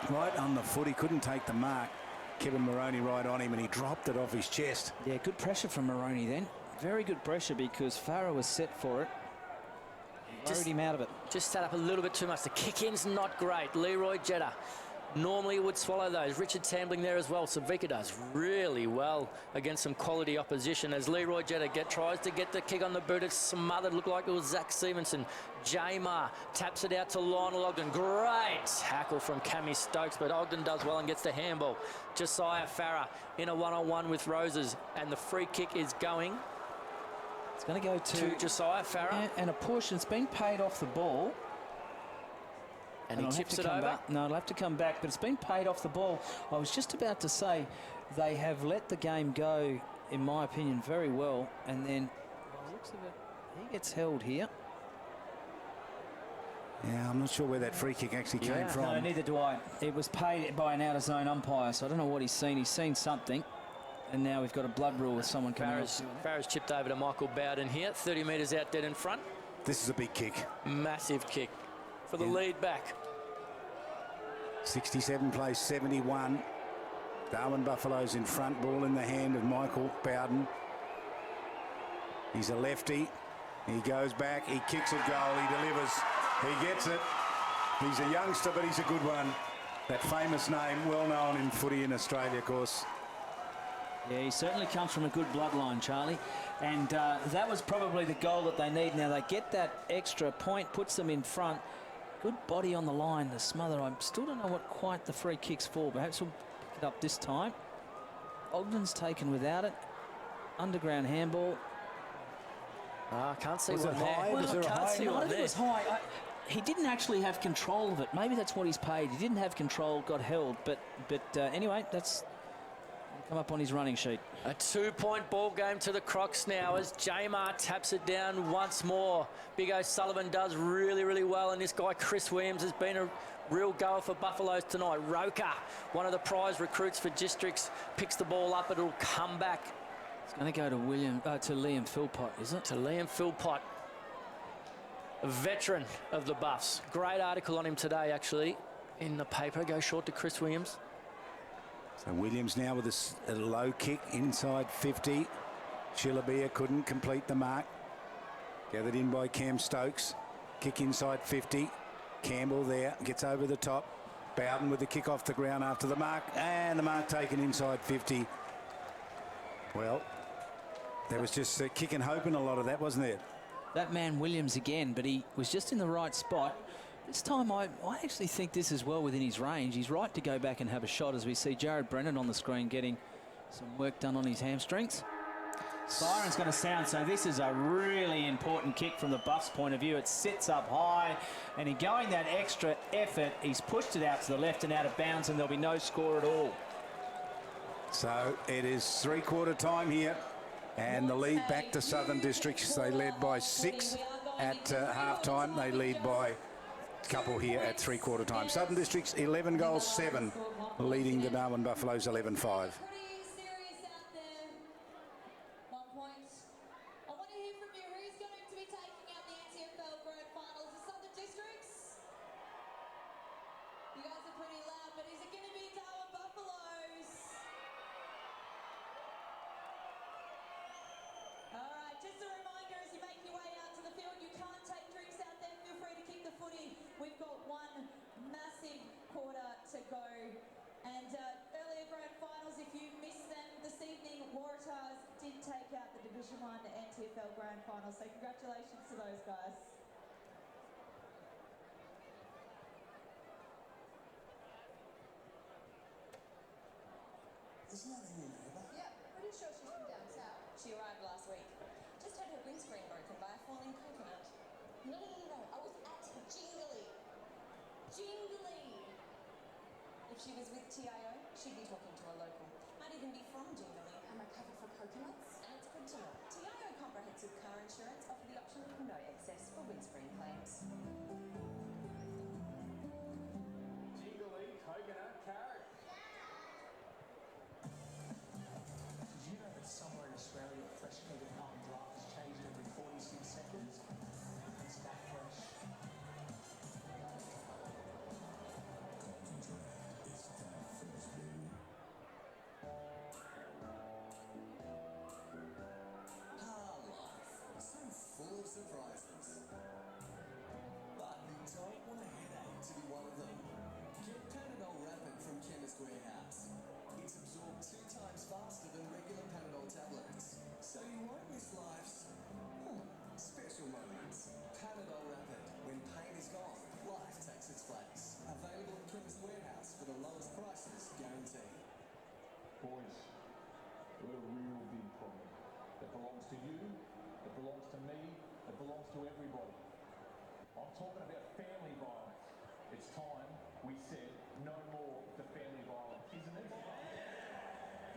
Right on the foot, he couldn't take the mark. Kevin Moroney right on him, and he dropped it off his chest. Yeah, good pressure from Moroney then. Very good pressure because Farah was set for it. Worried him out of it. Just sat up a little bit too much. The kick-in's not great. Leroy Jetta normally would swallow those. Richard Tambling there as well. Savika does really well against some quality opposition as Leroy Jetta tries to get the kick on the boot. It's smothered. Looked like it was Zach Stevenson. Jamar taps it out to Lionel Ogden. Great tackle from Cammy Stokes, but Ogden does well and gets the handball. Josiah Farah in a one-on-one with Roses, and the free kick is going. It's going to go to Josiah Farah. And a push. It's been paid off the ball. And he tips it over. No, it'll have to come back, but it's been paid off the ball. I was just about to say they have let the game go, in my opinion, very well. And then, by the looks of it, he gets held here. Yeah, I'm not sure where that free kick actually came from. No, neither do I. It was paid by an out-of-zone umpire, so I don't know what he's seen. He's seen something. And now we've got a blood rule with someone coming up. Farah's chipped over to Michael Bowden here. 30 metres out dead in front. This is a big kick. Massive kick for the lead back. 67 plays 71. Darwin Buffaloes in front. Ball in the hand of Michael Bowden. He's a lefty. He goes back. He kicks it goal. He delivers. He gets it. He's a youngster, but he's a good one. That famous name, well known in footy in Australia, of course. Yeah, he certainly comes from a good bloodline, Charlie. And that was probably the goal that they need. Now, they get that extra point, puts them in front. Good body on the line, the smother. I still don't know what quite the free kick's for. Perhaps we'll pick it up this time. Ogden's taken without it. Underground handball. I can't see Was one it there. high? Was there a high? I think it was high. He didn't actually have control of it. Maybe that's what he's paid. He didn't have control, got held. But anyway, that's... come up on his running sheet. A 2-point ball game to the Crocs now as Jamar taps it down once more. Big O'Sullivan does really, really well, and this guy Chris Williams has been a real goer for Buffaloes tonight. Roker, one of the prize recruits for Districts, picks the ball up, it'll come back. It's going to go to Liam Philpott, is it? To Liam Philpott, a veteran of the Buffs. Great article on him today, actually, in the paper. Go short to Chris Williams. So Williams now with a low kick inside 50. Shillabia couldn't complete the mark. Gathered in by Cam Stokes. Kick inside 50. Campbell there, gets over the top. Bowden with the kick off the ground after the mark. And the mark taken inside 50. Well, there was just kick and hope in a lot of that, wasn't there? That man Williams again, but he was just in the right spot. This time I actually think this is well within his range. He's right to go back and have a shot as we see Jared Brennan on the screen getting some work done on his hamstrings. Siren's going to sound, so this is a really important kick from the Buffs' point of view. It sits up high, and in going that extra effort, he's pushed it out to the left and out of bounds, and there'll be no score at all. So it is 3/4 time here, and the lead back to Southern Districts. They led by 6 at half-time. They lead by a couple here at 3/4 time. Southern Districts 11 goals, 7, leading the Darwin Buffaloes 11-5. We've got one massive quarter to go, and earlier grand finals, if you missed them this evening, Waratahs did take out the Division 1 NTFL grand final, so congratulations to those guys. Isn't that in your neighbour? Yeah, pretty sure she's from down south. She arrived last week. Just had her windscreen broken by a falling coconut. No. I was at Jingly. If she was with TIO, she'd be talking to a local. Might even be from Jingly. Am I covered for coconuts? And it's good to know. TIO Comprehensive Car Insurance offer the option of no excess for windscreen claims. Jingly, coconut, carrot. Did you know that somewhere in Australia, fresh coated carton draft is changed every 46 seconds? It's that fresh. Full of surprises. But you don't want a headache to be one of them. Get Panadol Rapid from Chemist Warehouse. It's absorbed 2 times faster than regular Panadol tablets, so you won't miss life's special moments. Panadol Rapid. When pain is gone, life takes its place. Available at Chemist Warehouse for the lowest prices guaranteed. Boys, we've got a real big problem that belongs to you, that belongs to me, that belongs to everybody. I'm talking about family violence. It's time we said no more to family violence, isn't it?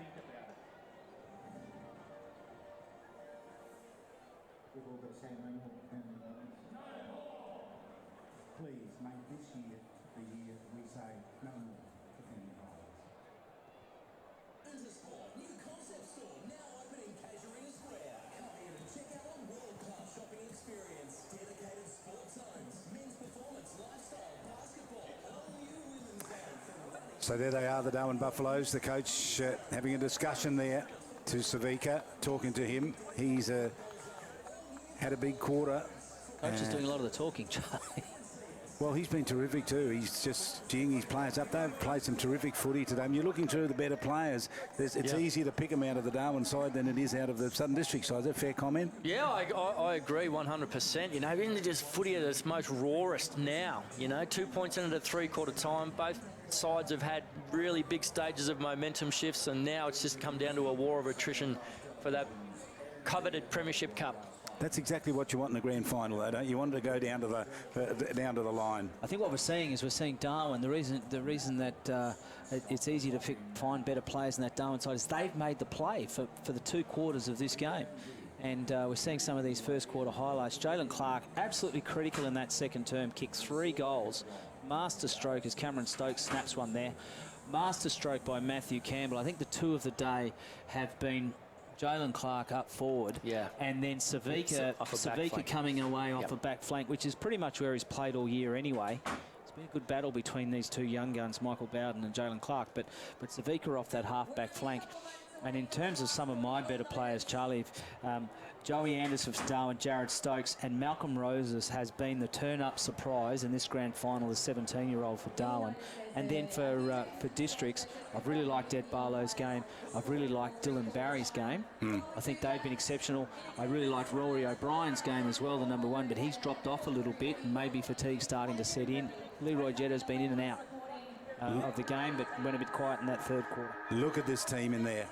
Think about it. We've all got to say no more to family violence. No more! Please make this year the year we say no more to family violence. Intersport, new concept store, now open in Casuarina Square. Come in and check out our world-class shopping experience. Dedicated sports zones, men's performance, lifestyle, basketball, all new women's zone from running. So there they are, the Darwin Buffaloes. The coach having a discussion there to Savika, talking to him. He's had a big quarter. Coach is doing a lot of the talking, Charlie. Well, he's been terrific too. He's just geeing his players up. They've played some terrific footy today. When you're looking through the better players, it's easier to pick them out of the Darwin side than it is out of the Southern District side. Is that a fair comment? Yeah, I agree 100%. You know, isn't it just footy at its most rawest now? You know, 2 points into the 3/4 time. Both sides have had really big stages of momentum shifts, and now it's just come down to a war of attrition for that coveted Premiership Cup. That's exactly what you want in the grand final, though, don't you? You want it to go down to the line. I think what we're seeing Darwin. The reason that it's easy to find better players in that Darwin side is they've made the play for the 2 quarters of this game. And we're seeing some of these first quarter highlights. Jalen Clark, absolutely critical in that second term, kicked 3 goals. Master stroke as Cameron Stokes snaps one there. Master stroke by Matthew Campbell. I think the 2 of the day have been Jalen Clark up forward, and then Savika coming away off a back flank, which is pretty much where he's played all year anyway. It's been a good battle between these 2 young guns, Michael Bowden and Jalen Clark, but Savika off that half-back flank. And in terms of some of my better players, Charlie, Joey Anderson for Darwin, Jared Stokes, and Malcolm Roses has been the turn-up surprise in this grand final, the 17-year-old for Darwin. And then for districts, I've really liked Ed Barlow's game. I've really liked Dylan Barry's game. I think they've been exceptional. I really liked Rory O'Brien's game as well, the number 1, but he's dropped off a little bit, and maybe fatigue starting to set in. Leroy Jetta's been in and out of the game, but went a bit quiet in that 3rd quarter. Look at this team in there.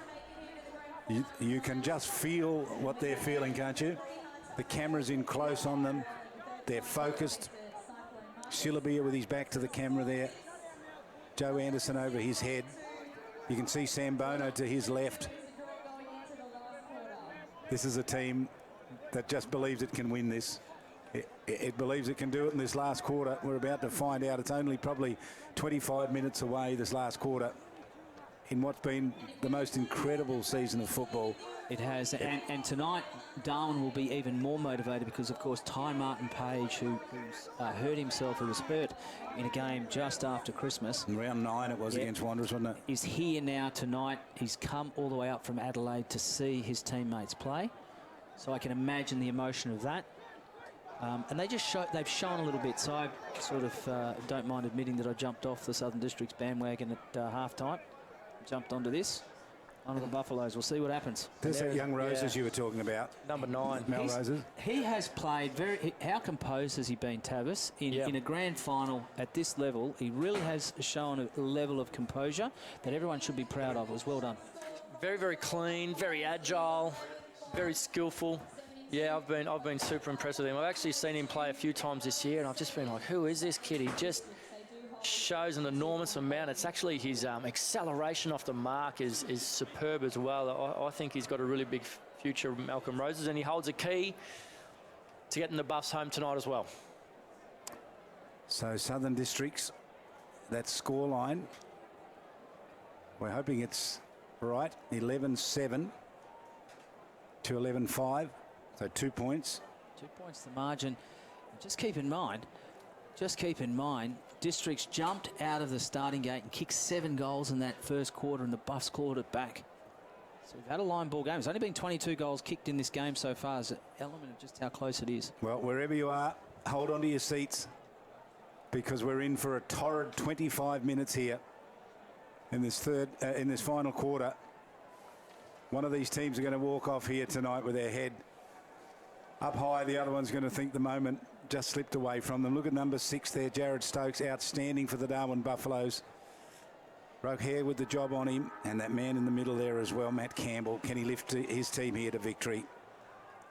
You can just feel what they're feeling, can't you? The camera's in close on them. They're focused. Shillabia with his back to the camera there. Joe Anderson over his head. You can see Sam Bono to his left. This is a team that just believes it can win this. It believes it can do it in this last quarter. We're about to find out. It's only probably 25 minutes away, this last quarter, in what's been the most incredible season of football. It has, and tonight Darwin will be even more motivated because, of course, Ty Martin Page, who's hurt himself, who was hurt in a game just after Christmas. In round 9 it was against Wanderers, wasn't it? Is here now tonight. He's come all the way up from Adelaide to see his teammates play. So I can imagine the emotion of that. And they've shown a little bit. So I sort of don't mind admitting that I jumped off the Southern Districts bandwagon at half-time. Jumped onto this. Onto the Buffaloes. We'll see what happens. There's that young Roses you were talking about. Number 9. Mel Roses. He has played how composed has he been, Tavis? In a grand final at this level, he really has shown a level of composure that everyone should be proud of. It was well done. Very, very clean, very agile, very skillful. Yeah, I've been super impressed with him. I've actually seen him play a few times this year, and I've just been like, who is this kid? He just shows an enormous amount. It's actually his acceleration off the mark is superb as well. I think he's got a really big future, Malcolm Roses, and he holds a key to getting the Buffs home tonight as well. So Southern Districts, that scoreline, we're hoping it's right. 11-7 to 11-5, so 2 points. 2 points the margin. Just keep in mind, Districts jumped out of the starting gate and kicked 7 goals in that first quarter, and the Buffs clawed it back. So we've had a line ball game. There's only been 22 goals kicked in this game so far. As an element of just how close it is. Well, wherever you are, hold on to your seats, because we're in for a torrid 25 minutes here in this final quarter. One of these teams are going to walk off here tonight with their head up high. The other one's going to think the moment just slipped away from them. Look at number 6 there, Jared Stokes, outstanding for the Darwin Buffaloes. Broke hair with the job on him, and that man in the middle there as well, Matt Campbell. Can he lift his team here to victory?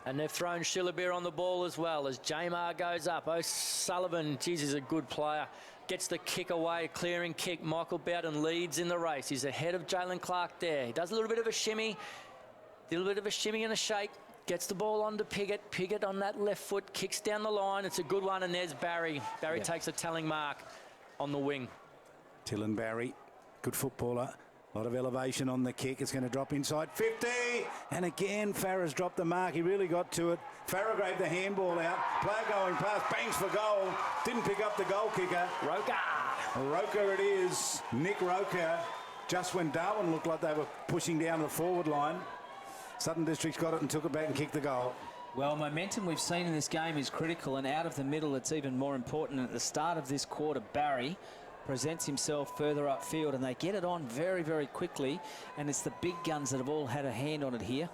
And they've thrown Shillabir on the ball as well as Jamar goes up. O'Sullivan, geez, he's a good player. Gets the kick away, clearing kick. Michael Bowden leads in the race. He's ahead of Jalen Clark there. He does a little bit of a shimmy, and a shake. Gets the ball onto Piggott. Piggott on that left foot, kicks down the line. It's a good one, and there's Barry. Barry takes a telling mark on the wing. Dylan Barry, good footballer. A lot of elevation on the kick. It's going to drop inside 50. And again, Farah's dropped the mark. He really got to it. Farah gave the handball out. Player going past, bangs for goal. Didn't pick up the goal kicker. Roker it is. Nick Roker. Just when Darwin looked like they were pushing down the forward line, Southern Districts got it and took it back and kicked the goal. Well, momentum we've seen in this game is critical, and out of the middle it's even more important. At the start of this quarter, Barry presents himself further upfield, and they get it on very, very quickly, and it's the big guns that have all had a hand on it here.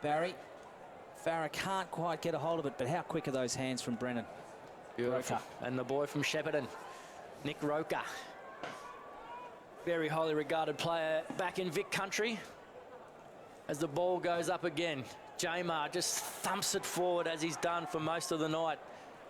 Farah can't quite get a hold of it, but how quick are those hands from Brennan? Beautiful. And the boy from Shepparton, Nick Roker. Very highly regarded player back in Vic country. As the ball goes up again, Jamar just thumps it forward as he's done for most of the night.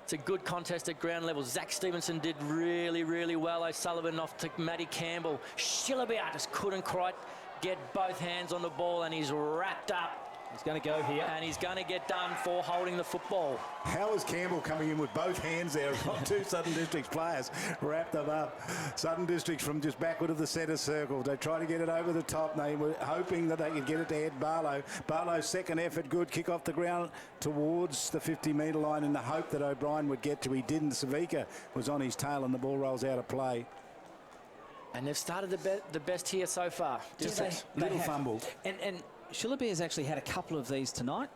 It's a good contest at ground level. Zach Stevenson did really, really well. O'Sullivan off to Matty Campbell. Shillabeer just couldn't quite get both hands on the ball, and he's wrapped up. He's going to go here. And he's going to get done for holding the football. How is Campbell coming in with both hands there? Two Southern Districts players wrapped them up. Southern Districts from just backward of the centre circle. They try to get it over the top. They were hoping that they could get it to Ed Barlow. Barlow's second effort, good kick off the ground towards the 50-metre line in the hope that O'Brien would get to. He didn't. Savica was on his tail and the ball rolls out of play. And they've started the best here so far. Just little fumble. And Shillabeer has actually had a couple of these tonight,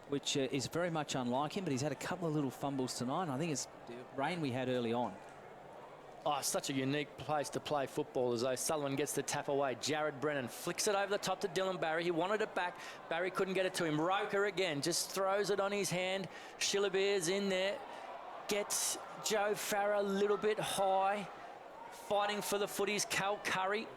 which is very much unlike him, but he's had a couple of little fumbles tonight. I think it's rain we had early on. Oh, such a unique place to play football, as O'Sullivan gets the tap away. Jared Brennan flicks it over the top to Dylan Barry. He wanted it back. Barry couldn't get it to him. Roker again just throws it on his hand. Shillabeer's in there. Gets Joe Farah a little bit high. Fighting for the footies, Cal Curry.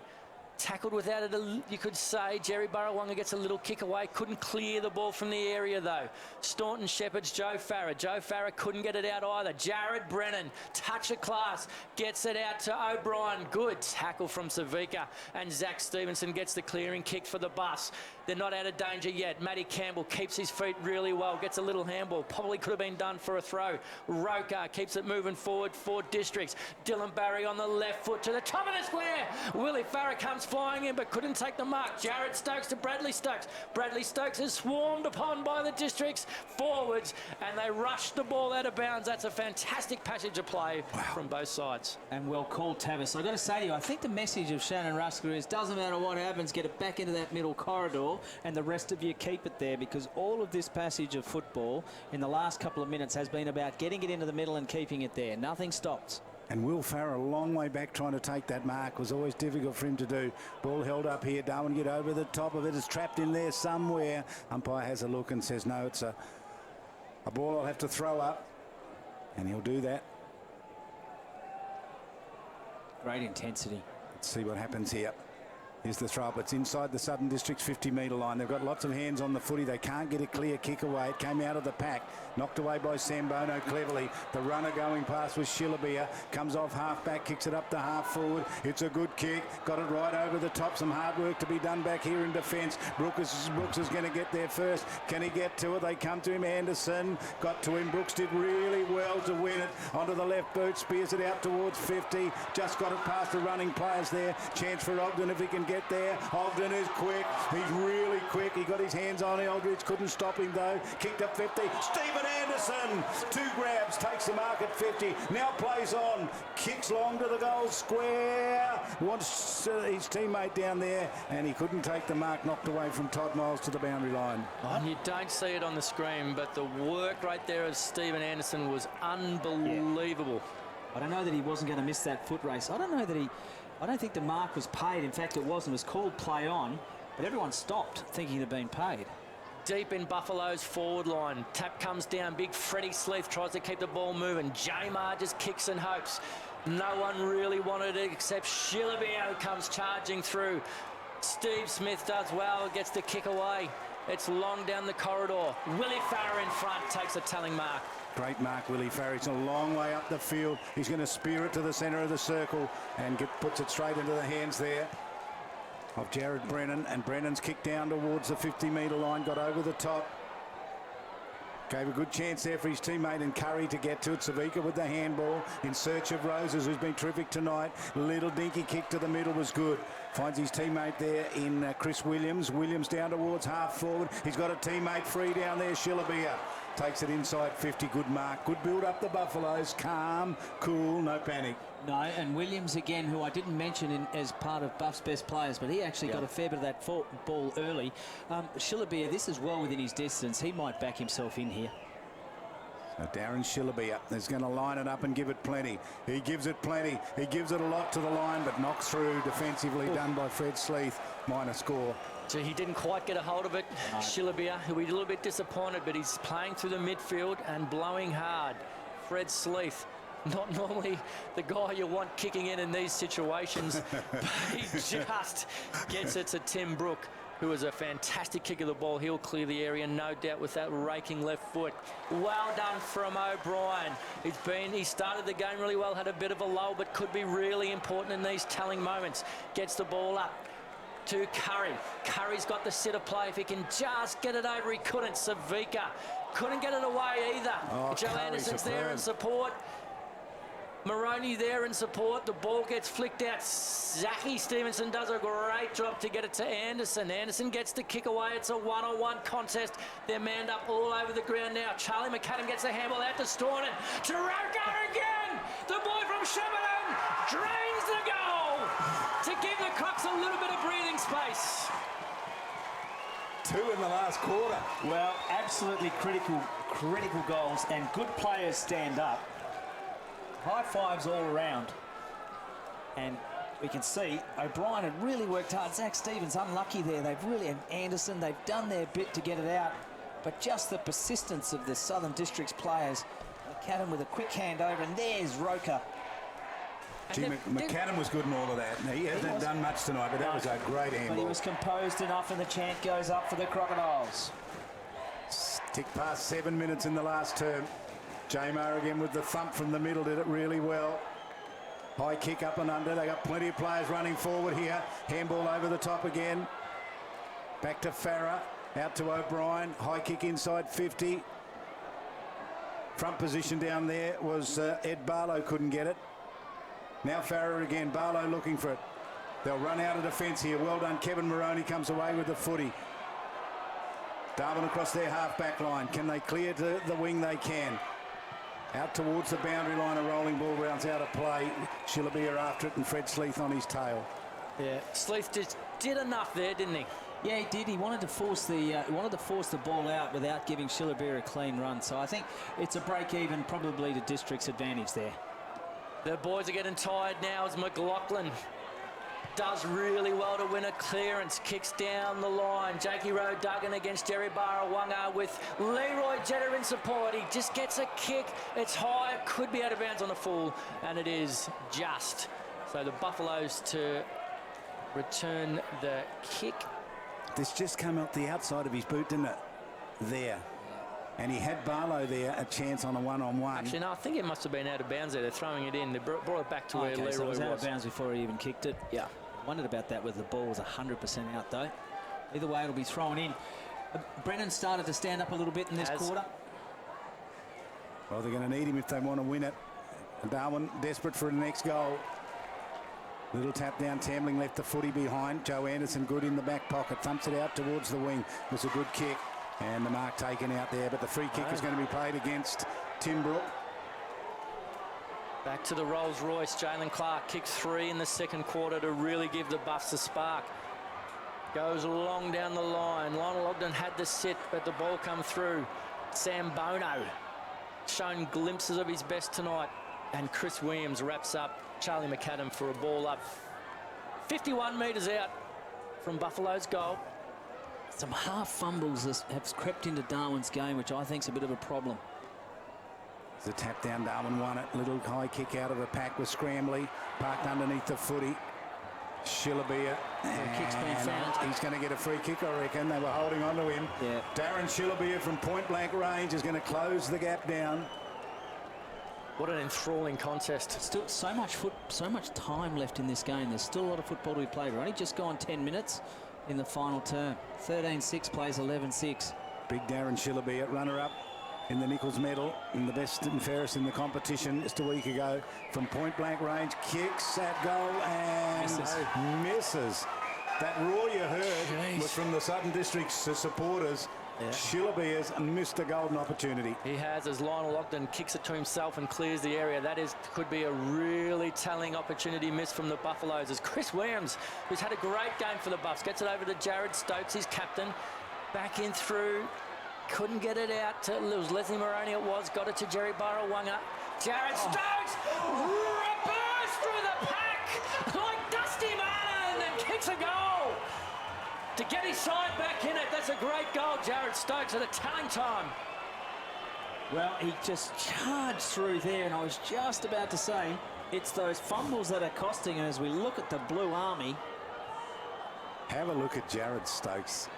Tackled without it, you could say. Jerry Burrawonga gets a little kick away. Couldn't clear the ball from the area, though. Staunton Shepherd's Joe Farah. Joe Farah couldn't get it out either. Jared Brennan, touch of class, gets it out to O'Brien. Good tackle from Savica. And Zach Stevenson gets the clearing kick for the bus. They're not out of danger yet. Matty Campbell keeps his feet really well. Gets a little handball. Probably could have been done for a throw. Roker keeps it moving forward for Districts. Dylan Barry on the left foot to the top of the square. Willie Farah comes flying in but couldn't take the mark. Jared Stokes to Bradley Stokes. Bradley Stokes is swarmed upon by the Districts forwards, and they rush the ball out of bounds. That's a fantastic passage of play from both sides. And well called, Tavis. I've got to say to you, I think the message of Shannon Rusker is doesn't matter what happens, get it back into that middle corridor, and the rest of you keep it there, because all of this passage of football in the last couple of minutes has been about getting it into the middle and keeping it there. Nothing stops. And Will Farah a long way back trying to take that mark. Was always difficult for him to do. Ball held up here. Darwin get over the top of it. It's trapped in there somewhere. Umpire has a look and says, no, it's a ball I'll have to throw up. And he'll do that. Great intensity. Let's see what happens here. Here's the throw up. It's inside the Southern District's 50-metre line. They've got lots of hands on the footy. They can't get a clear kick away. It came out of the pack. Knocked away by Sambono cleverly. The runner going past was Shillabeer. Comes off half-back, kicks it up to half-forward. It's a good kick. Got it right over the top. Some hard work to be done back here in defence. Brooks is going to get there first. Can he get to it? They come to him. Anderson got to him. Brooks did really well to win it. Onto the left boot. Spears it out towards 50. Just got it past the running players there. Chance for Ogden if he can get there. Ogden is quick. He's really quick. He got his hands on it. Aldridge couldn't stop him though. Kicked up 50. Stephen Anderson, 2 grabs, takes the mark at 50. Now plays on. Kicks long to the goal square. Wants his teammate down there, and he couldn't take the mark. Knocked away from Todd Miles to the boundary line. And you don't see it on the screen, but the work right there of Stephen Anderson was unbelievable. I don't know that he wasn't going to miss that foot race. I don't think the mark was paid. In fact, it wasn't. It was called play on, but everyone stopped thinking it had been paid. Deep in Buffalo's forward line. Tap comes down. Big Freddie Sleeth tries to keep the ball moving. Jamar just kicks and hopes. No one really wanted it except Shillabeer comes charging through. Steve Smith does well, gets the kick away. It's long down the corridor. Willie Farah in front takes a telling mark. Great mark, Willie Farah. It's a long way up the field. He's going to spear it to the centre of the circle and puts it straight into the hands there of Jared Brennan. And Brennan's kicked down towards the 50-metre line, got over the top. Gave a good chance there for his teammate and Curry to get to it. Savica with the handball in search of Roses, who's been terrific tonight. Little dinky kick to the middle was good. Finds his teammate there in Chris Williams. Williams down towards half forward. He's got a teammate free down there, Shillabeer. Takes it inside 50, good mark. Good build up the Buffaloes. Calm, cool, no panic. No, and Williams again, who I didn't mention as part of Buff's best players, but he actually got a fair bit of that ball early. Shillabeer, this is well within his distance. He might back himself in here. So Darren Shillabeer is going to line it up and give it plenty. He gives it plenty. He gives it a lot to the line, but knocks through defensively done by Fred Sleeth. Minor score. So he didn't quite get a hold of it. No. Shillabeer, who he's a little bit disappointed, but he's playing through the midfield and blowing hard. Fred Sleeth, not normally the guy you want kicking in these situations, but he just gets it to Tim Brook. who is a fantastic kick of the ball. He'll clear the area, no doubt, with that raking left foot. Well done from O'Brien. He started the game really well, had a bit of a lull, but could be really important in these telling moments. Gets the ball up to Curry. Curry's got the sit of play. If he can just get it over, he couldn't. Savika couldn't get it away either. Joe Anderson's there in support. Moroney there in support. The ball gets flicked out. Zachy Stevenson does a great job to get it to Anderson. Anderson gets the kick away. It's a one-on-one contest. They're manned up all over the ground now. Charlie McAdam gets the handball out to Staunton. Taroko again! The boy from Shepparton drains the goal to give the Crocs a little bit of breathing space. 2 in the last quarter. Well, absolutely critical goals, and good players stand up. High fives all around. And we can see O'Brien had really worked hard. Zach Stevens unlucky there. And Anderson, they've done their bit to get it out. But just the persistence of the Southern District's players. McAdam with a quick handover, and there's Roker. McAdam was good in all of that. He hasn't done much tonight, but that was a great handball. But he was composed enough, and the chant goes up for the Crocodiles. Tick past 7 minutes in the last term. J-Mar again with the thump from the middle, did it really well. High kick up and under. They got plenty of players running forward here. Handball over the top again. Back to Farah. Out to O'Brien. High kick inside 50. Front position down there was Ed Barlow, couldn't get it. Now Farah again. Barlow looking for it. They'll run out of defence here. Well done. Kevin Moroney comes away with the footy. Darwin across their half-back line. Can they clear to the wing? They can. Out towards the boundary line, a rolling ball rounds out of play. Shillabia after it, and Fred Sleeth on his tail. Yeah, Sleeth just did enough there, didn't he? Yeah, he did. He wanted to force the ball out without giving Shillabia a clean run. So I think it's a break-even, probably to District's advantage there. The boys are getting tired now as McLaughlin does really well to win a clearance, kicks down the line. Jakey Rowe Duggan against Jerry Barawanga with Leroy Jetta in support. He just gets a kick. It's high, it could be out of bounds on the full, and it is just. So the Buffaloes to return the kick. This just came out the outside of his boot, didn't it? There. And he had Barlow there, a chance on a one-on-one. Actually, no, I think it must have been out of bounds there. They're throwing it in. They brought it back to where Leroy so it was out of bounds before he even kicked it. Yeah. Wondered about that, whether the ball was 100% out, though. Either way, it'll be thrown in. Brennan started to stand up a little bit in this quarter. Well, they're going to need him if they want to win it. Darwin desperate for the next goal. Little tap down, Tambling left the footy behind. Joe Anderson good in the back pocket, thumps it out towards the wing. It was a good kick. And the mark taken out there, but the free kick is going to be played against Timbrook. Back to the Rolls Royce. Jalen Clark kicked 3 in the second quarter to really give the Buffs a spark. Goes long down the line. Lionel Ogden had the sit, but the ball come through. Sam Bono shown glimpses of his best tonight. And Chris Williams wraps up Charlie McAdam for a ball up 51 metres out from Buffalo's goal. Some half fumbles have crept into Darwin's game, which I think is a bit of a problem. The tap down, Darwin won it. Little high kick out of the pack with Scrambley, parked underneath the footy. Shillabia, kick's been found. He's going to get a free kick, I reckon. They were holding on to him. Yeah. Darren Shillabia from point blank range is going to close the gap down. What an enthralling contest. Still so much time left in this game. There's still a lot of football to be played. We're only just gone 10 minutes in the final term. 13-6 plays 11-6. Big Darren Shillabia, runner-up in the Nichols medal, and the best and fairest in the competition just a week ago. From point blank range, kicks at goal and misses. That roar you heard was from the Southern District's supporters. Yeah. Shillabeer's missed a golden opportunity. He has, as Lionel Ogden kicks it to himself and clears the area. That could be a really telling opportunity missed from the Buffaloes, as Chris Williams, who's had a great game for the Buffs, gets it over to Jared Stokes, his captain. Back in through. Couldn't get it out. It was Leslie Moroney, got it to Jerry Barawanga. Jared Stokes reverse through the pack like Dusty Martin and kicks a goal to get his side back in it. That's a great goal, Jared Stokes, at a telling time. Well, he just charged through there, and I was just about to say it's those fumbles that are costing, and as we look at the Blue Army, Have a look at Jared Stokes.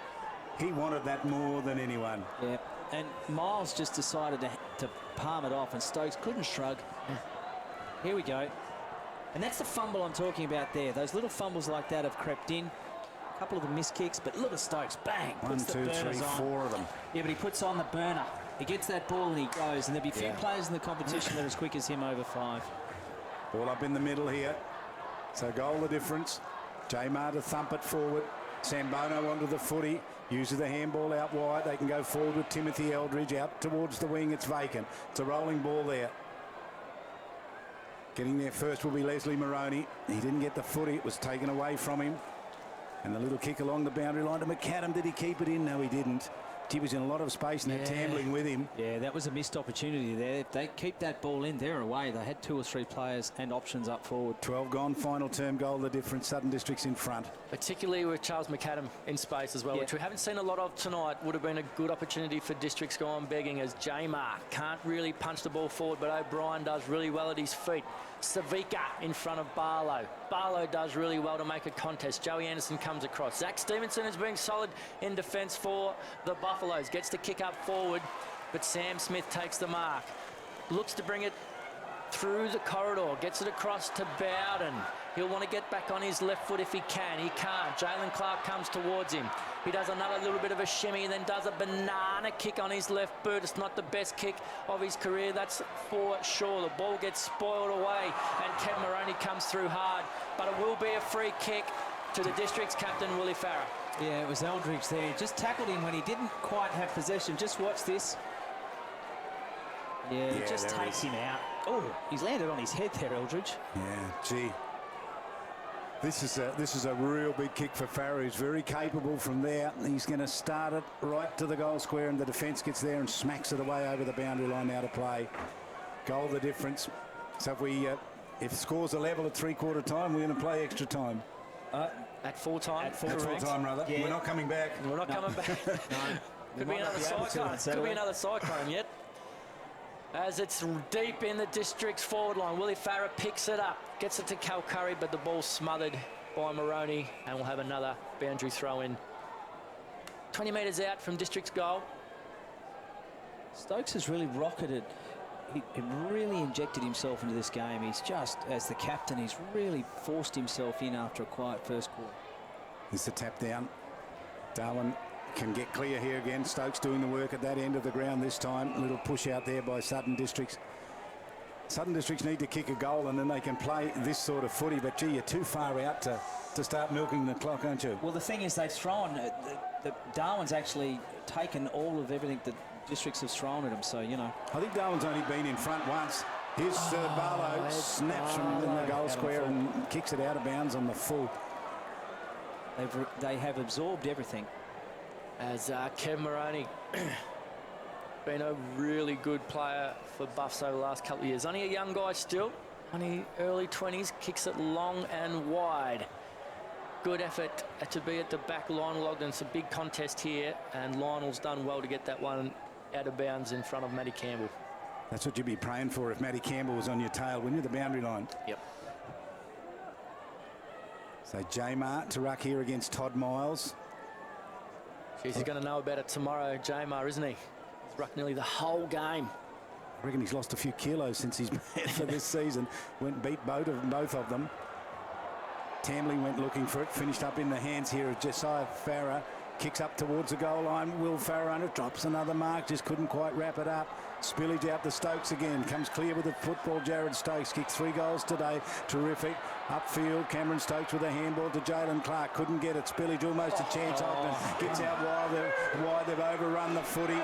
He wanted that more than anyone. Yeah, and Miles just decided to palm it off, and Stokes couldn't shrug. Here we go. And that's the fumble I'm talking about there. Those little fumbles like that have crept in. A couple of the missed kicks, but look at Stokes. Bang! One, two, three, four of them. Yeah, but he puts on the burner. He gets that ball and he goes. And there'll be a few players in the competition that are as quick as him over 5. Ball up in the middle here. So goal the difference. Jamar to thump it forward. Sambono onto the footy. Uses the handball out wide. They can go forward with Timothy Eldridge out towards the wing. It's vacant. It's a rolling ball there. Getting there first will be Leslie Moroney. He didn't get the footy. It was taken away from him. And the little kick along the boundary line to McAdam. Did he keep it in? No, he didn't. He was in a lot of space and they're tambling with him. Yeah, that was a missed opportunity there. If they keep that ball in, they're away. They had 2 or 3 players and options up forward. 12 gone, final term goal, the difference. Southern District's in front. Particularly with Charles McAdam in space as well, which we haven't seen a lot of tonight. Would have been a good opportunity for Districts going begging, as Jamar can't really punch the ball forward, but O'Brien does really well at his feet. Savica in front of Barlow. Barlow does really well to make a contest. Joey Anderson comes across. Zach Stevenson is being solid in defence for the Buffaloes. Gets the kick up forward, but Sam Smith takes the mark. Looks to bring it through the corridor. Gets it across to Bowden. He'll want to get back on his left foot if he can. He can't. Jalen Clark comes towards him. He does another little bit of a shimmy and then does a banana kick on his left boot. It's not the best kick of his career, that's for sure. The ball gets spoiled away and Kev Moroney comes through hard, but it will be a free kick to the District's captain, Willie Farah. Yeah, it was Eldridge there. Just tackled him when he didn't quite have possession. Just watch this. Yeah, he just takes him out. Oh, he's landed on his head there, Eldridge. Yeah, gee. This is a real big kick for Farah. He's very capable from there. He's going to start it right to the goal square, and the defence gets there and smacks it away over the boundary line now to play. Goal the difference. So if scores are level at 3/4 time, we're going to play extra time. At full time. At full time, rather. Yeah. We're not coming back. We're not coming back. No. Could be another cyclone. Could be another cyclone yet. As it's deep in the District's forward line, Willie Farah picks it up, gets it to Cal Curry, but the ball's smothered by Moroney, and we'll have another boundary throw in. 20 metres out from District's goal. Stokes has really rocketed. He really injected himself into this game. He's just, as the captain, he's really forced himself in after a quiet first quarter. This is a tap down. Darwin can get clear here again. Stokes doing the work at that end of the ground this time. A little push out there by Southern Districts. Southern Districts need to kick a goal and then they can play this sort of footy, but gee, you're too far out to start milking the clock, aren't you? Well, the thing is, they've thrown Darwin's actually taken all of everything that Districts have thrown at him, so you know. I think Darwin's only been in front once. Here's Barlow, snaps from the goal square and kicks it out of bounds on the full. They have absorbed everything. As Kev Moroney been a really good player for Buffs over the last couple of years. Only a young guy still, only early 20s, kicks it long and wide. Good effort to be at the back line, logged in some big contest here, and Lionel's done well to get that one out of bounds in front of Matty Campbell. That's what you'd be praying for if Matty Campbell was on your tail, wouldn't you, the boundary line? Yep. So Jamar to ruck here against Todd Miles. Jeez, he's going to know about it tomorrow, Jamar, isn't he? He's rucked nearly the whole game. I reckon he's lost a few kilos since he's been for this season. Went and beat both of them. Tambling went looking for it, finished up in the hands here of Josiah Farah. Kicks up towards the goal line. Will Farah under, drops another mark, just couldn't quite wrap it up. Spillage out to Stokes again. Comes clear with the football. Jared Stokes kicked 3 goals today. Terrific. Upfield, Cameron Stokes with a handball to Jalen Clark. Couldn't get it. Spillage almost a chance. Ogden gets out wide. They've overrun the footy.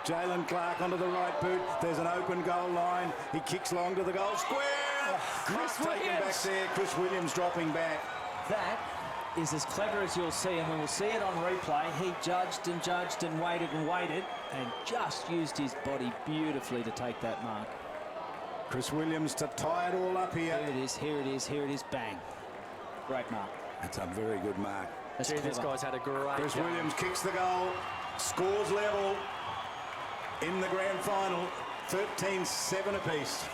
Jalen Clark onto the right boot. There's an open goal line. He kicks long to the goal square. Chris Williams taken back there. Chris Williams dropping back. That is as clever as you'll see, and we will see it on replay. He judged and waited and just used his body beautifully to take that mark. Chris Williams to tie it all up here. Here it is, bang. Great mark. That's a very good mark. Gee, this guy's had a great Chris game. Williams kicks the goal, scores level in the grand final, 13-7 apiece.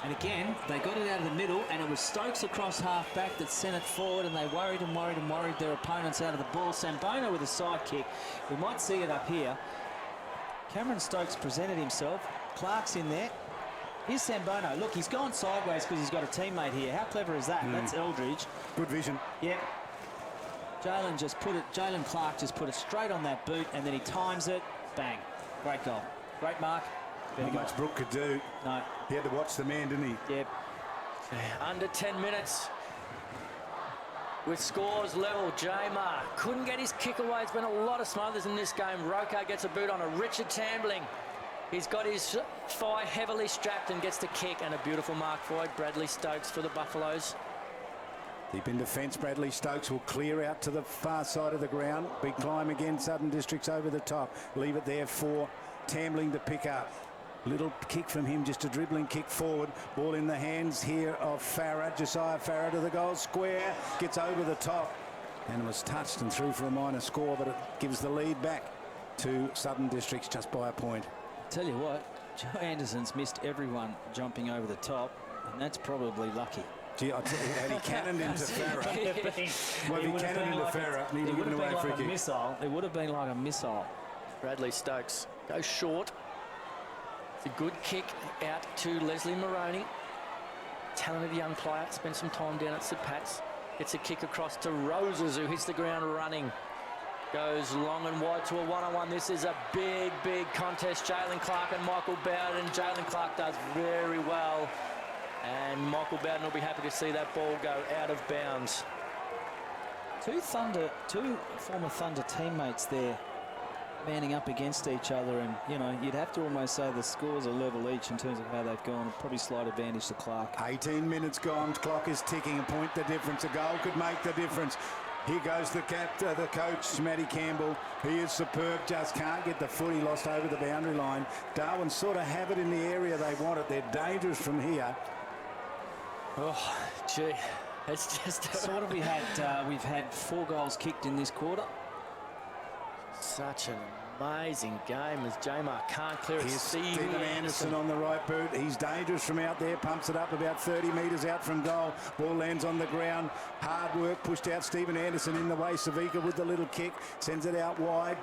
And again, they got it out of the middle, and it was Stokes across half-back that sent it forward, and they worried and worried and worried their opponents out of the ball. Sambono with a side kick. We might see it up here. Cameron Stokes presented himself. Clark's in there. Here's Sambono. Look, he's gone sideways because he's got a teammate here. How clever is that? That's Eldridge. Good vision. Yep. Jalen Clark just put it straight on that boot, and then he times it. Bang. Great goal. Great mark. Not much Brooke could do. No. He had to watch the man, didn't he? Yep. Under 10 minutes. With scores level, Jamar couldn't get his kick away. There's been a lot of smothers in this game. Roko gets a boot on a Richard Tambling. He's got his thigh heavily strapped and gets the kick, and a beautiful mark for it. Bradley Stokes for the Buffaloes. Deep in defence, Bradley Stokes will clear out to the far side of the ground. Big climb again, Southern Districts over the top. Leave it there for Tambling to pick up. Little kick from him, just a dribbling kick forward. Ball in the hands here of Farah. Josiah Farah to the goal square. Gets over the top and was touched and through for a minor score, but it gives the lead back to Southern Districts just by a point. Tell you what, Joe Anderson's missed everyone jumping over the top, and that's probably lucky. Gee, I tell you, had he cannoned into Farah. Well, if he cannoned into Farah, he'd have given away a free kick. It would have been like a missile. Bradley Stokes goes short. It's a good kick out to Leslie Moroney. Talented young player. Spent some time down at St Pat's. Gets a kick across to Roses, who hits the ground running. Goes long and wide to a one-on-one. This is a big, big contest. Jalen Clark and Michael Bowden. Jalen Clark does very well. And Michael Bowden will be happy to see that ball go out of bounds. Two former Thunder teammates there manning up against each other, and you know, you'd have to almost say the scores are level each in terms of how they've gone. Probably slight advantage to Clark. 18 minutes gone, clock is ticking. A point the difference, a goal could make the difference. Here goes the coach, Matty Campbell. He is superb, just can't get the foot. He lost over the boundary line. Darwin sort of have it in the area they want it. They're dangerous from here. Oh, gee, it's just so what have we had? We've had 4 goals kicked in this quarter. Such an amazing game as Jamar can't clear it. Here's Stephen Anderson on the right boot. He's dangerous from out there. Pumps it up about 30 metres out from goal. Ball lands on the ground. Hard work pushed out. Stephen Anderson in the way. Savika with the little kick. Sends it out wide.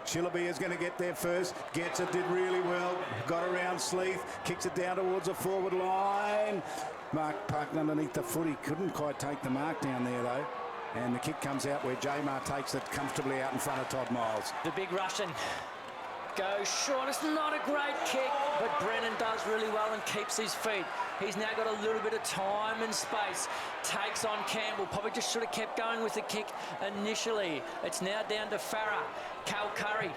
Chillaby is going to get there first. Gets it, did really well. Got around Sleeth. Kicks it down towards the forward line. Mark parked underneath the foot. He couldn't quite take the mark down there though. And the kick comes out where Jamar takes it comfortably out in front of Todd Miles. The big Russian goes short. It's not a great kick, but Brennan does really well and keeps his feet. He's now got a little bit of time and space. Takes on Campbell. Probably just should have kept going with the kick initially. It's now down to Farah. Cal Curry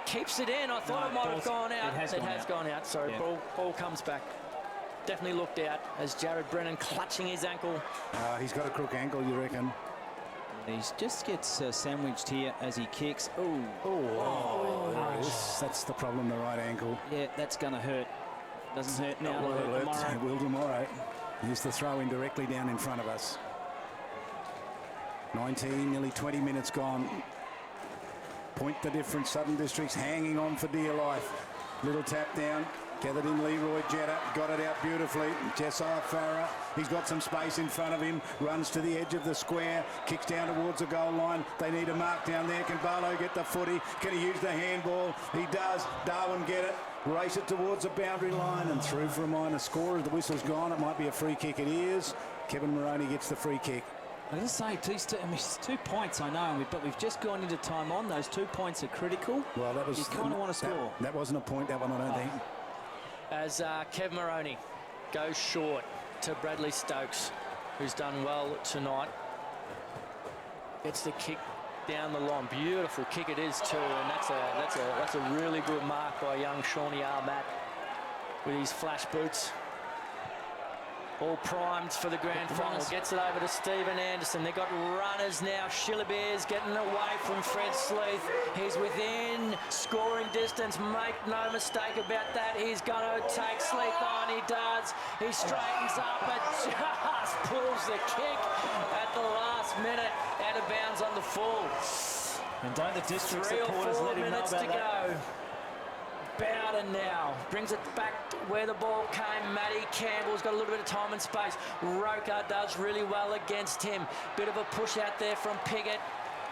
keeps it in. I thought it might have gone out. It has gone out. Sorry, yeah. Ball comes back. Definitely looked out as Jared Brennan clutching his ankle. He's got a crook ankle, you reckon? He just gets sandwiched here as he kicks. That's the problem, the right ankle. Yeah, that's going to hurt. Doesn't hurt now. It will tomorrow. Here's the throw in directly down in front of us. 19, nearly 20 minutes gone. Point the difference. Southern Districts hanging on for dear life. Little tap down. Gathered in Leroy Jetta, got it out beautifully. Josiah Farah, he's got some space in front of him, runs to the edge of the square, kicks down towards the goal line. They need a mark down there. Can Barlow get the footy? Can he use the handball? He does. Darwin get it, race it towards the boundary line and through for a minor score. As the whistle's gone, it might be a free kick. It is. Kevin Moroney gets the free kick. I just say, it's 2 points, I know, but we've just gone into time on. Those 2 points are critical. Well, that was. You kind of want to score. That wasn't a point, that one, I don't think. As Kev Moroney goes short to Bradley Stokes, who's done well tonight. Gets the kick down the line. Beautiful kick it is too, and that's a really good mark by young Shawnee Armat with his flash boots. All primed for the grand final. Gets it over to Stephen Anderson. They've got runners now. Shillabear's getting away from Fred Sleeth. He's within scoring distance. Make no mistake about that. He's going to take Sleeth on. He does. He straightens up but just pulls the kick at the last minute out of bounds on the full. And don't the district 3 or supporters 4 let him know minutes about to that? go. Bowden now brings it back where the ball came. Matty Campbell's got a little bit of time and space. Roker does really well against him. Bit of a push out there from Piggott.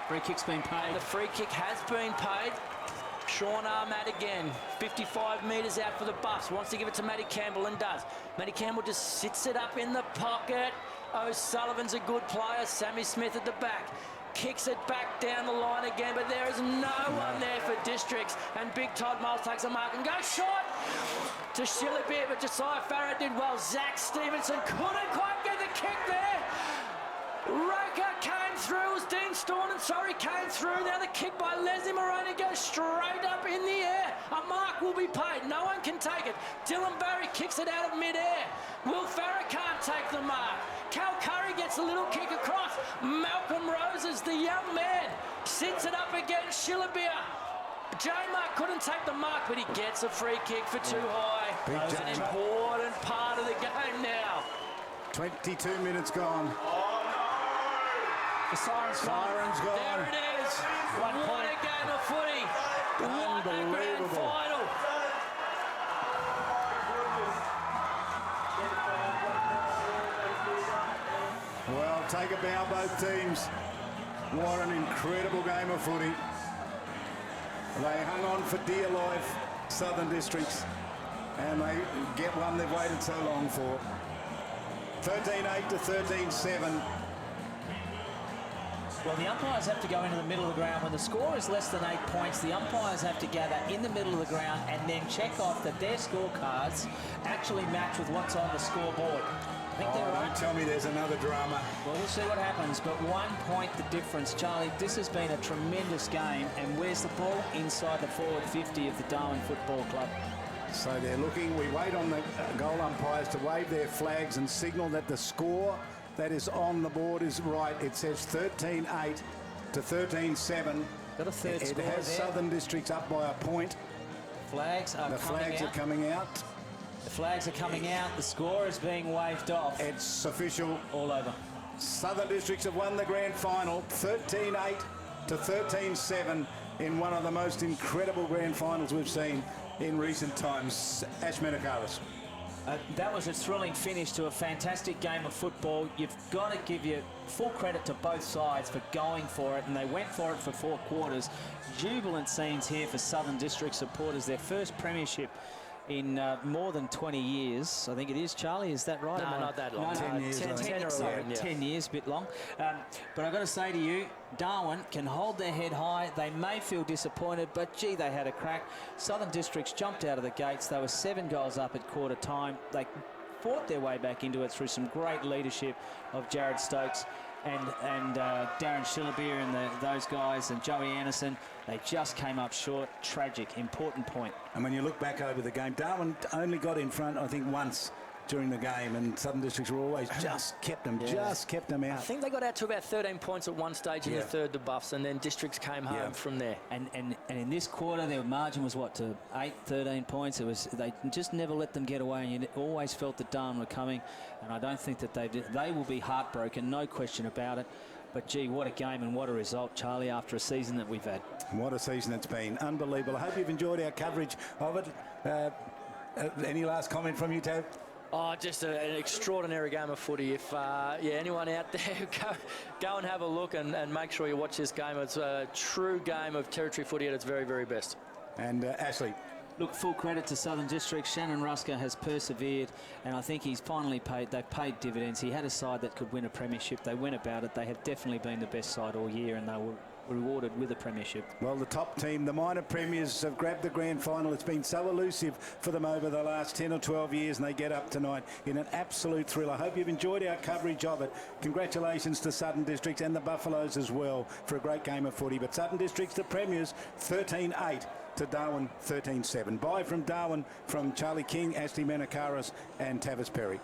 Free kick's been paid. The free kick has been paid. Sean Armat again, 55 metres out for the Buffs. Wants to give it to Matty Campbell and does. Matty Campbell just sits it up in the pocket. O'Sullivan's a good player. Sammy Smith at the back. Kicks it back down the line again, but there is no one there for Districts. And Big Todd Miles takes a mark and goes short to Shillabir, but Josiah Farrah did well. Zach Stevenson couldn't quite get the kick there. Roker came through, it was Dean Staunton, sorry, came through. Now the kick by Leslie Moroney goes straight up in the air. A mark will be paid, no one can take it. Dylan Barry kicks it out of mid-air. Will Farrah can't take the mark. Cal Curry gets a little kick across. Malcolm Roses, the young man, sits it up against Shillabir. J-Mark couldn't take the mark, but he gets a free kick for too high. That's an important part of the game now. 22 minutes gone. The siren's gone. There it is. What a game of footy. What a grand final. Well, take a bow, both teams. What an incredible game of footy. They hung on for dear life, Southern Districts, and they get one they've waited so long for. 13-8 to 13-7. Well, the umpires have to go into the middle of the ground. When the score is less than 8 points, the umpires have to gather in the middle of the ground and then check off that their scorecards actually match with what's on the scoreboard. I think they're right. Don't tell me there's another drama. Well, we'll see what happens, but 1 point the difference. Charlie, this has been a tremendous game, and where's the ball? Inside the forward 50 of the Darwin Football Club. So they're looking, we wait on the goal umpires to wave their flags and signal that the score that is on the board is right. It says 13-8 to 13-7. Got a third it score has there. Southern Districts up by a point. Flags are the flags are coming out. The flags are coming out. The score is being waved off. It's official. All over. Southern Districts have won the grand final, 13-8 to 13-7 in one of the most incredible grand finals we've seen in recent times. Ash Menakaris. That was a thrilling finish to a fantastic game of football. You've got to give you full credit to both sides for going for it, and they went for it for 4 quarters. Jubilant scenes here for Southern District supporters. Their first premiership in more than 20 years. I think it is, Charlie. Is that right? No, not that long. No, 10 years. 10 years, a bit long. But I've got to say to you, Darwin can hold their head high. They may feel disappointed, but gee, they had a crack. Southern Districts jumped out of the gates. They were 7 goals up at quarter time. They fought their way back into it through some great leadership of Jared Stokes and Darren Shillabir and those guys and Joey Anderson. They just came up short. Tragic, important point. And when you look back over the game, Darwin only got in front, I think, once during the game, and Southern Districts were always just kept them out. I think they got out to about 13 points at one stage in the third, the Buffs, and then Districts came home from there. And in this quarter, their margin was what, to 13 points. It was, they just never let them get away, and you always felt that Darwin were coming, and I don't think that they did. They will be heartbroken, no question about it. But gee, what a game and what a result, Charlie, after a season that we've had. What a season it's been. Unbelievable. I hope you've enjoyed our coverage of it. Any last comment from you, Tab? Oh, just an extraordinary game of footy. If anyone out there, go and have a look and make sure you watch this game. It's a true game of territory footy at its very, very best. And Ashley. Look, full credit to Southern District. Shannon Rusker has persevered, and I think he's finally they've paid dividends. He had a side that could win a premiership. They went about it. They have definitely been the best side all year, and they were rewarded with a premiership. Well, the top team, the minor premiers, have grabbed the grand final. It's been so elusive for them over the last 10 or 12 years, and they get up tonight in an absolute thrill. I hope you've enjoyed our coverage of it. Congratulations to Southern Districts and the Buffaloes as well for a great game of footy. But Southern Districts, the premiers, 13-8 to Darwin, 13-7. Bye from Darwin, from Charlie King, Ashley Menakaris and Tavis Perry.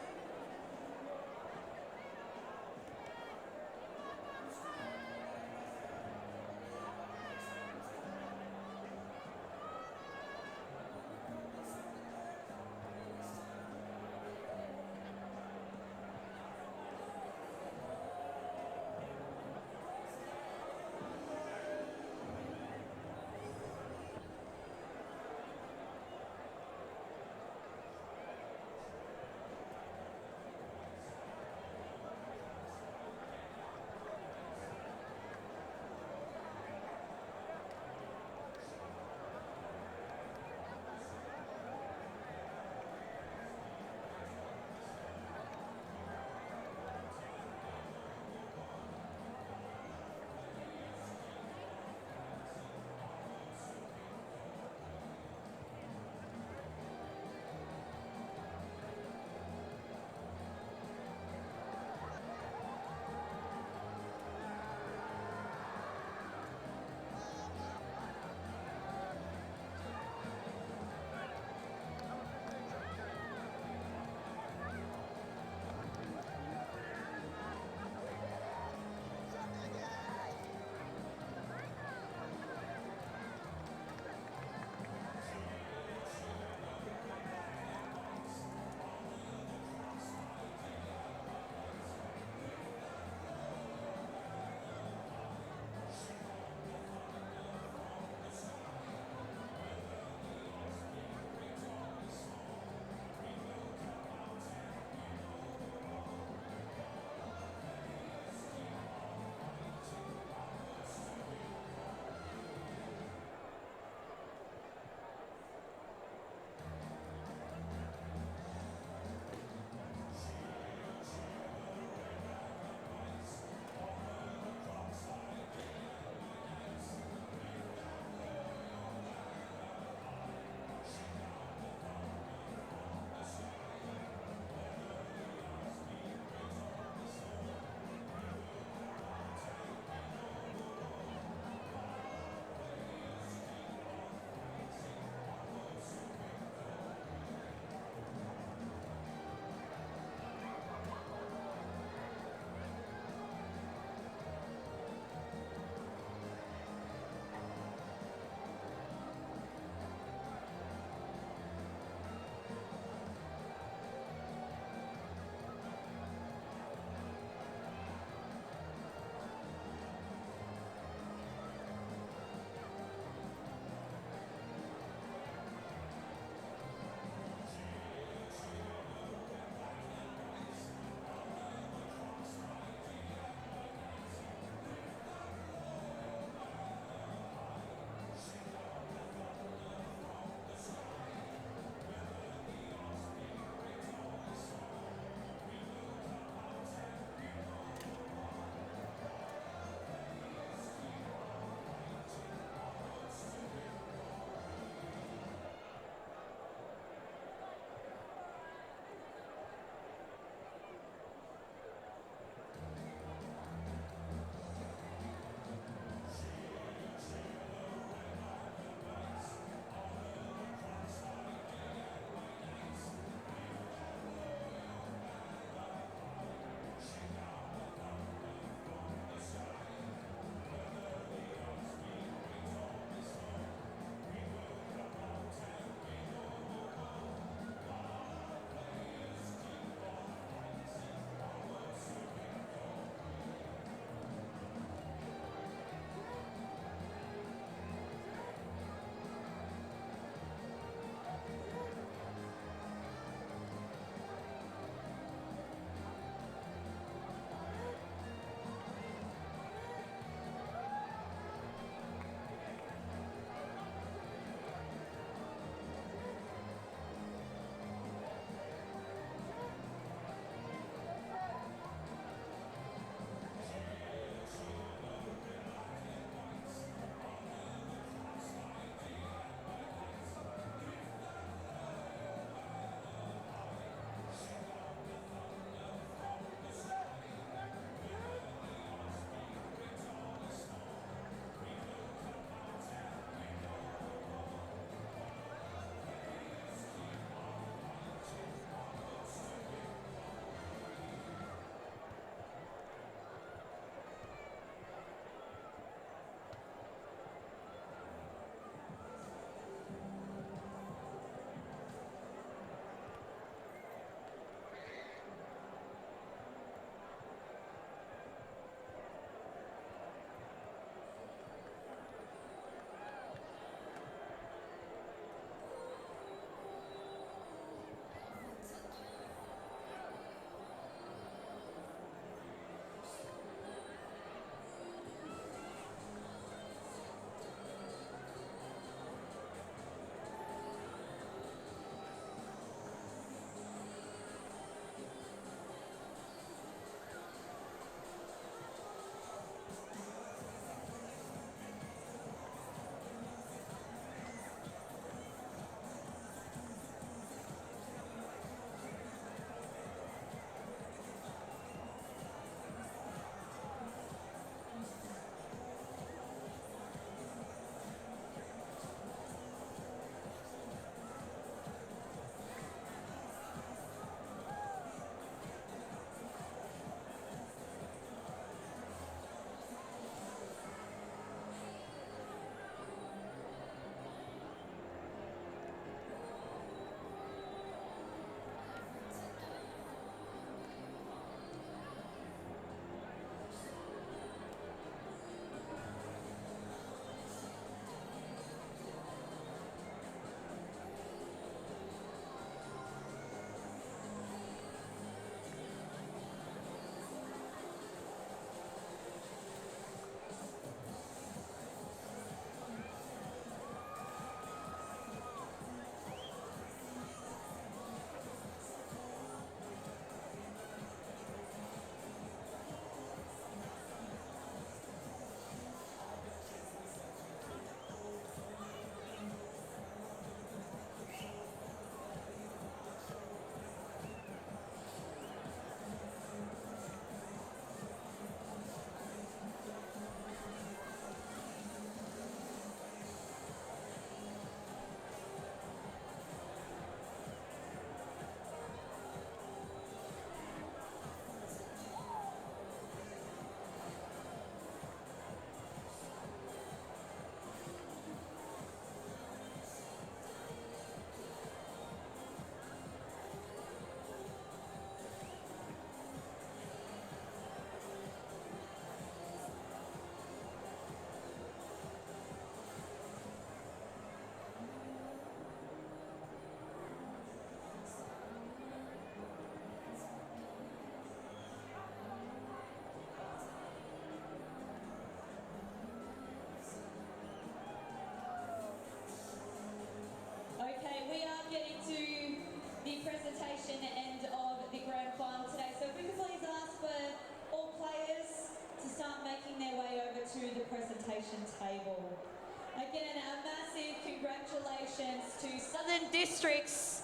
Districts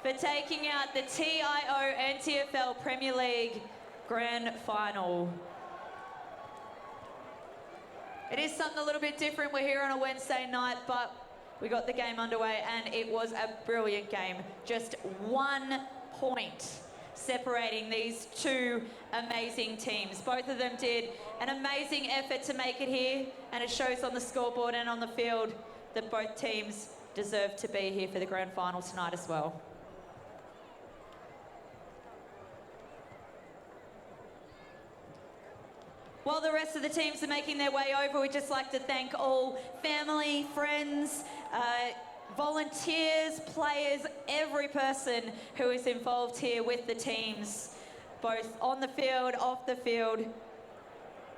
for taking out the TIO NTFL Premier League Grand Final. It is something a little bit different. We're here on a Wednesday night, but we got the game underway and it was a brilliant game. Just 1 point separating these two amazing teams. Both of them did an amazing effort to make it here, and it shows on the scoreboard and on the field that both teams deserve to be here for the grand final tonight as well. While the rest of the teams are making their way over, we'd just like to thank all family, friends, volunteers, players, every person who is involved here with the teams, both on the field, off the field.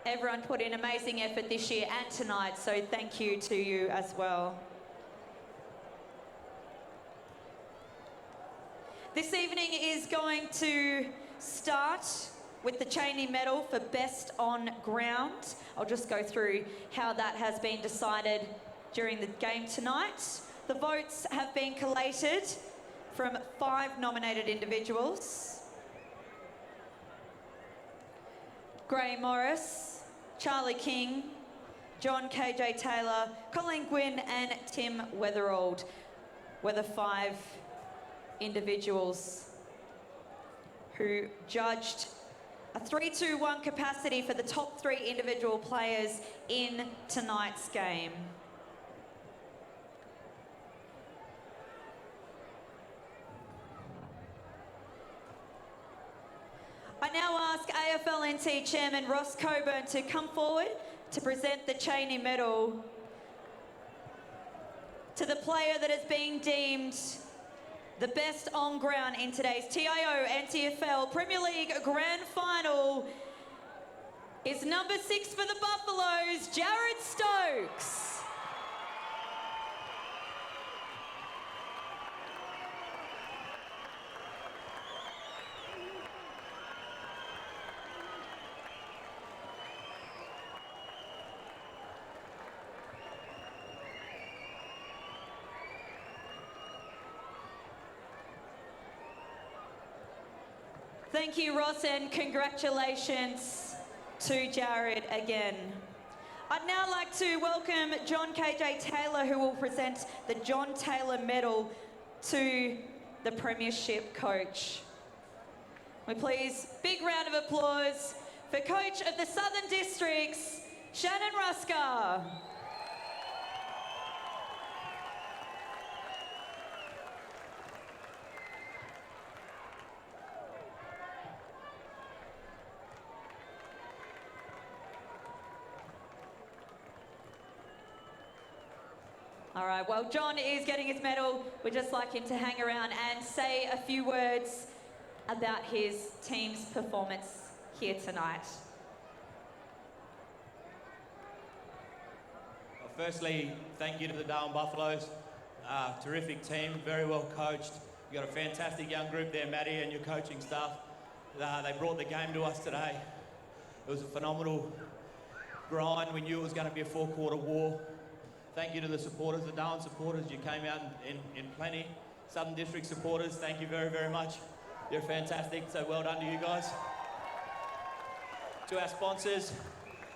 Everyone put in amazing effort this year and tonight, so thank you to you as well. This evening is going to start with the Cheney medal for best on ground. I'll just go through how that has been decided during the game tonight. The votes have been collated from 5 nominated individuals: Gray Morris, Charlie King, John KJ Taylor, Colleen Gwynn and Tim Weatherald were the 5 individuals who judged a 3-2-1 capacity for the top 3 individual players in tonight's game. I now ask AFLNT Chairman Ross Coburn to come forward to present the Cheney medal to the player that has been deemed the best on ground in today's TIO NTFL Premier League Grand Final. Is number 6 for the Buffaloes, Jared Stokes. Thank you, Ross, and congratulations to Jared again. I'd now like to welcome John KJ Taylor, who will present the John Taylor Medal to the Premiership coach. We please, big round of applause for coach of the Southern Districts, Shannon Ruska. All right, well, John is getting his medal. We'd just like him to hang around and say a few words about his team's performance here tonight. Well, firstly, thank you to the Darwin Buffaloes. Terrific team, very well coached. You've got a fantastic young group there, Matty, and your coaching staff. They brought the game to us today. It was a phenomenal grind. We knew it was going to be a 4-quarter war. Thank you to the supporters, the Darwin supporters. You came out in plenty. Southern District supporters, thank you very, very much. You're fantastic, so well done to you guys. To our sponsors,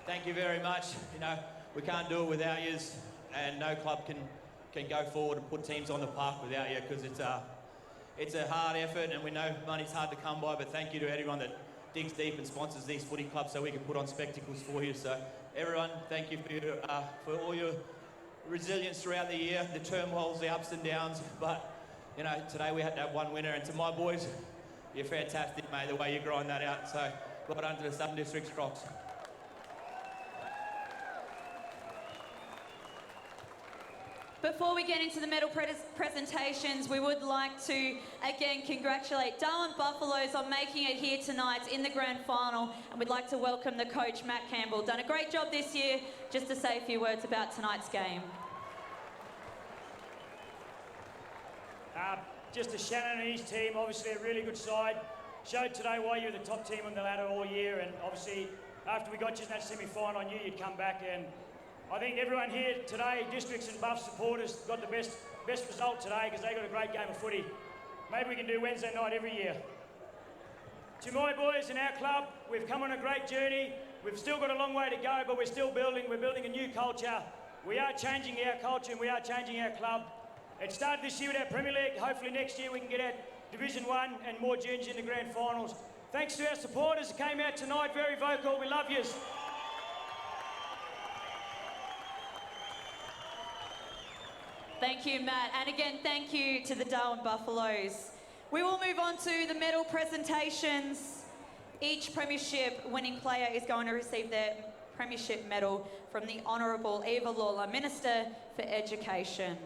thank you very much. You know, we can't do it without yous, and no club can go forward and put teams on the park without you, because it's a hard effort, and we know money's hard to come by, but thank you to everyone that digs deep and sponsors these footy clubs so we can put on spectacles for you. So everyone, thank you for all your resilience throughout the year, the turmoils, the ups and downs, but you know, today we had to have one winner, and to my boys, you're fantastic, mate, the way you grind that out, so well done to the Southern Districts Crocs. Before we get into the medal presentations, we would like to again congratulate Darwin Buffaloes on making it here tonight in the grand final, and we'd like to welcome the coach, Matt Campbell. Done a great job this year. Just to say a few words about tonight's game. Just to Shannon and his team, obviously a really good side. Showed today why you were the top team on the ladder all year, and obviously after we got you in that semi-final, I knew you'd come back, and I think everyone here today, Districts and Buff supporters, got the best best result today because they got a great game of footy. Maybe we can do Wednesday night every year. To my boys in our club, we've come on a great journey. We've still got a long way to go, but we're still building. We're building a new culture. We are changing our culture and we are changing our club. It started this year with our Premier League. Hopefully next year we can get our Division 1 and more juniors in the grand finals. Thanks to our supporters who came out tonight, very vocal. We love yous. Thank you, Matt. And again, thank you to the Darwin Buffaloes. We will move on to the medal presentations. Each premiership winning player is going to receive their premiership medal from the Honourable Eva Lawler, Minister for Education.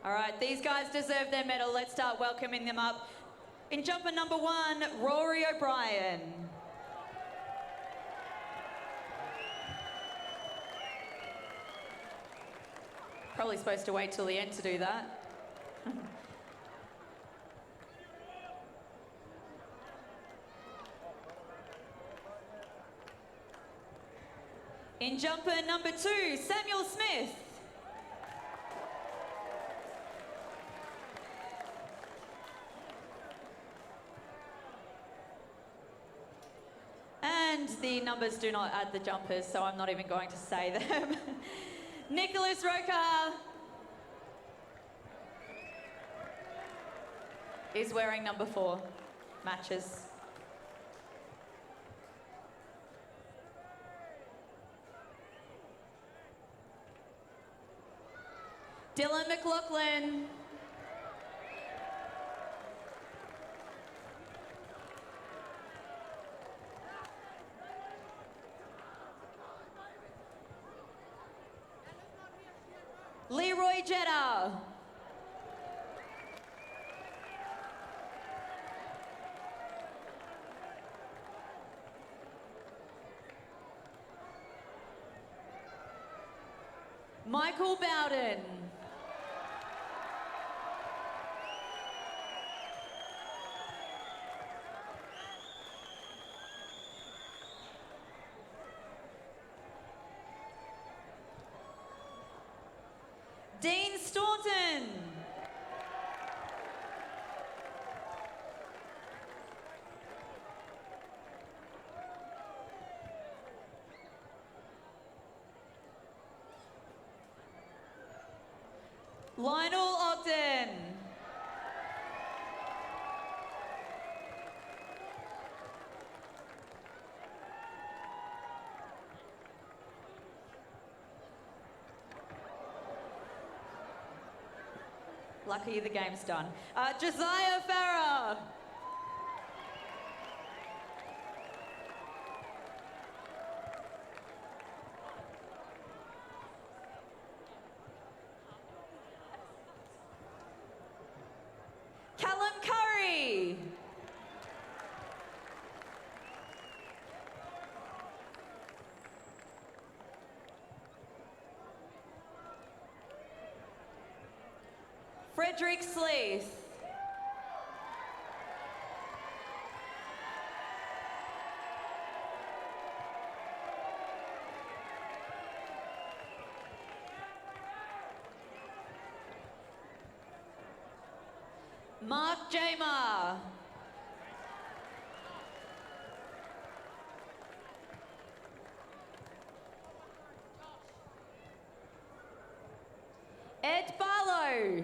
All right, these guys deserve their medal. Let's start welcoming them up. In jumper number 1, Rory O'Brien. Probably supposed to wait till the end to do that. In jumper number 2, Samuel Smith. And the numbers do not add the jumpers, so I'm not even going to say them. Nicholas Roca is wearing number 4, matches. Dylan McLaughlin. Leroy Jetta. Michael Bowden. Dean Staunton. Lionel Ogden. Lucky the game's done. Josiah Farah. Callum Curry. Frederick Sleeth. Mark Jamer. Ed Barlow.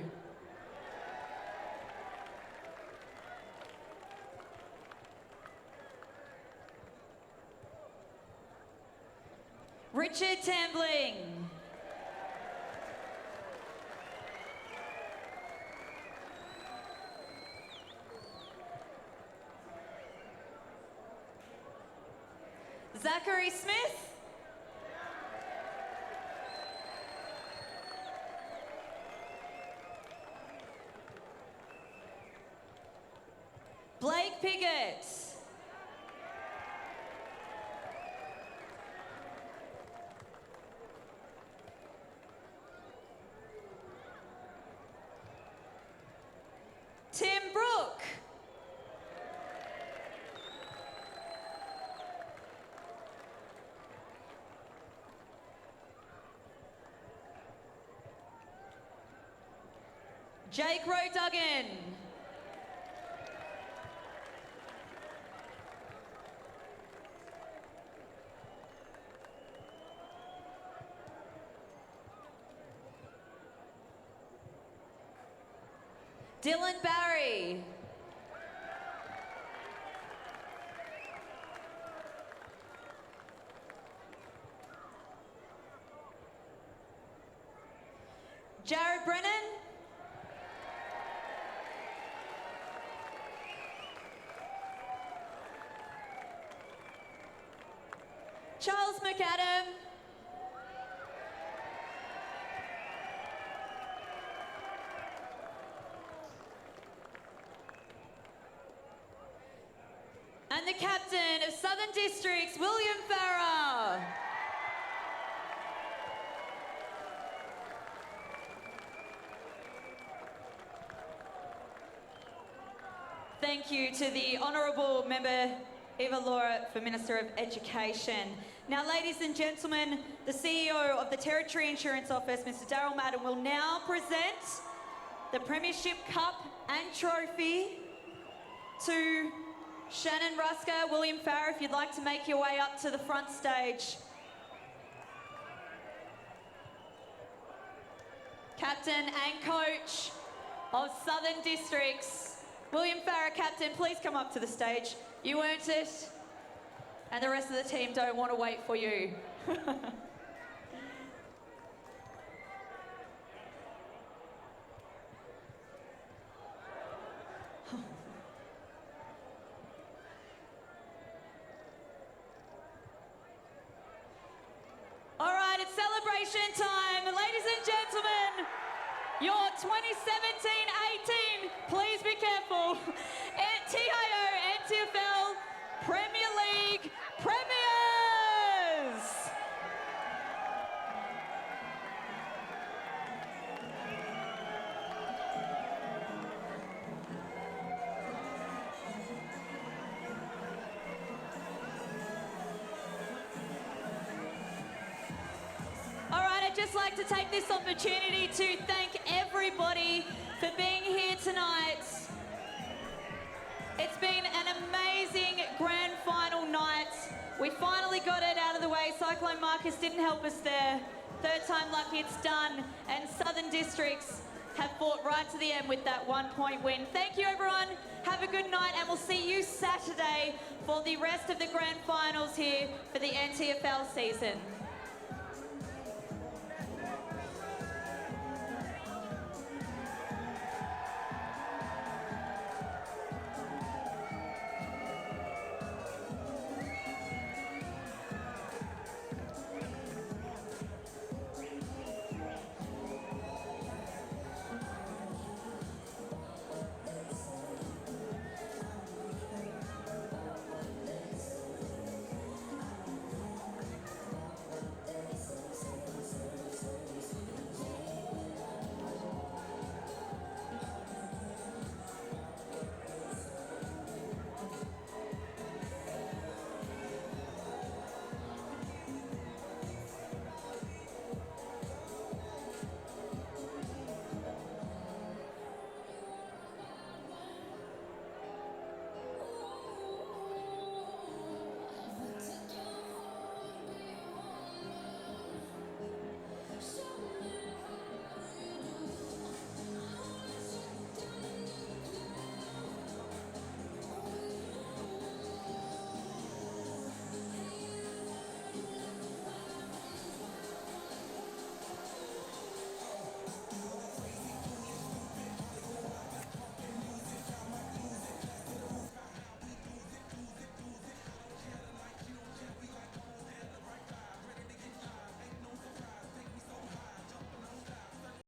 Richard Tambling. Zachary Smith. Blake Piggott. Tim Brook. Jake Rowe-Duggan. Dylan Barry. Jared Brennan. Charles McAdam. And the captain of Southern Districts, William Farrer. Thank you to the Honourable Member Eva Laura for Minister of Education. Now, ladies and gentlemen, the CEO of the Territory Insurance Office, Mr. Daryl Madden, will now present the Premiership Cup and Trophy to Shannon Rusker. William Farrer, if you'd like to make your way up to the front stage. Captain and coach of Southern Districts. William Farrer, captain, please come up to the stage. You earned it, and the rest of the team don't want to wait for you. All right, it's celebration time. Ladies and gentlemen, your 2017-18, please be careful, TIO NTFL Premier League Premiers! All right, I'd just like to take this opportunity to thank everybody for being here tonight. It's been an amazing grand final night. We finally got it out of the way. Cyclone Marcus didn't help us there. Third time lucky, it's done. And Southern Districts have fought right to the end with that 1-point win. Thank you, everyone. Have a good night, and we'll see you Saturday for the rest of the grand finals here for the NTFL season.